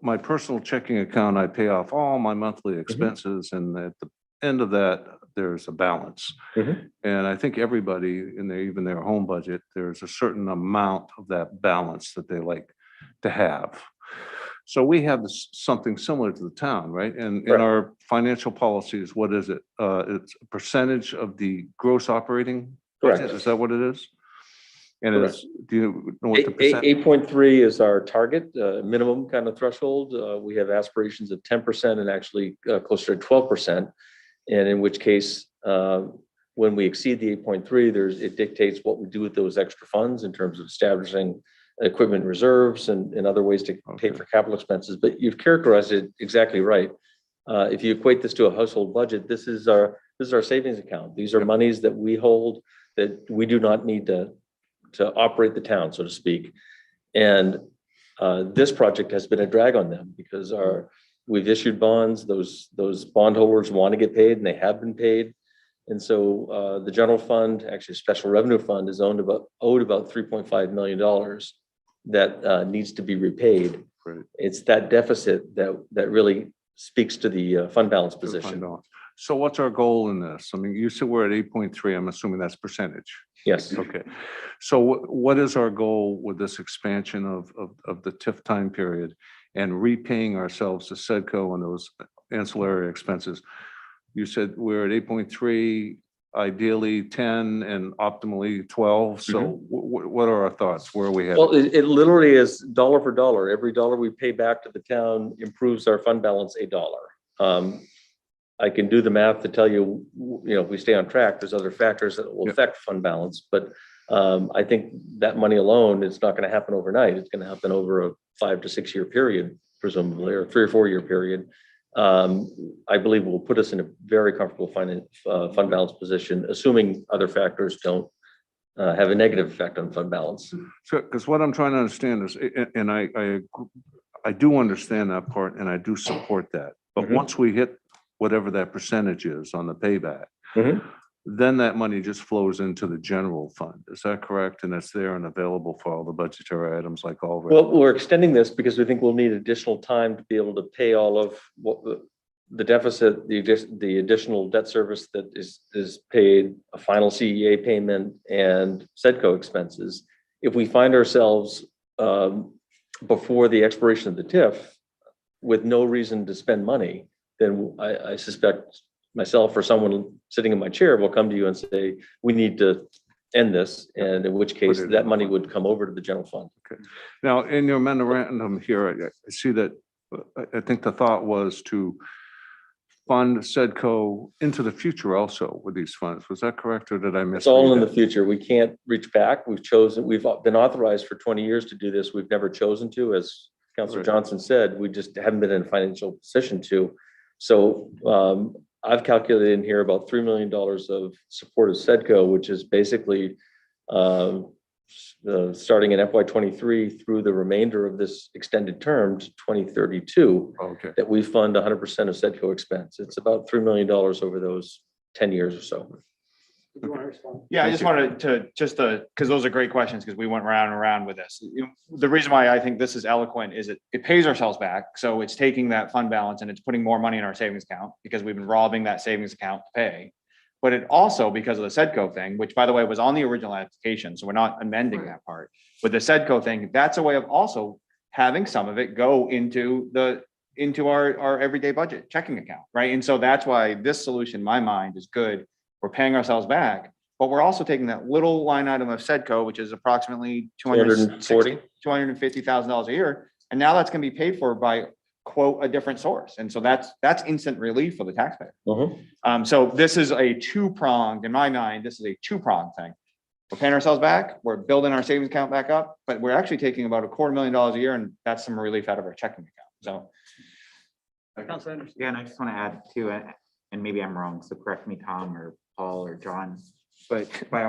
my personal checking account. I pay off all my monthly expenses, and at the end of that, there's a balance. And I think everybody in their, even their home budget, there's a certain amount of that balance that they like to have. So we have something similar to the town, right? And in
Right.
our financial policies, what is it? It's a percentage of the gross operating budget.
Correct.
Is that what it is? And
Correct.
it's, do you know what the percent?
8.3 is our target, minimum kind of threshold. We have aspirations of 10% and actually closer to 12%. And in which case, when we exceed the 8.3, it dictates what we do with those extra funds in terms of establishing equipment reserves and other ways to pay for capital expenses. But you've characterized it exactly right. If you equate this to a household budget, this is our savings account. These are monies that we hold that we do not need to operate the town, so to speak. And this project has been a drag on them because we've issued bonds, those bondholders want to get paid and they have been paid. And so the general fund, actually special revenue fund, is owed about $3.5 million that needs to be repaid.
Right.
It's that deficit that really speaks to the fund balance
To the fund
position.
balance. So what's our goal in this? I mean, you said we're at 8.3. I'm assuming that's percentage.
Yes.
Okay. So what is our goal with this expansion of the TIF time period and repaying ourselves to SEDCO and those ancillary expenses? You said we're at 8.3, ideally 10 and optimally 12. So what are our thoughts? Where are we headed?
Well, it literally is dollar for dollar. Every dollar we pay back to the town improves our fund balance $1. I can do the math to tell you, if we stay on track, there's other factors that will affect fund balance. But I think that money alone is not going to happen overnight. It's going to happen over a 5 to 6 year period, presumably, or 3 or 4 year period. I believe will put us in a very comfortable fund balance position, assuming other factors don't have a negative effect on fund balance.
So, because what I'm trying to understand is, and I do understand that part and I do support that. But once we hit whatever that percentage is on the payback, then that money just flows into the general fund. Is that correct? And it's there and available for all the budgetary items like all.
Well, we're extending this because we think we'll need additional time to be able to pay all of what the deficit, the additional debt service that is paid, a final CEA payment, and SEDCO expenses. If we find ourselves before the expiration of the TIF with no reason to spend money, then I suspect myself or someone sitting in my chair will come to you and say, we need to end this. And in which case that money would come over to the general fund.
Okay. Now, in your memorandum here, I see that, I think the thought was to fund SEDCO into the future also with these funds. Was that correct, or did I miss?
It's all in the future. We can't reach back. We've been authorized for 20 years to do this. We've never chosen to, as Councilor Johnson said, we just haven't been in a financial position to. So I've calculated in here about $3 million of support of SEDCO, which is basically starting in FY23 through the remainder of this extended term to 2032, that we fund 100% of SEDCO expense. It's about $3 million over those 10 years or so.
Yeah, I just wanted to because those are great questions, because we went round and round with this. The reason why I think this is eloquent is it pays ourselves back. So it's taking that fund balance and it's putting more money in our savings account because we've been robbing that savings account to pay. But it also, because of the SEDCO thing, which by the way was on the original application, so we're not amending that part. With the SEDCO thing, that's a way of also having some of it go into our everyday budget checking account, right? And so that's why this solution, in my mind, is good. We're paying ourselves back, but we're also taking that little line item of SEDCO, which is approximately $250,000 a year. And now that's going to be paid for by, quote, a different source. And so that's instant relief for the taxpayer. So this is a two-pronged, in my mind, this is a two-pronged thing. We're paying ourselves back, we're building our savings account back up, but we're actually taking about $250,000 a year, and that's some relief out of our checking account. So.
Yeah, and I just want to add to it, and maybe I'm wrong, so correct me, Tom or Paul or John, but by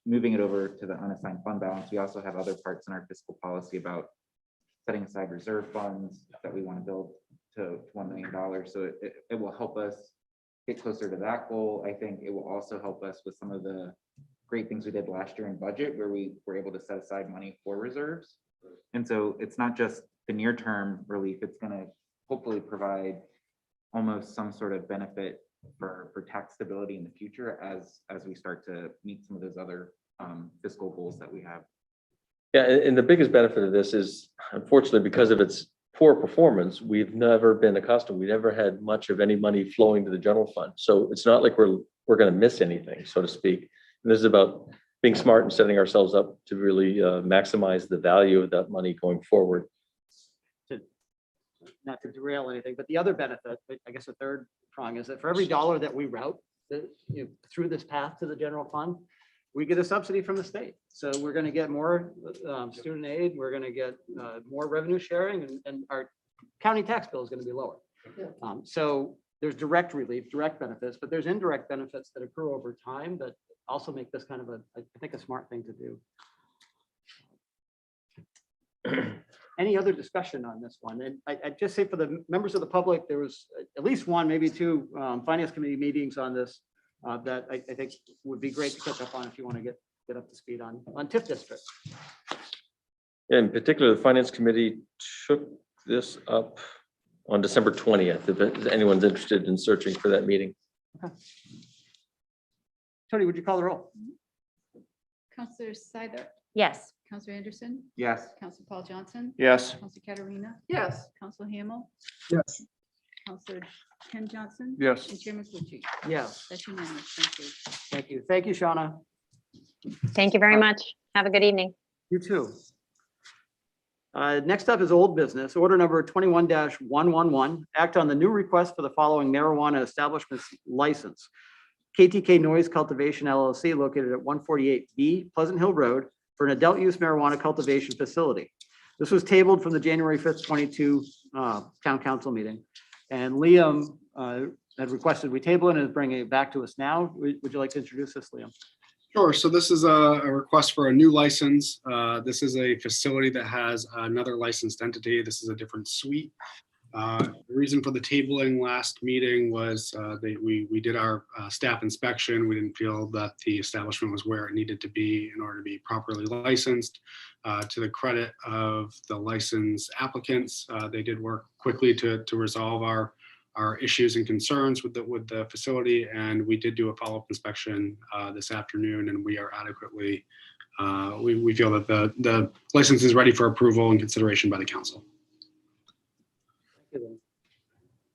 moving it over to the unassigned fund balance, we also have other parts in our fiscal policy about setting aside reserve funds that we want to build to $1 million. So it will help us get closer to that goal. I think it will also help us with some of the great things we did last year in budget where we were able to set aside money for reserves. And so it's not just the near term relief, it's going to hopefully provide almost some sort of benefit for tax stability in the future as we start to meet some of those other fiscal goals that we have.
Yeah, and the biggest benefit of this is, unfortunately, because of its poor performance, we've never been accustomed. We never had much of any money flowing to the general fund. So it's not like we're going to miss anything, so to speak. And this is about being smart and setting ourselves up to really maximize the value of that money going forward.
Not to derail anything, but the other benefit, I guess the third prong is that for every dollar that we route through this path to the general fund, we get a subsidy from the state. So we're going to get more student aid, we're going to get more revenue sharing, and our county tax bill is going to be lower. So there's direct relief, direct benefits, but there's indirect benefits that accrue over time that also make this kind of I think, a smart thing to do. Any other discussion on this one? And I'd just say for the members of the public, there was at least one, maybe two finance committee meetings on this that I think would be great to catch up on if you want to get up to speed on TIF district.
In particular, the finance committee took this up on December 20th, if anyone's interested in searching for that meeting.
Okay. Tony, would you call the roll?
Counselor Seiler,
Yes.
Counselor Anderson,
Yes.
Counselor Paul Johnson,
Yes.
Counselor Katarina,
Yes.
Counselor Hamel,
Yes.
Counselor Ken Johnson.
Yes.
And Chairman Clucci.
Yes.
That's unanimous. Thank you.
Thank you. Thank you, Shauna.
Thank you very much. Have a good evening.
You too. Next up is old business, order number 21-111, act on the new request for the following marijuana establishments license. KTK Noise Cultivation LLC located at 148B Pleasant Hill Road for an adult use marijuana cultivation facility. This was tabled from the January 5th, 22 town council meeting. And Liam had requested we table it and is bringing it back to us now. Would you like to introduce this, Liam?
Sure. So this is a request for a new license. This is a facility that has another licensed entity. This is a different suite. The reason for the tabling last meeting was we did our staff inspection. We didn't feel that the establishment was where it needed to be in order to be properly licensed. To the credit of the license applicants, they did work quickly to resolve our issues and concerns with the facility, and we did do a follow-up inspection this afternoon, and we are adequately we feel that the license is ready for approval and consideration by the council.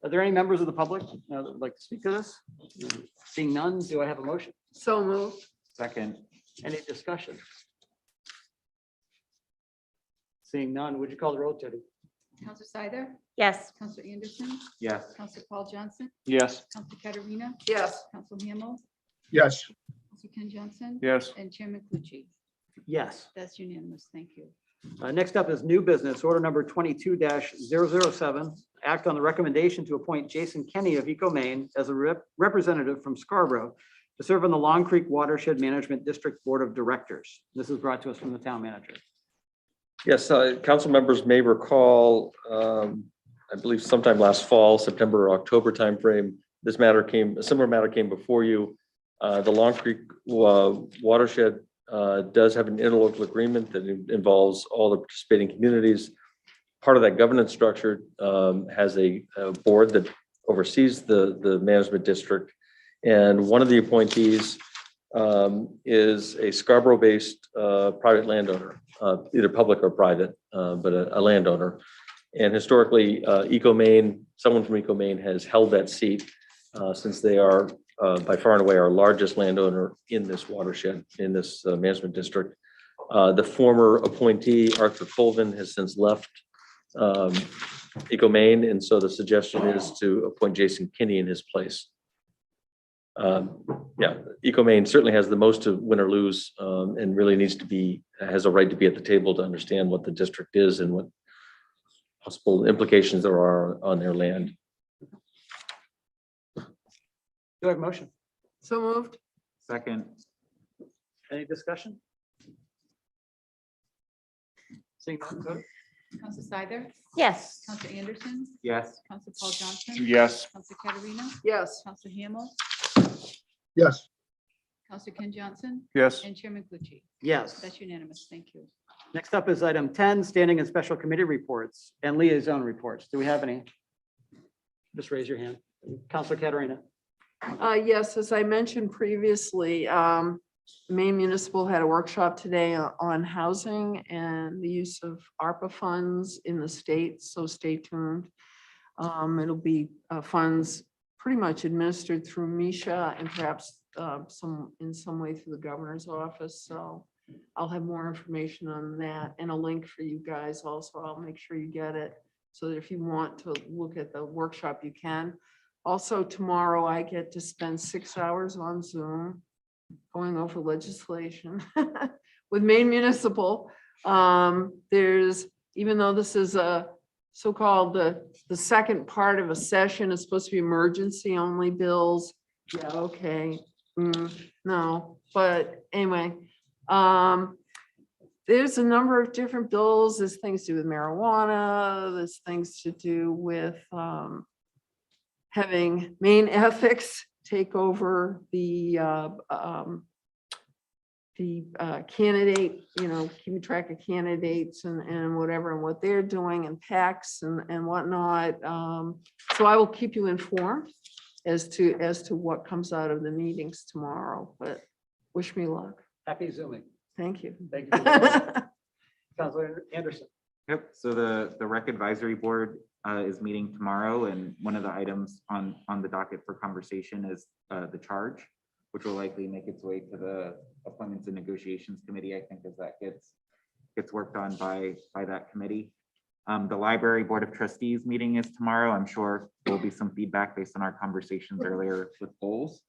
Are there any members of the public that would like to speak to this? Seeing none, do I have a motion?
So moved.
Second.
Any discussion? Seeing none, would you call the roll, Teddy?
Counselor Seiler,
Yes.
Counselor Anderson,
Yes.
Counselor Paul Johnson,
Yes.
Counselor Katarina,
Yes.
Counselor Hamel,
Yes.
Counselor Ken Johnson.
Yes.
And Chairman Clucci.
Yes.
That's unanimous. Thank you.
Next up is new business, order number 22-007. Act on the recommendation to appoint Jason Kenny of Eco Maine as a representative from Scarborough to serve on the Long Creek Watershed Management District Board of Directors. This is brought to us from the town manager.
Yes, council members may recall, I believe sometime last fall, September or October timeframe, a similar matter came before you. The Long Creek Watershed does have an interlocal agreement that involves all the participating communities. Part of that governance structure has a board that oversees the management district. And one of the appointees is a Scarborough-based private landowner, either public or private, but a landowner. And historically, Eco Maine, someone from Eco Maine has held that seat since they are by far and away our largest landowner in this watershed, in this management district. The former appointee, Arthur Colvin, has since left Eco Maine, and so the suggestion is to appoint Jason Kinney in his place. Yeah, Eco Maine certainly has the most to win or lose, and really has a right to be at the table to understand what the district is and what possible implications there are on their land.
Do I have a motion?
So moved.
Second.
Any discussion? Seeing none, vote.
Counselor Seider,
Yes.
Counselor Anderson,
Yes.
Counselor Paul Johnson.
Yes.
Counselor Katarina,
Yes,
Counselor Hamel,
Yes,
Counselor Ken Johnson,
Yes.
and Chairman Clucci.
Yes.
That's unanimous. Thank you.
Next up is item 10, standing and special committee reports and liaison reports. Do we have any? Just raise your hand. Counselor Katarina.
yes, as I mentioned previously, Maine Municipal had a workshop today on housing and the use of ARPA funds in the state, so stay tuned. It'll be funds pretty much administered through Misha and perhaps in some way through the governor's office. So I'll have more information on that and a link for you guys also. I'll make sure you get it so that if you want to look at the workshop, you can. Also, tomorrow I get to spend 6 hours on Zoom going over legislation with Maine Municipal. There's, even though this is a so-called the second part of a session, is supposed to be emergency only bills. Yeah, okay. No, but anyway, there's a number of different bills. There's things to do with marijuana. There's things to do with having Maine Ethics take over the candidate, keeping track of candidates and whatever, and what they're doing and PACs and whatnot. So I will keep you informed as to what comes out of the meetings tomorrow, but wish me luck.
Happy Zooming.
Thank you.
Thank you. Counselor Anderson.
Yep, so the rec advisory board is meeting tomorrow, and one of the items on the docket for conversation is the charge, which will likely make its way to the appointments and negotiations committee, I think, as that gets worked on by that committee. The library board of trustees meeting is tomorrow. I'm sure there'll be some feedback based on our conversations earlier with polls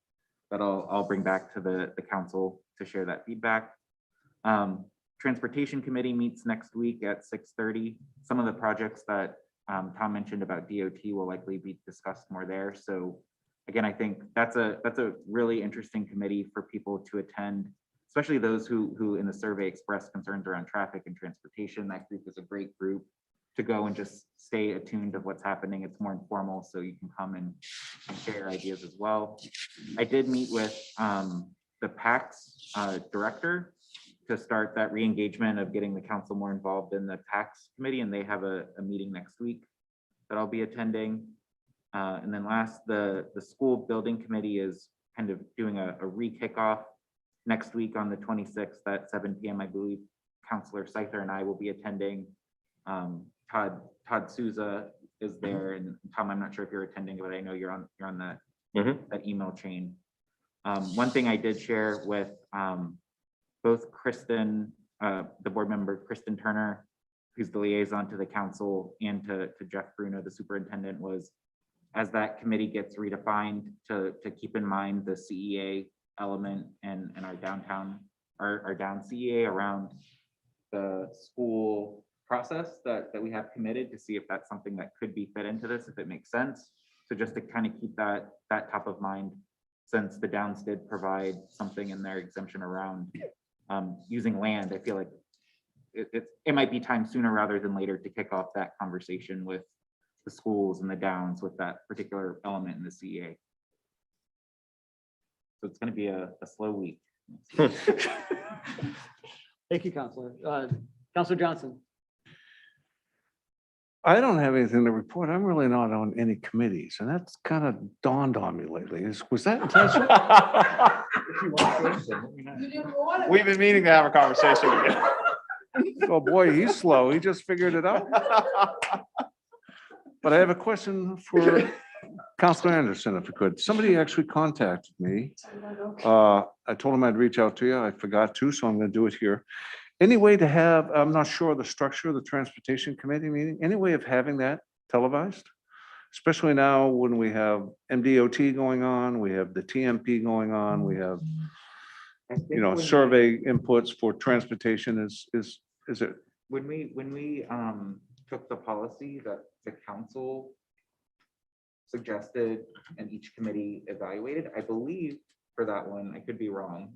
that I'll bring back to the council to share that feedback. Transportation committee meets next week at 6:30. Some of the projects that Tom mentioned about DOT will likely be discussed more there. So again, I think that's a really interesting committee for people to attend, especially those who in the survey expressed concerns around traffic and transportation. That group is a great group to go and just stay attuned of what's happening. It's more informal, so you can come and share ideas as well. I did meet with the PACS director to start that re-engagement of getting the council more involved in the PACS committee, and they have a meeting next week that I'll be attending. And then last, the school building committee is kind of doing a re-kickoff next week on the 26th at 7 p.m. I believe Councilor Scyther and I will be attending. Todd Souza is there, and Tom, I'm not sure if you're attending, but I know you're on that that email chain. One thing I did share with both Kristen, the board member Kristen Turner, who's the liaison to the council, and to Jeff Bruno, the superintendent, was as that committee gets redefined to keep in mind the CEA element and our downtown, our down CEA around the school process that we have committed, to see if that's something that could be fit into this, if it makes sense. So just to kind of keep that top of mind, since the Downs did provide something in their exemption around using land, I feel like it might be time sooner rather than later to kick off that conversation with the schools and the Downs with that particular element in the CEA. So it's going to be a slow week.
Thank you, Counselor. Counselor Johnson.
I don't have anything to report. I'm really not on any committees, and that's kind of dawned on me lately. Was that intentional?
We've been meaning to have a conversation with you.
Oh, boy, he's slow. He just figured it out. But I have a question for Counselor Anderson, if you could. Somebody actually contacted me. I told him I'd reach out to you. I forgot to, so I'm going to do it here. Any way to have, I'm not sure of the structure of the Transportation Committee meeting, any way of having that televised? Especially now when we have MDOT going on, we have the TMP going on, we have, survey inputs for transportation is it?
When we took the policy that the council suggested and each committee evaluated, I believe for that one, I could be wrong,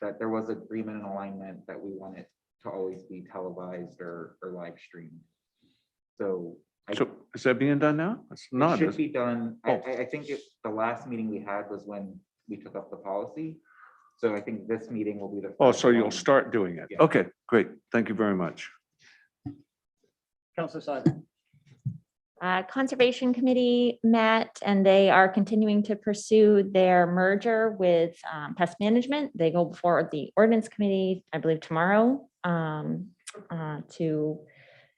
that there was agreement and alignment that we want it to always be televised or live streamed. So
So is that being done now? It's
it
not.
should
is it?
be done.
Oh.
I think the last meeting we had was when we took up the policy. So I think this meeting will be the.
Oh,
first
so you'll
one.
start doing it.
Yeah.
Okay, great. Thank you very much.
Counselor Simon.
Conservation Committee met and they are continuing to pursue their merger with Pest Management. They go before the Ordinance Committee, I believe tomorrow, to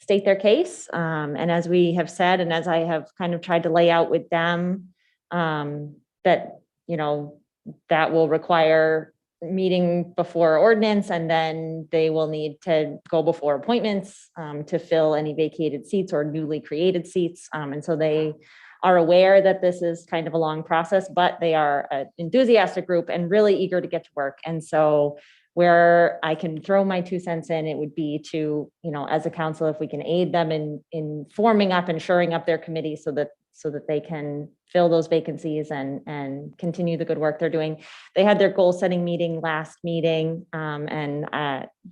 state their case. And as we have said, and as I have kind of tried to lay out with them, that, you know, that will require meeting before ordinance, and then they will need to go before appointments to fill any vacated seats or newly created seats. And so they are aware that this is kind of a long process, but they are an enthusiastic group and really eager to get to work. And so where I can throw my 2 cents in, it would be to, you know, as a council, if we can aid them in forming up and shoring up their committee so that they can fill those vacancies and continue the good work they're doing. They had their goal setting meeting last meeting, and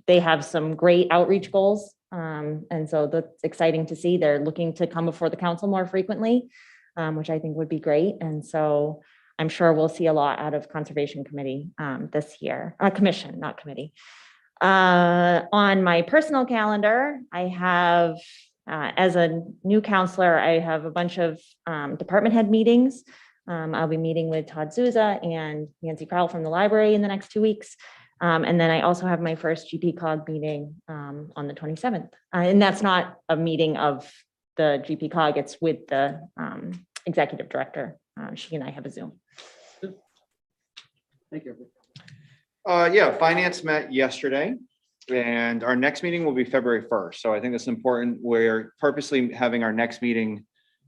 they have some great outreach goals. And so that's exciting to see. They're looking to come before the council more frequently, which I think would be great. And so I'm sure we'll see a lot out of Conservation Committee this year, Commission, not committee. On my personal calendar, I have, as a new counselor, I have a bunch of department head meetings. I'll be meeting with Todd Souza and Nancy Crowell from the library in the next 2 weeks. And then I also have my first GP-COG meeting on the 27th. And that's not a meeting of the GP-COG, it's with the executive director. She and I have a Zoom.
Thank you.
Yeah, finance met yesterday and our next meeting will be February 1st. So I think it's important. We're purposely having our next meeting,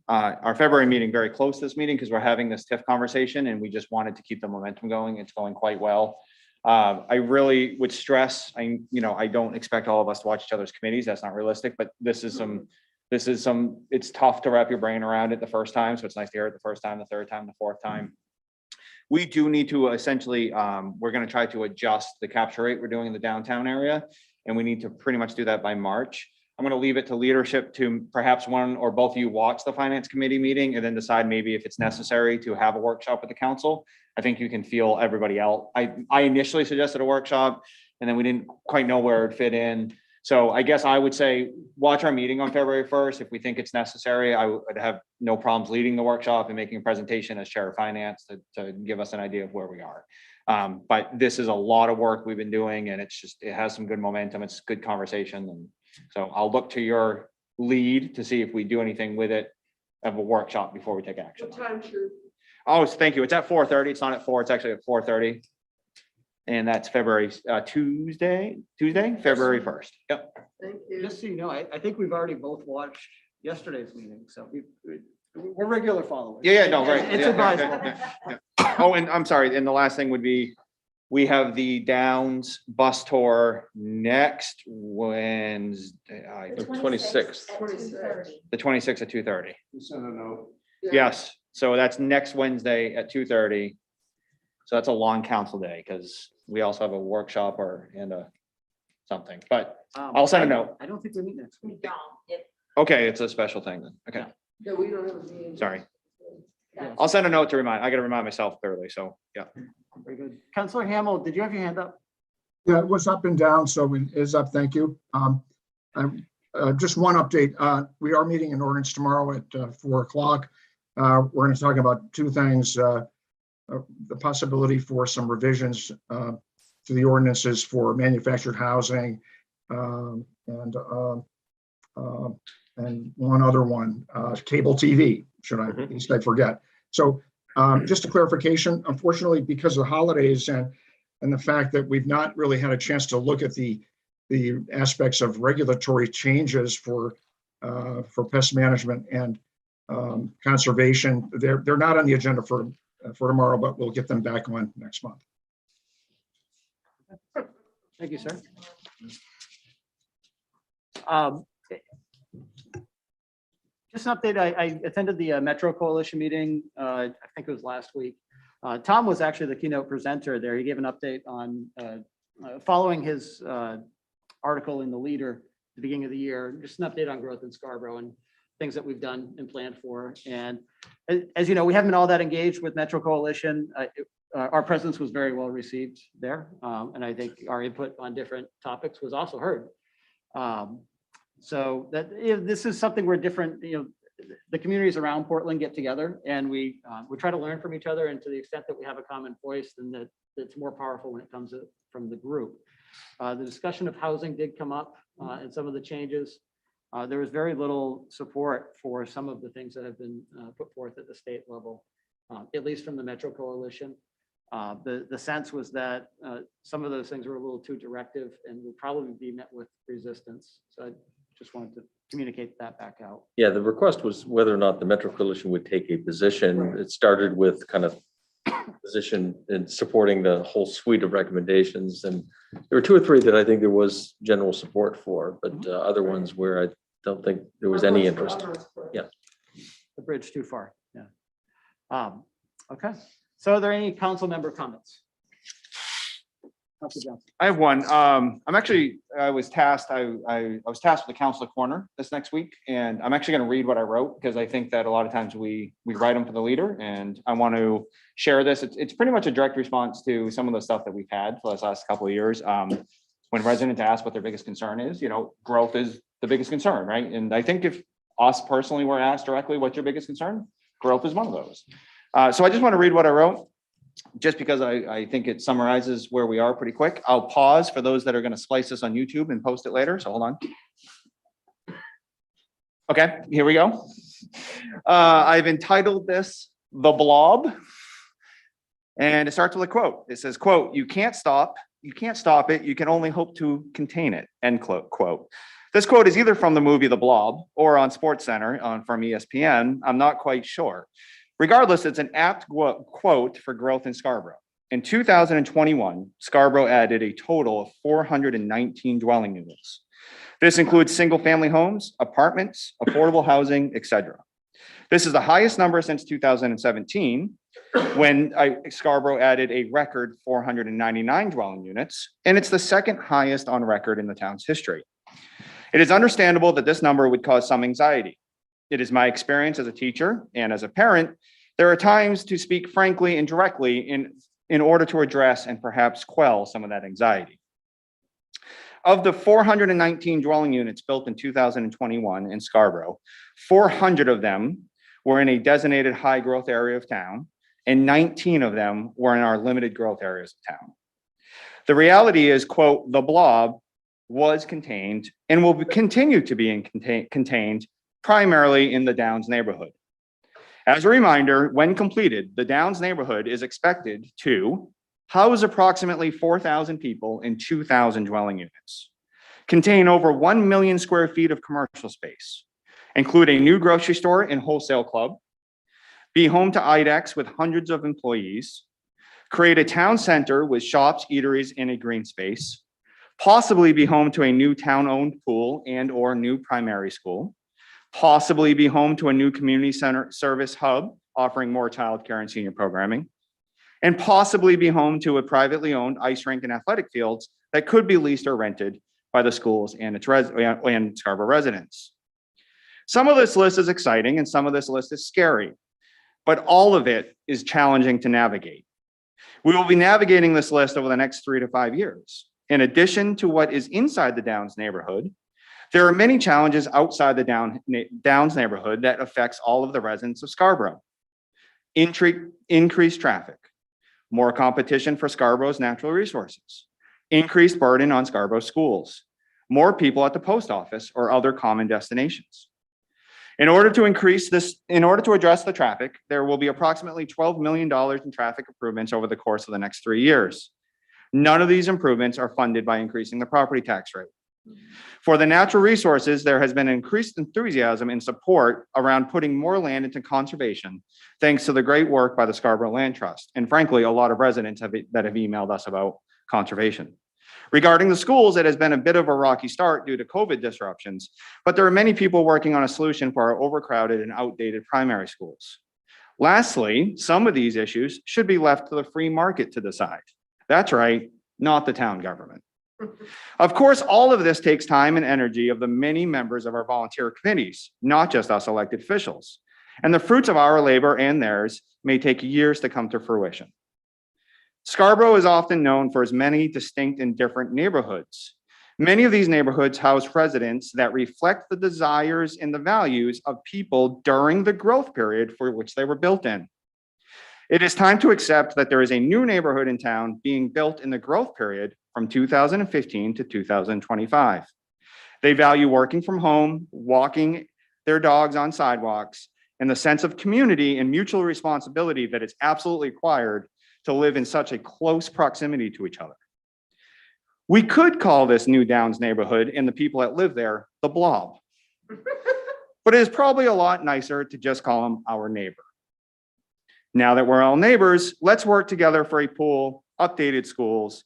our February meeting very close to this meeting because we're having this TIF conversation and we just wanted to keep the momentum going. It's going quite well. I really would stress, I don't expect all of us to watch each other's committees. That's not realistic, but this is some, it's tough to wrap your brain around it the first time. So it's nice to hear it the first time, the third time, the fourth time. We do need to essentially, we're going to try to adjust the capture rate we're doing in the downtown area. And we need to pretty much do that by March. I'm going to leave it to leadership to perhaps one or both of you watch the finance committee meeting and then decide maybe if it's necessary to have a workshop with the council. I think you can feel everybody out. I initially suggested a workshop and then we didn't quite know where it fit in. So I guess I would say, watch our meeting on February 1st. If we think it's necessary, I would have no problems leading the workshop and making a presentation as chair of finance to give us an idea of where we are. But this is a lot of work we've been doing and it has some good momentum. It's good conversation. And so I'll look to your lead to see if we do anything with it of a workshop before we take action.
What time should?
Oh, thank you. It's at 4:30. It's not at 4. It's actually at 4:30. And that's February, Tuesday, February 1st. Yep.
Thank you.
Just so you know, I think we've already both watched yesterday's meeting, so we're regular followers.
Yeah, no, right.
It's
Yeah,
advisable.
yeah. Oh, and I'm sorry. And the last thing would be, we have the Downs bus tour next Wednesday,
The 26th.
the 26th at 2:30.
You sent a note.
Yes. So that's next Wednesday at 2:30. So that's a long council day because we also have a workshop and something, but I'll send a note.
I don't think we meet next week.
Okay, it's a special thing then. Okay,
Yeah, we don't have a meeting.
sorry. I'll send a note to remind. I got to remind myself thoroughly. So yeah.
Very good. Counselor Hamel, did you have your hand up?
Yeah, it was up and down, so it is up. Thank you. Just one update. We are meeting an ordinance tomorrow at 4 o'clock. We're going to talk about 2 things. The possibility for some revisions to the ordinances for manufactured housing and one other one, cable TV, should I, at least I forget. So just a clarification, unfortunately, because of the holidays and the fact that we've not really had a chance to look at the aspects of regulatory changes for pest management and conservation, they're not on the agenda for tomorrow, but we'll get them back on next month.
Thank you, sir. Just an update, I attended the Metro Coalition meeting, I think it was last week. Tom was actually the keynote presenter there. He gave an update on following his article in the Leader at the beginning of the year, just an update on growth in Scarborough and things that we've done and planned for. And as you know, we haven't been all that engaged with Metro Coalition. Our presence was very well received there. And I think our input on different topics was also heard. So that this is something where different, the communities around Portland get together and we try to learn from each other, and to the extent that we have a common voice, then that's more powerful when it comes from the group. The discussion of housing did come up and some of the changes. There was very little support for some of the things that have been put forth at the state level, at least from the Metro Coalition. The sense was that some of those things were a little too directive and would probably be met with resistance. So I just wanted to communicate that back out.
Yeah, the request was whether or not the Metro Coalition would take a position. It started with kind of position in supporting the whole suite of recommendations. And there were 2 or 3 that I think there was general support for, but other ones where I don't think there was any interest. Yeah.
The bridge too far, yeah. Okay, so are there any council member comments? Councilor Johnson.
I have one. I was tasked with the Council Corner this next week, and I'm actually going to read what I wrote because I think that a lot of times we write them for the Leader, and I want to share this. It's pretty much a direct response to some of the stuff that we've had for the last couple of years. When residents ask what their biggest concern is, growth is the biggest concern, right? And I think if us personally were asked directly, what's your biggest concern? Growth is one of those. So I just want to read what I wrote, just because I think it summarizes where we are pretty quick. I'll pause for those that are going to splice this on YouTube and post it later. So hold on. Okay, here we go. I've entitled this The Blob. And it starts with a quote. It says, quote, you can't stop it. You can only hope to contain it, end quote. This quote is either from the movie The Blob or on SportsCenter from ESPN. I'm not quite sure. Regardless, it's an apt quote for growth in Scarborough. In 2021, Scarborough added a total of 419 dwelling units. This includes single-family homes, apartments, affordable housing, etc. This is the highest number since 2017, when Scarborough added a record 499 dwelling units, and it's the second highest on record in the town's history. It is understandable that this number would cause some anxiety. It is my experience as a teacher and as a parent, there are times to speak frankly and directly in order to address and perhaps quell some of that anxiety. Of the 419 dwelling units built in 2021 in Scarborough, 400 of them were in a designated high growth area of town, and 19 of them were in our limited growth areas of town. The reality is, quote, the blob was contained and will continue to be contained primarily in the Downs neighborhood. As a reminder, when completed, the Downs neighborhood is expected to house approximately 4,000 people in 2,000 dwelling units, contain over 1 million square feet of commercial space, include a new grocery store and wholesale club, be home to IDEX with hundreds of employees, create a town center with shops, eateries, and a green space, possibly be home to a new town-owned pool and or new primary school, possibly be home to a new community center service hub offering more childcare and senior programming, and possibly be home to a privately owned ice rink and athletic fields that could be leased or rented by the schools and Scarborough residents. Some of this list is exciting and some of this list is scary, but all of it is challenging to navigate. We will be navigating this list over the next 3 to 5 years. In addition to what is inside the Downs neighborhood, there are many challenges outside the Downs neighborhood that affects all of the residents of Scarborough. Increased traffic, more competition for Scarborough's natural resources, increased burden on Scarborough schools, more people at the post office or other common destinations. In order to address the traffic, there will be approximately $12 million in traffic improvements over the course of the next 3 years. None of these improvements are funded by increasing the property tax rate. For the natural resources, there has been increased enthusiasm and support around putting more land into conservation, thanks to the great work by the Scarborough Land Trust. And frankly, a lot of residents that have emailed us about conservation. Regarding the schools, it has been a bit of a rocky start due to COVID disruptions, but there are many people working on a solution for our overcrowded and outdated primary schools. Lastly, some of these issues should be left to the free market to decide. That's right, not the town government. Of course, all of this takes time and energy of the many members of our volunteer committees, not just us elected officials. And the fruits of our labor and theirs may take years to come to fruition. Scarborough is often known for its many distinct and different neighborhoods. Many of these neighborhoods house residents that reflect the desires and the values of people during the growth period for which they were built in. It is time to accept that there is a new neighborhood in town being built in the growth period from 2015 to 2025. They value working from home, walking their dogs on sidewalks, and the sense of community and mutual responsibility that is absolutely required to live in such a close proximity to each other. We could call this New Downs neighborhood and the people that live there the Blob. But it is probably a lot nicer to just call them our neighbor. Now that we're all neighbors, let's work together for a pool, updated schools,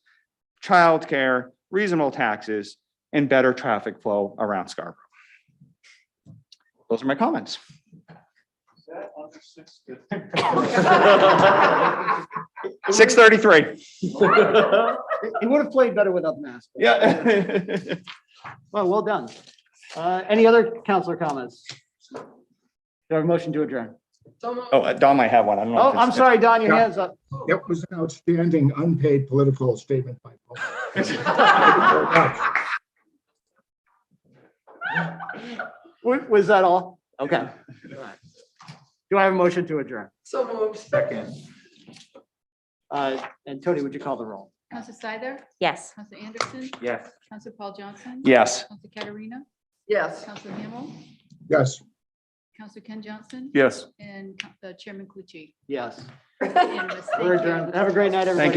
childcare, reasonable taxes, and better traffic flow around Scarborough. Those are my comments. 6:33.
He would have played better without the mask.
Yeah.
Well, well done. Any other counselor comments? Do I have a motion to adjourn?
Oh, Don might have one. I don't know.
Oh,
if it's-
I'm sorry, Don, your
Yeah.
hand's up.
It was an outstanding unpaid political statement by Paul.
Was that all? Okay. All right. Do I have a motion to adjourn?
So moved.
Second.
And Tony, would you call the roll?
Counselor Scyther,
Yes.
Counselor Anderson,
Yes.
Counselor Paul Johnson.
Yes.
Counselor Katarina,
Yes.
Counselor Hamel,
Yes.
Counselor Ken Johnson.
Yes.
And Chairman Clucci.
Yes.
Unanimous. Thank
We're
you.
adjourned. Have a great night, everybody.